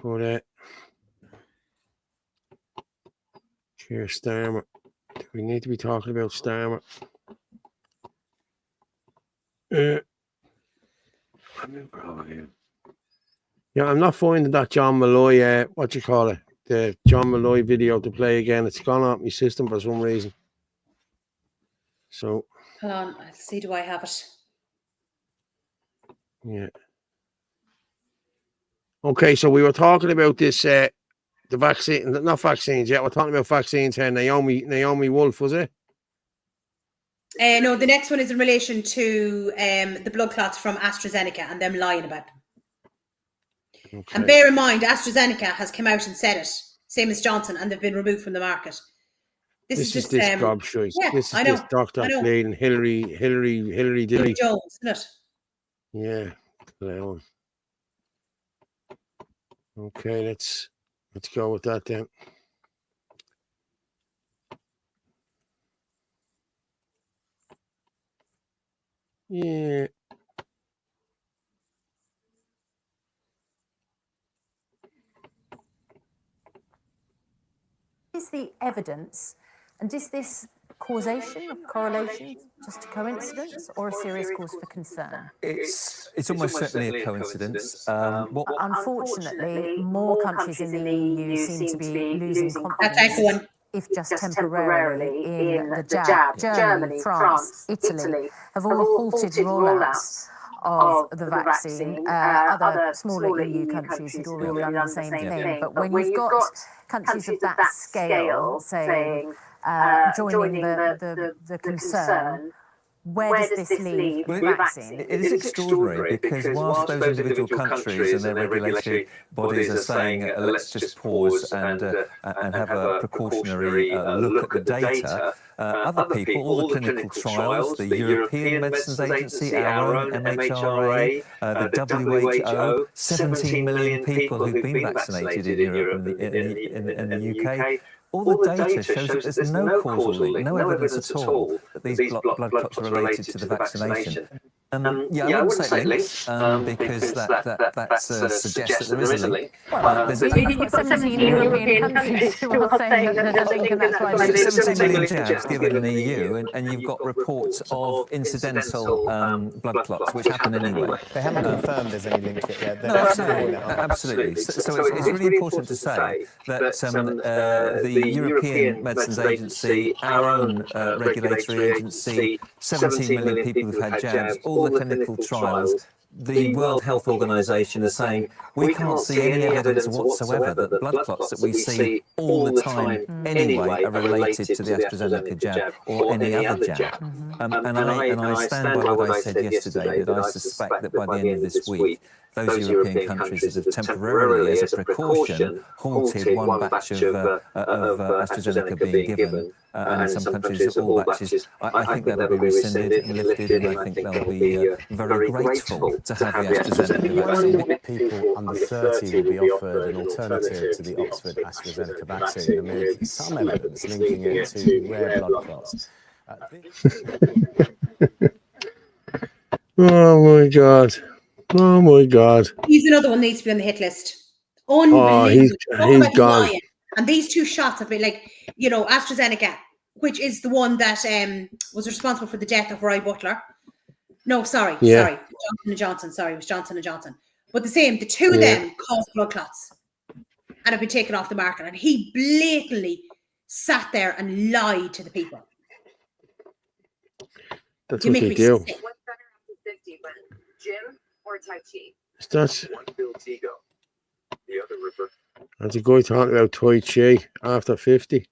Speaker 1: But Keir Starmer. We need to be talking about Starmer. Yeah, I'm not finding that John Malloy, what you call it? The John Malloy video to play again. It's gone off my system for some reason. So
Speaker 2: hold on, let's see, do I have it?
Speaker 1: Yeah. Okay, so we were talking about this, the vaccine, not vaccines yet. We're talking about vaccines here. Naomi Wolf, was it?
Speaker 2: No, the next one is in relation to the blood clots from AstraZeneca and them lying about them. Okay. And bear in mind, AstraZeneca has come out and said it, same as Johnson, and they've been removed from the market. This is just
Speaker 1: this gobshite.
Speaker 2: Yeah,
Speaker 1: this is
Speaker 2: I know,
Speaker 1: this Dr. Blade and Hillary Dilly
Speaker 2: Jones, isn't it?
Speaker 1: Yeah, clown. Okay, let's go with that then. Yeah.
Speaker 17: Is the evidence, and is this causation, correlation, just a coincidence, or a serious cause for concern?
Speaker 18: It's almost certainly a coincidence.
Speaker 17: Unfortunately, more countries in the EU seem to be losing confidence, if just temporarily, in the jab. Germany, France, Italy have all halted rollouts of the vaccine. Other smaller EU countries had already done the same thing. But when you've got countries of that scale saying, joining the concern, where does this leave the vaccine?
Speaker 18: It is extraordinary because whilst those individual countries and their regulatory bodies are saying, let's just pause and have a precautionary look at the data, other people, all the clinical trials, the European Medicines Agency, our own MHRA, the WHO, 17 million people who've been vaccinated in Europe and the UK, all the data shows that there's no causal link, no evidence at all that these blood clots are related to the vaccination. Yeah, I wouldn't say links because that suggests that there is a link.
Speaker 17: You've got 17 European countries who are saying that there's a link, and that's why
Speaker 18: there's 17 million jabs given in the EU, and you've got reports of incidental blood clots, which happen anyway.
Speaker 19: They haven't confirmed there's any link yet.
Speaker 18: No, absolutely. So it's really important to say that the European Medicines Agency, our own regulatory agency, 17 million people who've had jabs, all the clinical trials, the World Health Organization are saying we can't see any evidence whatsoever that the blood clots that we see all the time anyway are related to the AstraZeneca jab or any other jab. And I stand by what I said yesterday, that I suspect that by the end of this week, those European countries that have temporarily, as a precaution, halted one batch of AstraZeneca being given, and in some countries all batches, I think that'll be rescinded and lifted, and I think they'll be very grateful to have the AstraZeneca vaccine.
Speaker 19: People under 30 will be offered an alternative to the Oxford AstraZeneca vaccine. There may be some evidence linking it to rare blood clots.
Speaker 1: Oh my God. Oh my God.
Speaker 2: He's another one that needs to be on the hit list. Unbelievable.
Speaker 1: He's gone.
Speaker 2: Lying. And these two shots have been like, you know, AstraZeneca, which is the one that was responsible for the death of Roy Butler. No, sorry. Johnson & Johnson. Sorry, it was Johnson & Johnson. But the two of them caused blood clots and have been taken off the market. And he blatantly sat there and lied to the people.
Speaker 1: That's what they do.
Speaker 20: What's better after 50, but gym or Tai Chi?
Speaker 1: That's
Speaker 20: one Bill Tigo, the other river.
Speaker 1: That's a guy talking about Tai Chi after 50.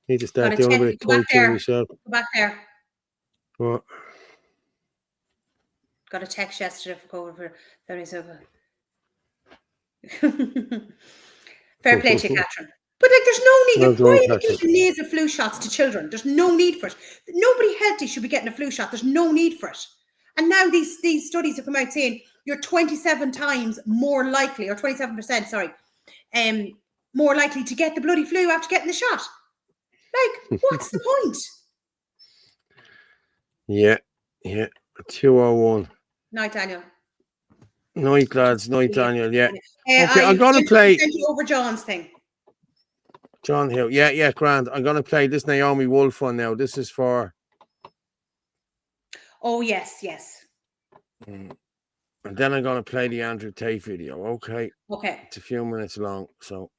Speaker 1: Need to start doing a bit of Tai Chi yourself.
Speaker 2: Go back there.
Speaker 1: What?
Speaker 2: Got a text yesterday for over 77. Fair play to you, Catherine. But like, there's no need. Why are you giving nasal flu shots to children? There's no need for it. Nobody healthy should be getting a flu shot. There's no need for it. And now these studies have come out saying you're 27 times more likely, or 27%, sorry, more likely to get the bloody flu after getting the shot. Like, what's the point?
Speaker 1: Yeah. 2:01.
Speaker 2: Night, Daniel.
Speaker 1: Night, lads. Night, Daniel. Yeah.
Speaker 2: Okay,
Speaker 1: I'm going to play.
Speaker 2: Send you over John's thing.
Speaker 1: John Hill. Yeah, grand. I'm going to play this Naomi Wolf one now. This is for.
Speaker 2: Oh, yes.
Speaker 1: And then I'm going to play the Andrew Tate video. Okay.
Speaker 2: Okay.
Speaker 1: It's a few minutes long. So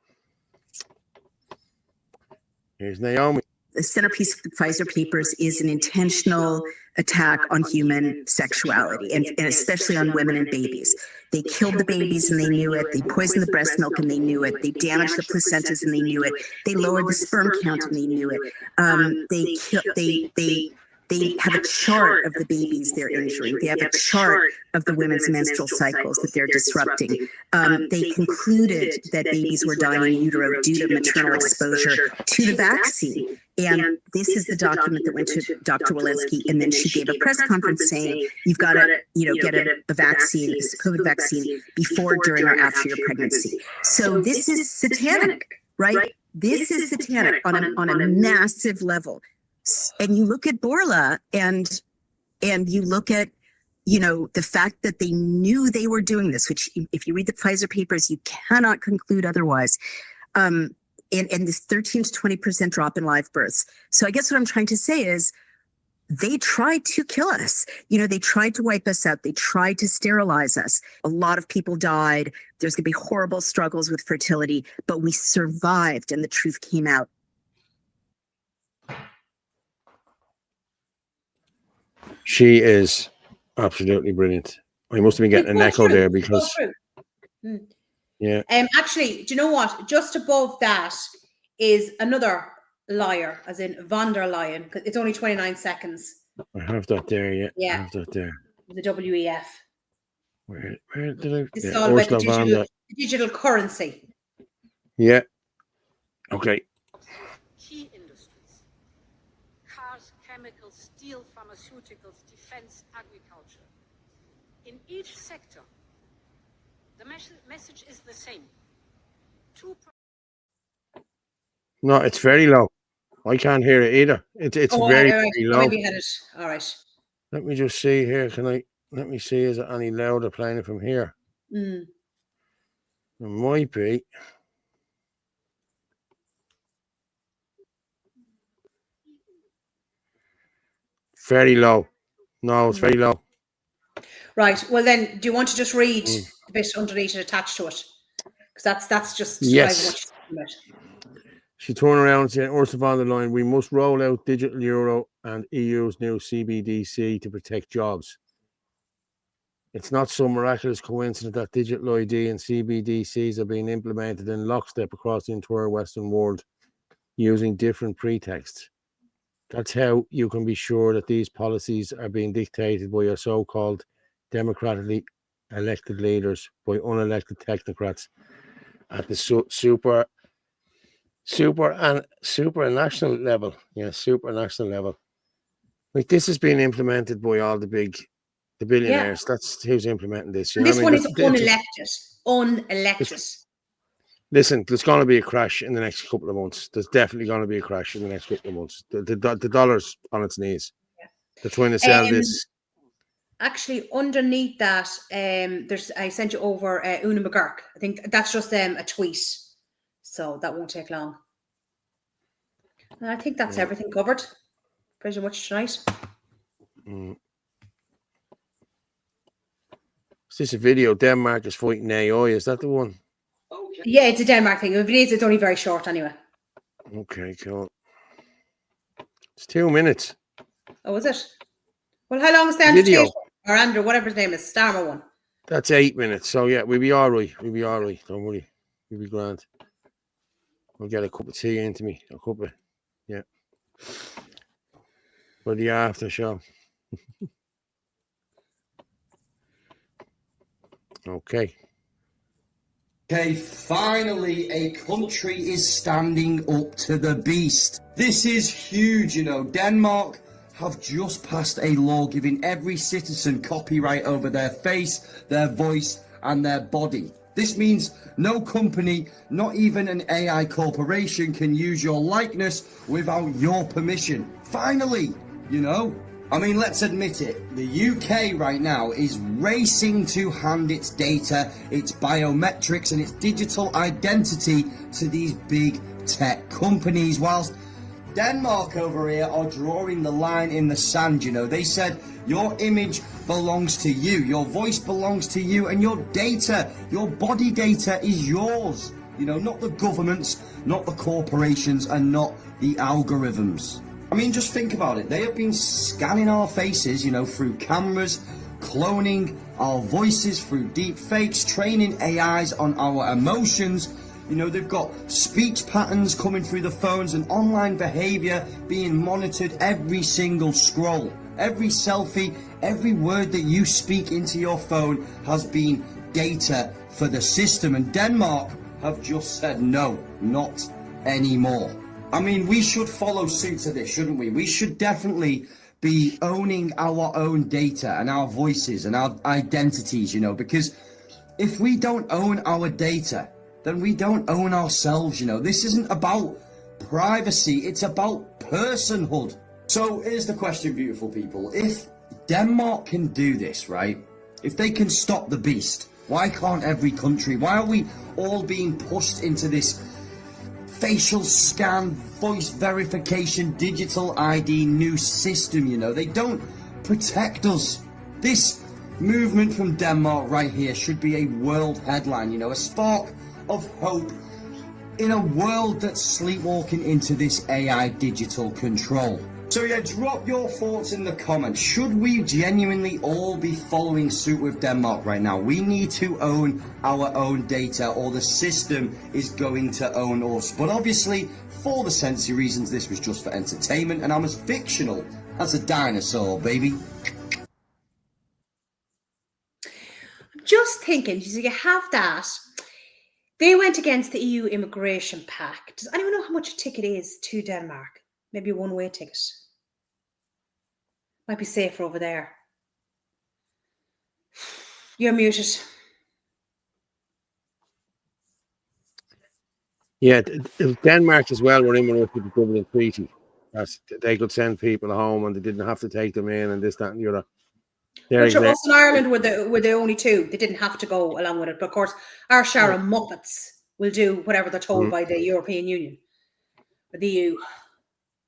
Speaker 1: here's Naomi.
Speaker 21: The centerpiece of the Pfizer papers is an intentional attack on human sexuality, and especially on women and babies. They killed the babies and they knew it. They poisoned the breast milk and they knew it. They damaged the placentas and they knew it. They lowered the sperm count and they knew it. They have a chart of the babies they're injuring. They have a chart of the women's menstrual cycles that they're disrupting. They concluded that babies were dying in utero due to maternal exposure to the vaccine. And this is the document that went to Dr. Walensky, and then she gave a press conference saying, you've got to, get a vaccine, a COVID vaccine, before, during, or after your pregnancy. So this is satanic, right? This is satanic on a massive level. And you look at Orla and you look at, the fact that they knew they were doing this, which if you read the Pfizer papers, you cannot conclude otherwise. And this 13 to 20% drop in live births. So I guess what I'm trying to say is they tried to kill us. They tried to wipe us out. They tried to sterilize us. A lot of people died. There's going to be horrible struggles with fertility, but we survived and the truth came out.
Speaker 1: She is absolutely brilliant. I must have been getting an echo there because. Yeah.
Speaker 2: Actually, do you know what? Just above that is another liar, as in von der Leyen. It's only 29 seconds.
Speaker 1: I have that there. Yeah.
Speaker 2: Yeah.
Speaker 1: I have that there.
Speaker 2: The WEF.
Speaker 1: Where did I?
Speaker 2: It's all about the digital currency.
Speaker 1: Yeah. Okay.
Speaker 22: Key industries: cars, chemicals, steel, pharmaceuticals, defense, agriculture. In each sector, the message is the same.
Speaker 1: No, it's very low. I can't hear it either. It's very,
Speaker 2: all right.
Speaker 1: very
Speaker 2: Oh,
Speaker 1: low.
Speaker 2: maybe I had it. All right.
Speaker 1: Let me just see here. Let me see, is it any louder playing it from here?
Speaker 2: Mm.
Speaker 1: It might be. Very low. No, it's very low.
Speaker 2: Right. Well, then, do you want to just read
Speaker 1: Mm.
Speaker 2: the bit underneath it attached to it? Because that's just
Speaker 1: Yes.
Speaker 2: what she's talking about.
Speaker 1: She turned around and said, Ursula von der Leyen, we must roll out digital euro and EU's new CBDC to protect jobs. It's not some miraculous coincidence that digital ID and CBDCs are being implemented in lockstep across the entire Western world using different pretexts. That's how you can be sure that these policies are being dictated by your so-called democratically elected leaders, by unelected technocrats at the supranational level. Yeah, supranational level. Like, this has been implemented by all the billionaires. That's who's implementing this. You
Speaker 2: And
Speaker 1: know
Speaker 2: this
Speaker 1: what I
Speaker 2: one
Speaker 1: mean?
Speaker 2: is unelected. Unelected.
Speaker 1: Listen, there's going to be a crash in the next couple of months. There's definitely going to be a crash in the next couple of months. The dollar's on its knees. They're trying to sell this.
Speaker 2: Actually, underneath that, I sent you over Una McGurk. I think that's just a tweet, so that won't take long. And I think that's everything covered pretty much tonight.
Speaker 1: Mm. Is this a video? Denmark is fighting AI. Is that the one?
Speaker 2: Yeah, it's a Denmark thing. If it is, it's only very short anyway.
Speaker 1: Okay, cool. It's 2 minutes.
Speaker 2: Oh, is it? Well, how long is the
Speaker 1: Video.
Speaker 2: or Andrew, whatever his name is, Starmer one?
Speaker 1: That's 8 minutes. So yeah, we'll be all right. We'll be all right. Don't worry. We'll be grand. I'll get a cup of tea into me. A cup of, yeah. For the after show. Okay.
Speaker 6: Okay, finally a country is standing up to the beast. This is huge, you know. Denmark have just passed a law giving every citizen copyright over their face, their voice, and their body. This means no company, not even an AI corporation, can use your likeness without your permission. Finally, you know. I mean, let's admit it, the UK right now is racing to hand its data, its biometrics and its digital identity to these big tech companies, whilst Denmark over here are drawing the line in the sand, you know. They said your image belongs to you, your voice belongs to you, and your data, your body data is yours. You know, not the governments, not the corporations, and not the algorithms. I mean, just think about it. They have been scanning our faces, you know, through cameras, cloning our voices through deep fakes, training AIs on our emotions. You know, they've got speech patterns coming through the phones and online behavior being monitored every single scroll. Every selfie, every word that you speak into your phone has been data for the system. And Denmark have just said no, not anymore. I mean, we should follow suit to this, shouldn't we? We should definitely be owning our own data and our voices and our identities, you know, because if we don't own our data, then we don't own ourselves, you know. This isn't about privacy, it's about personhood. So here's the question, beautiful people. If Denmark can do this, right? If they can stop the beast, why can't every country? Why are we all being pushed into this facial scan, voice verification, digital ID new system, you know? They don't protect us. This movement from Denmark right here should be a world headline, you know, a spark of hope in a world that's sleepwalking into this AI digital control. So yeah, drop your thoughts in the comments. Should we genuinely all be following suit with Denmark right now? We need to own our own data, or the system is going to own us. But obviously, for the sensory reasons, this was just for entertainment, and I'm as fictional as a dinosaur, baby.
Speaker 2: Just thinking, so you have that. They went against the EU immigration pact. Does anyone know how much a ticket is to Denmark? Maybe a one-way ticket. Might be safer over there. You're muted.
Speaker 1: Yeah, Denmark as well were in with the Dublin Treaty. They could send people home and they didn't have to take them in and this, that, and the other.
Speaker 2: But us in Ireland were the only two. They didn't have to go along with it. But of course, our share of muppets will do whatever they're told by the European Union or the EU.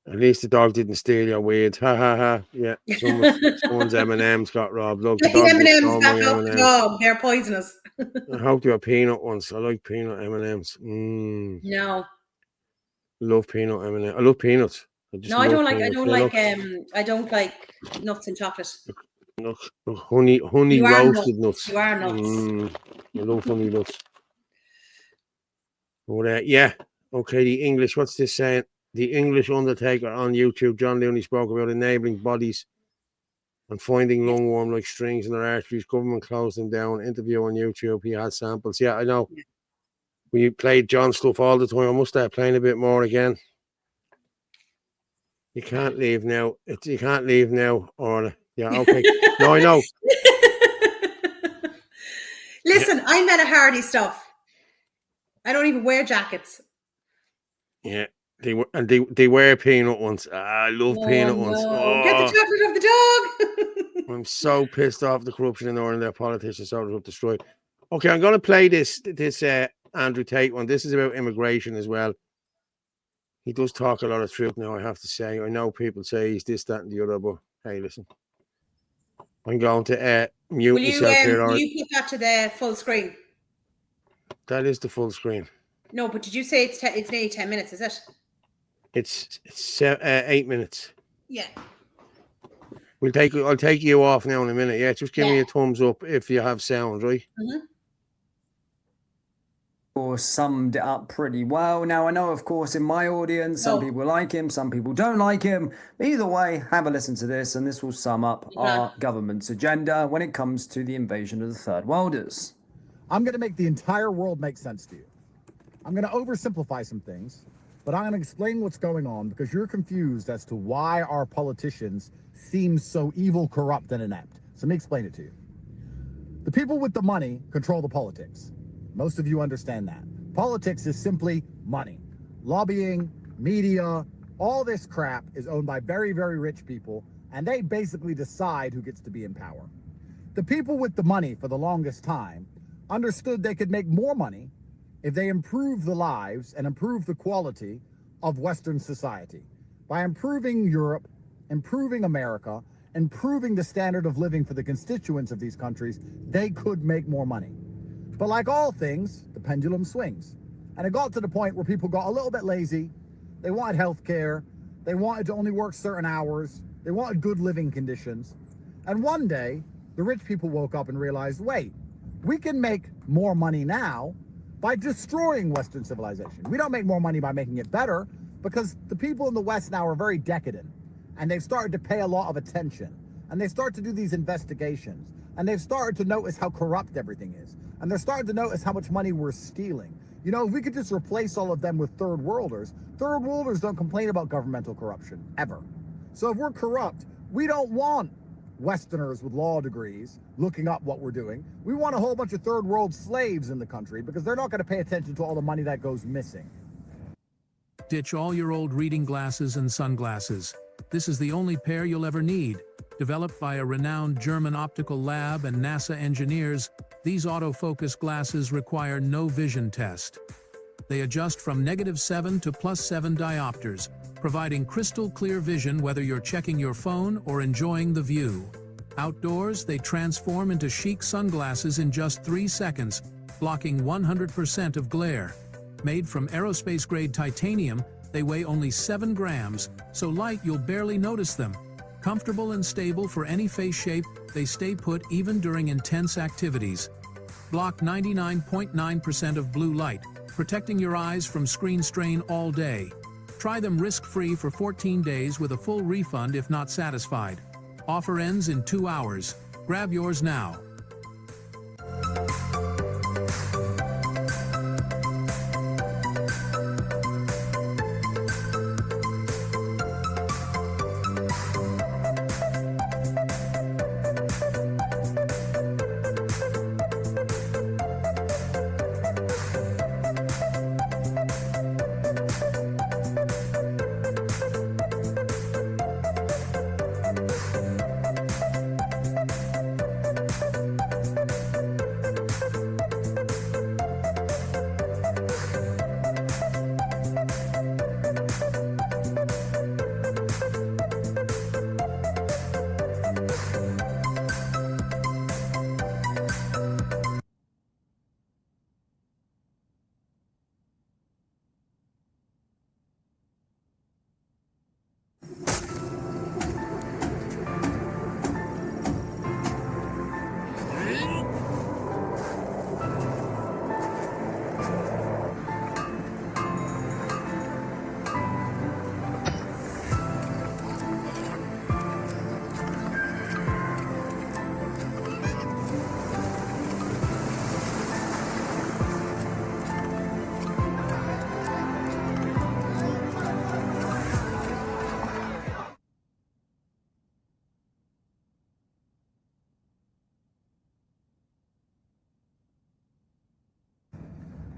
Speaker 1: At least the dog didn't steal your weed. Ha ha ha. Yeah, someone's M&M's got robbed. Look, the
Speaker 2: M&M's back off the dog. They're poisonous.
Speaker 1: I hope you have peanut ones. I like peanut M&M's.
Speaker 2: No.
Speaker 1: Love peanut M&M's. I love peanuts.
Speaker 2: I don't like nuts and chocolate.
Speaker 1: Look, honey roasted nuts.
Speaker 2: You are nuts.
Speaker 1: I love honey nuts. But yeah. Okay, the English. What's this saying? The English Undertaker on YouTube. John Looney spoke about enabling bodies and finding lungworm like strings in their arteries. Government closed them down. Interview on YouTube. He had samples. Yeah, I know. We played John stuff all the time. I must start playing a bit more again. You can't leave now. You can't leave now, Orla. Yeah, okay. No, I know.
Speaker 2: Listen, I'm Meta Hardy stuff. I don't even wear jackets.
Speaker 1: Yeah, they wear peanut ones. I love peanut ones. Oh,
Speaker 2: get the chocolate off the dog.
Speaker 1: I'm so pissed off the corruption in Ireland. Their politicians so destroyed. Okay, I'm going to play this Andrew Tate one. This is about immigration as well. He does talk a lot of truth now, I have to say. I know people say he's this, that, and the other, but hey, listen. I'm going to mute myself here.
Speaker 2: Will you put that to the full screen?
Speaker 1: That is the full screen.
Speaker 2: No, but did you say it's nearly 10 minutes, is it?
Speaker 1: It's 8 minutes.
Speaker 2: Yeah.
Speaker 1: I'll take you off now in a minute. Yeah, just give me a thumbs up if you have sound, right?
Speaker 7: Or summed it up pretty well. Now, I know, of course, in my audience, some people like him, some people don't like him. Either way, have a listen to this, and this will sum up our government's agenda when it comes to the invasion of the Third Worlders.
Speaker 8: I'm going to make the entire world make sense to you. I'm going to oversimplify some things, but I'm going to explain what's going on because you're confused as to why our politicians seem so evil, corrupt, and inept. So let me explain it to you. The people with the money control the politics. Most of you understand that. Politics is simply money. Lobbying, media, all this crap is owned by very, very rich people, and they basically decide who gets to be in power. The people with the money for the longest time understood they could make more money if they improved the lives and improved the quality of Western society. By improving Europe, improving America, improving the standard of living for the constituents of these countries, they could make more money. But like all things, the pendulum swings. And it got to the point where people got a little bit lazy. They wanted health care. They wanted to only work certain hours. They wanted good living conditions. And one day, the rich people woke up and realized, wait, we can make more money now by destroying Western civilization. We don't make more money by making it better because the people in the West now are very decadent. And they've started to pay a lot of attention. And they start to do these investigations. And they've started to notice how corrupt everything is. And they're starting to notice how much money we're stealing. You know, if we could just replace all of them with third worlders don't complain about governmental corruption, ever. So if we're corrupt, we don't want Westerners with law degrees looking up what we're doing. We want a whole bunch of third world slaves in the country because they're not going to pay attention to all the money that goes missing.
Speaker 23: Ditch all your old reading glasses and sunglasses. This is the only pair you'll ever need. Developed by a renowned German optical lab and NASA engineers, these autofocus glasses require no vision test. They adjust from -7 to +7 diopters, providing crystal clear vision whether you're checking your phone or enjoying the view. Outdoors, they transform into chic sunglasses in just 3 seconds, blocking 100% of glare. Made from aerospace-grade titanium, they weigh only 7 grams, so light you'll barely notice them. Comfortable and stable for any face shape, they stay put even during intense activities. Block 99.9% of blue light, protecting your eyes from screen strain all day. Try them risk-free for 14 days with a full refund if not satisfied. Offer ends in 2 hours. Grab yours now.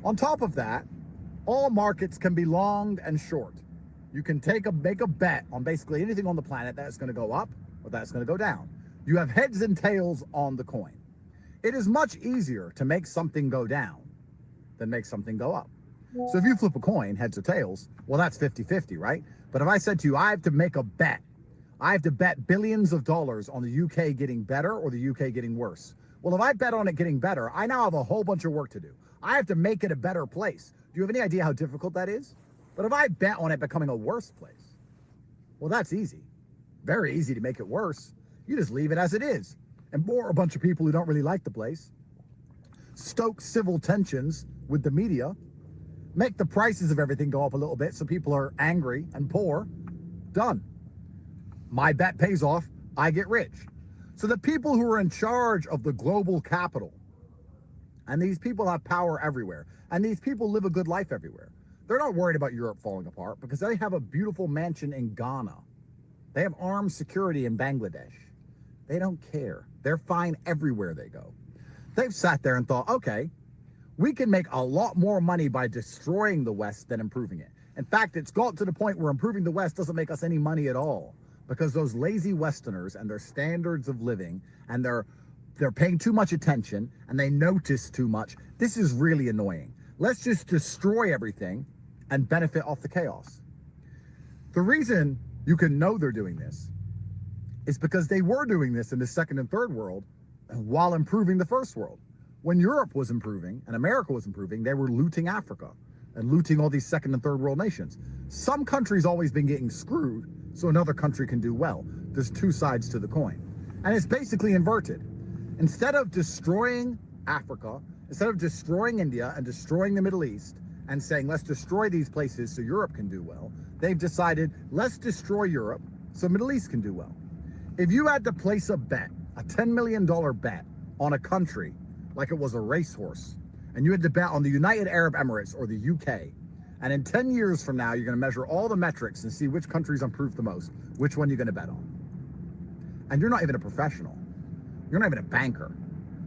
Speaker 8: On top of that, all markets can be long and short. You can make a bet on basically anything on the planet that's going to go up or that's going to go down. You have heads and tails on the coin. It is much easier to make something go down than make something go up. So if you flip a coin, heads or tails, well, that's 50-50, right? But if I said to you, I have to make a bet, I have to bet billions of dollars on the UK getting better or the UK getting worse. Well, if I bet on it getting better, I now have a whole bunch of work to do. I have to make it a better place. Do you have any idea how difficult that is? But if I bet on it becoming a worse place, well, that's easy. Very easy to make it worse. You just leave it as it is. And bore a bunch of people who don't really like the place. Stoke civil tensions with the media. Make the prices of everything go up a little bit so people are angry and poor. Done. My bet pays off. I get rich. So the people who are in charge of the global capital, and these people have power everywhere, and these people live a good life everywhere. They're not worried about Europe falling apart because they have a beautiful mansion in Ghana. They have armed security in Bangladesh. They don't care. They're fine everywhere they go. They've sat there and thought, okay, we can make a lot more money by destroying the West than improving it. In fact, it's got to the point where improving the West doesn't make us any money at all because those lazy Westerners and their standards of living and they're paying too much attention and they notice too much. This is really annoying. Let's just destroy everything and benefit off the chaos. The reason you can know they're doing this is because they were doing this in the second and third world while improving the first world. When Europe was improving and America was improving, they were looting Africa and looting all these second and third world nations. Some countries always been getting screwed so another country can do well. There's two sides to the coin. And it's basically inverted. Instead of destroying Africa, instead of destroying India and destroying the Middle East and saying, let's destroy these places so Europe can do well, they've decided, let's destroy Europe so Middle East can do well. If you had to place a bet, a $10 million bet on a country like it was a racehorse, and you had to bet on the United Arab Emirates or the UK, and in 10 years from now, you're going to measure all the metrics and see which countries improved the most, which one you're going to bet on. And you're not even a professional. You're not even a banker.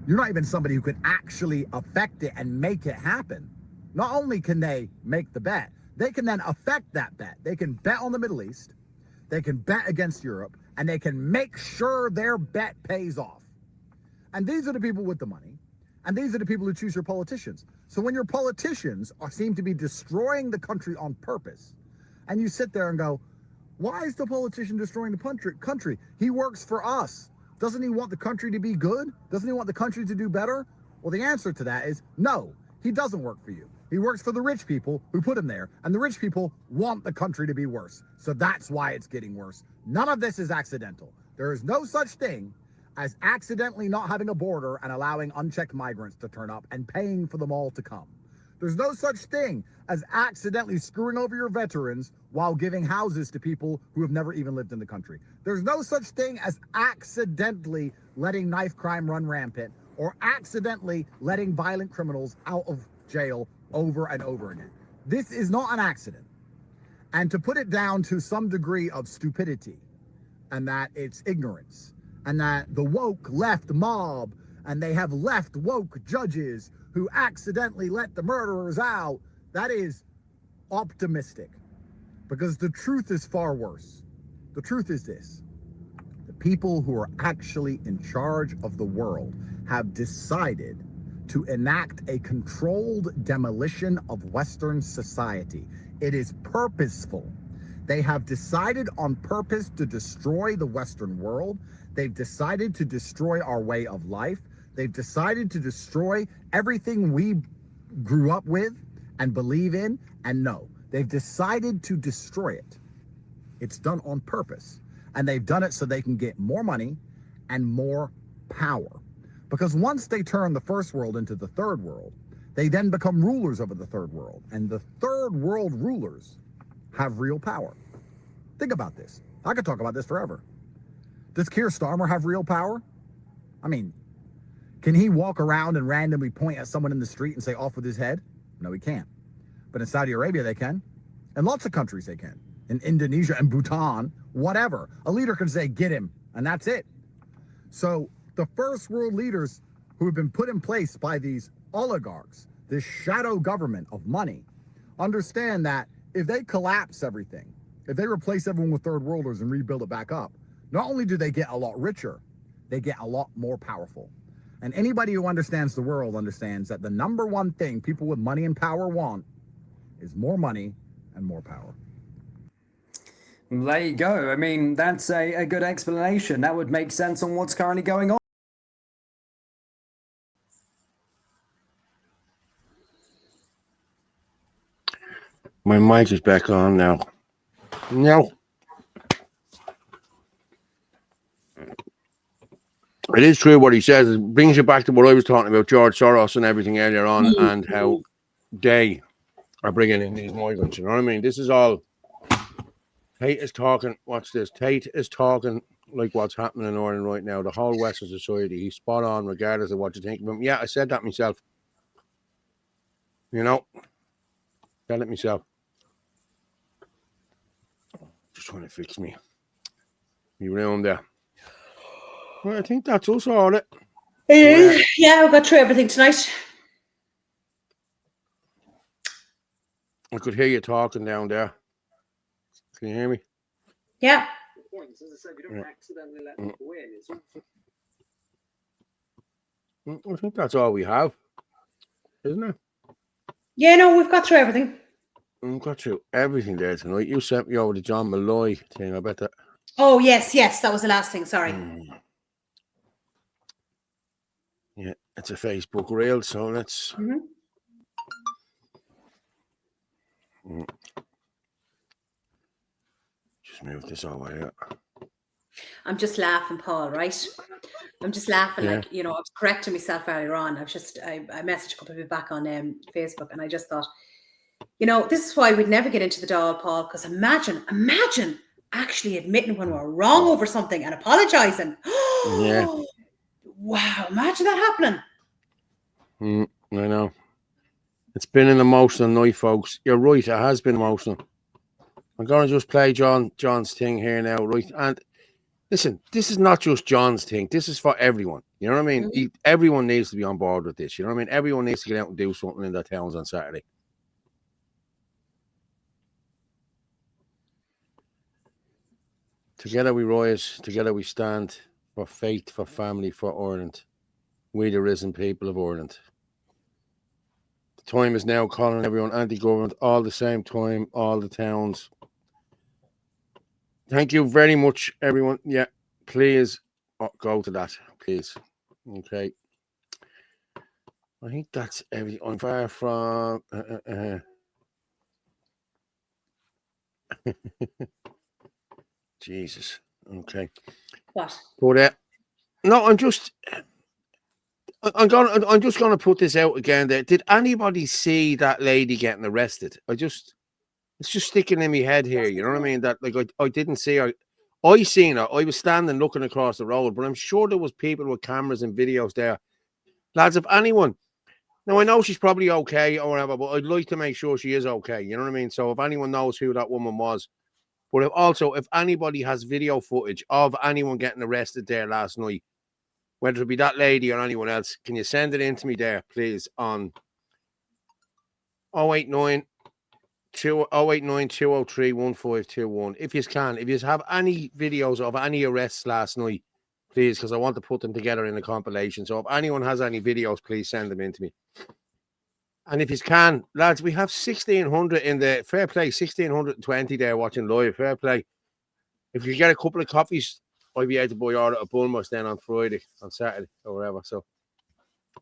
Speaker 8: You're not even somebody who can actually affect it and make it happen. Not only can they make the bet, they can then affect that bet. They can bet on the Middle East, they can bet against Europe, and they can make sure their bet pays off. And these are the people with the money, and these are the people who choose your politicians. So when your politicians seem to be destroying the country on purpose, and you sit there and go, why is the politician destroying the country? He works for us. Doesn't he want the country to be good? Doesn't he want the country to do better? Well, the answer to that is no, he doesn't work for you. He works for the rich people who put him there, and the rich people want the country to be worse. So that's why it's getting worse. None of this is accidental. There is no such thing as accidentally not having a border and allowing unchecked migrants to turn up and paying for them all to come. There's no such thing as accidentally screwing over your veterans while giving houses to people who have never even lived in the country. There's no such thing as accidentally letting knife crime run rampant or accidentally letting violent criminals out of jail over and over again. This is not an accident. And to put it down to some degree of stupidity, and that it's ignorance, and that the woke left mob, and they have left woke judges who accidentally let the murderers out, that is optimistic. Because the truth is far worse. The truth is this. The people who are actually in charge of the world have decided to enact a controlled demolition of Western society. It is purposeful. They have decided on purpose to destroy the Western world. They've decided to destroy our way of life. They've decided to destroy everything we grew up with and believe in and know. They've decided to destroy it. It's done on purpose. And they've done it so they can get more money and more power. Because once they turn the first world into the third world, they then become rulers over the third world. And the third world rulers have real power. Think about this. I could talk about this forever. Does Keir Starmer have real power? I mean, can he walk around and randomly point at someone in the street and say, off with his head? No, he can't. But in Saudi Arabia, they can. In lots of countries, they can. In Indonesia and Bhutan, whatever. A leader can say, get him, and that's it. So the first world leaders who have been put in place by these oligarchs, this shadow government of money, understand that if they collapse everything, if they replace everyone with third worlders and rebuild it back up, not only do they get a lot richer, they get a lot more powerful. And anybody who understands the world understands that the number one thing people with money and power want is more money and more power.
Speaker 7: There you go. I mean, that's a good explanation. That would make sense on what's currently going on.
Speaker 1: My mic is back on now. No. It is true what he says. It brings you back to what I was talking about, George Soros and everything earlier on, and how they are bringing in these migrants. You know what I mean? This is all. Tate is talking. Watch this. Tate is talking like what's happening in Ireland right now. The whole Western society. He's spot on, regardless of what you think of him. Yeah, I said that myself. You know, said it myself. Just trying to fix me room there. Well, I think that's us all it.
Speaker 2: Yeah, we got through everything tonight.
Speaker 1: I could hear you talking down there. Can you hear me?
Speaker 2: Yeah.
Speaker 3: Points, as I said, you don't accidentally let people win. It's also...
Speaker 1: I think that's all we have, isn't it?
Speaker 2: Yeah, no, we've got through everything.
Speaker 1: We've got through everything there tonight. You sent me over the John Malloy thing. I bet that.
Speaker 2: Oh, yes, that was the last thing. Sorry.
Speaker 1: Yeah, it's a Facebook reel, so let's. Just move this over here.
Speaker 2: I'm just laughing, Paul, right? I'm just laughing,
Speaker 1: Yeah.
Speaker 2: like, you know, I was correcting myself earlier on. I messaged a couple of people back on Facebook, and I just thought, you know, this is why we'd never get into the doll, Paul, because imagine actually admitting when we're wrong over something and apologizing.
Speaker 1: Yeah.
Speaker 2: Wow, imagine that happening.
Speaker 1: I know. It's been an emotional night, folks. You're right, it has been emotional. I'm going to just play John's thing here now, right? And listen, this is not just John's thing. This is for everyone. You know what I mean? Everyone needs to be on board with this. You know what I mean? Everyone needs to get out and do something in their towns on Saturday. Together we rise, together we stand for faith, for family, for Ireland. We the risen people of Ireland. The time is now calling everyone anti-government, all the same time, all the towns. Thank you very much, everyone. Yeah, please go to that, please. Okay. I think that's everything. I'm far from... Jesus. Okay.
Speaker 2: What?
Speaker 1: But no, I'm just gonna put this out again. There, did anybody see that lady getting arrested? It's just sticking in my head here. You know what I mean? That like I didn't see her. I seen her. I was standing looking across the road, but I'm sure there was people with cameras and videos there. Lads, if anyone. Now I know she's probably okay or whatever, but I'd like to make sure she is okay. You know what I mean? So if anyone knows who that woman was. But if anybody has video footage of anyone getting arrested there last night, whether it be that lady or anyone else, can you send it in to me there, please, on 089 203 1521. If you can, if you have any videos of any arrests last night, please, because I want to put them together in a compilation. So if anyone has any videos, please send them in to me. And if you can, lads, we have 1,600 in the fair play, 1,620 there watching live. Fair play. If you get a couple of coffees, I'll be able to buy Orla a Bulmers then on Friday, on Saturday, or whatever. So,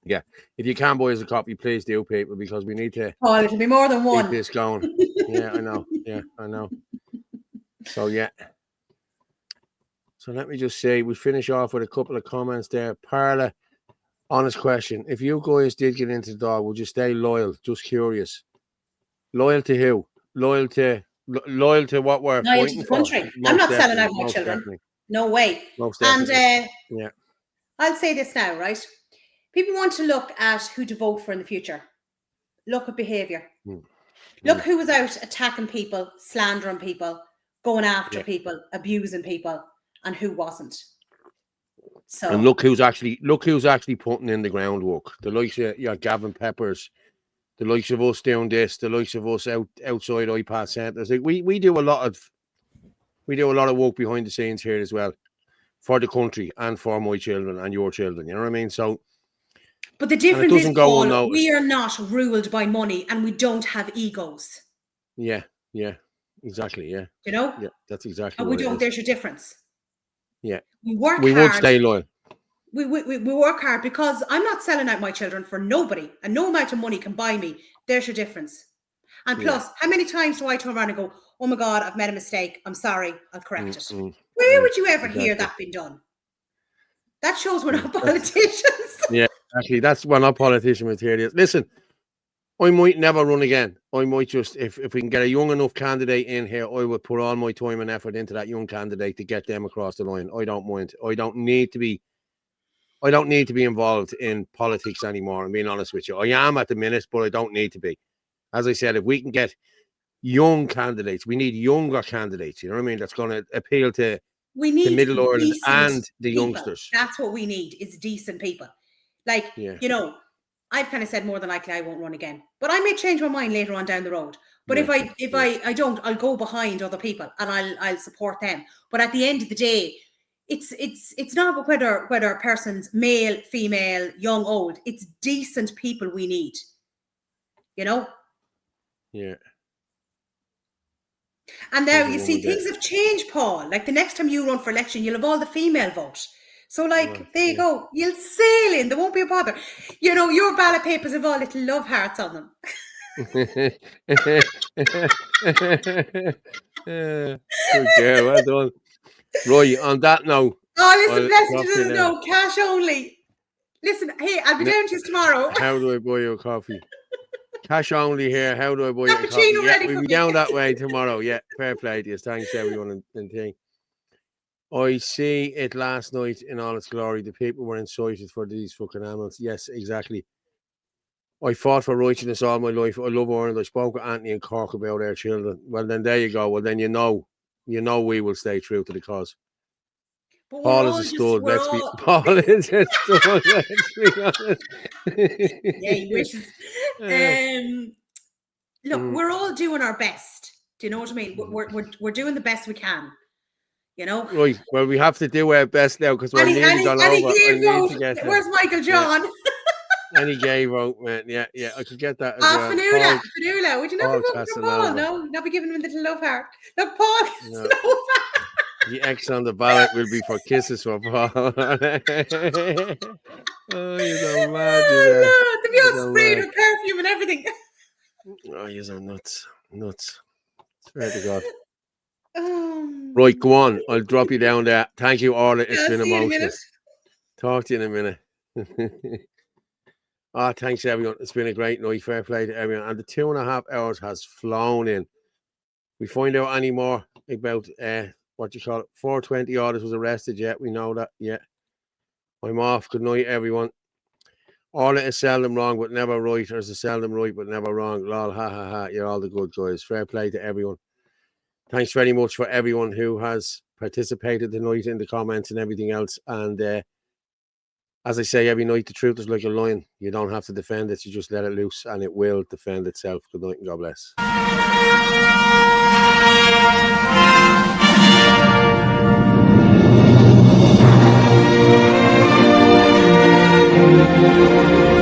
Speaker 1: yeah, if you can buy us a coffee, please do, people, because we need to.
Speaker 2: Oh, it'll be more than one.
Speaker 1: Keep this going. Yeah, I know. Yeah, I know. So, yeah. So let me just say, we finish off with a couple of comments there. Parla. Honest question. If you guys did get into the dog, would you stay loyal? Just curious. Loyal to who? Loyal to what we're fighting for?
Speaker 2: Country. I'm not selling out my children.
Speaker 1: Definitely.
Speaker 2: No way.
Speaker 1: Most
Speaker 2: and
Speaker 1: yeah.
Speaker 2: I'll say this now, right? People want to look at who to vote for in the future. Look at behaviour. Look who was out attacking people, slandering people, going after people, abusing people, and who wasn't. So,
Speaker 1: and look who's actually putting in the groundwork. The likes of Gavin Peppers, the likes of us doing this, the likes of us outside iPad centres. Like we do a lot of work behind the scenes here as well for the country and for my children and your children. You know what I mean? So,
Speaker 2: but the difference is, Paul, we are not ruled by money and we don't have egos.
Speaker 1: Yeah, exactly. Yeah,
Speaker 2: you know,
Speaker 1: yeah, that's exactly.
Speaker 2: And we don't. There's your difference.
Speaker 1: Yeah,
Speaker 2: we work.
Speaker 1: We
Speaker 2: hard.
Speaker 1: won't stay loyal.
Speaker 2: We work hard because I'm not selling out my children for nobody, and no amount of money can buy me. There's your difference. And plus, how many times do I turn around and go, "Oh my God, I've made a mistake. I'm sorry. I'll correct it." Where would you ever hear that being done? That shows we're not politicians.
Speaker 1: Yeah, actually, that's we're not politician material. Listen, I might never run again. I might just, if we can get a young enough candidate in here, I would put all my time and effort into that young candidate to get them across the line. I don't mind. I don't need to be involved in politics anymore. I'm being honest with you. I am at the minute, but I don't need to be. As I said, if we can get young candidates, we need younger candidates. You know what I mean? That's going to appeal to the Middle Ireland and the youngsters.
Speaker 2: That's what we need, is decent people. Like, you know, I've kind of said more than likely I won't run again, but I may change my mind later on down the road. But if I don't, I'll go behind other people and I'll support them. But at the end of the day, it's not whether a person's male, female, young, old. It's decent people we need. You know?
Speaker 1: Yeah.
Speaker 2: And now you see things have changed, Paul. Like the next time you run for election, you'll have all the female vote. So like there you go. You'll sail in. There won't be a bother. You know, your ballot papers have all little love hearts on them.
Speaker 1: Good girl, well done. Right, on that note.
Speaker 2: Oh, listen, message doesn't know. Cash only. Listen, hey, I'll be down to you tomorrow.
Speaker 1: How do I buy you a coffee? Cash only here. How do I buy you a coffee? Yeah, we'll be down that way tomorrow. Yeah, fair play to you. Thanks everyone and thing. I see it last night in all its glory. The people were incited for these fucking animals. Yes, exactly. I fought for righteousness all my life. I love Ireland. I spoke with Anthony and Cork about our children. Well, then there you go. Well, then you know we will stay true to the cause.
Speaker 2: But
Speaker 1: Paul is a stud. Paul is a stud. Let's be honest.
Speaker 2: Yeah, he wishes. Look, we're all doing our best. Do you know what I mean? We're doing the best we can. You know.
Speaker 1: Right. Well, we have to do our best now because we're nearly done over.
Speaker 2: Where's Michael John?
Speaker 1: Any gay vote, man. Yeah. I could get that as well.
Speaker 2: Fanula. Would you not be voting for Paul? No, not be giving him a little love heart. Look, Paul. No.
Speaker 1: The X on the ballot will be for kisses for Paul. Oh, you're so mad.
Speaker 2: No, to be all sprayed with perfume and everything.
Speaker 1: Oh, you're so nuts. Swear to God. Right, go on. I'll drop you down there. Thank you, Orla. It's been emotional. Talk to you in a minute. Thanks, everyone. It's been a great night. Fair play to everyone. And the 2.5 hours has flown in. We find out any more about 420 others was arrested yet. We know that yet. I'm off. Good night, everyone. Orla is seldom wrong but never right, or is seldom right but never wrong. Lol, ha ha ha. You're all the good guys. Fair play to everyone. Thanks very much for everyone who has participated tonight in the comments and everything else. And as I say every night, the truth is like a lion. You don't have to defend it. You just let it loose and it will defend itself. Good night and God bless. Thank you.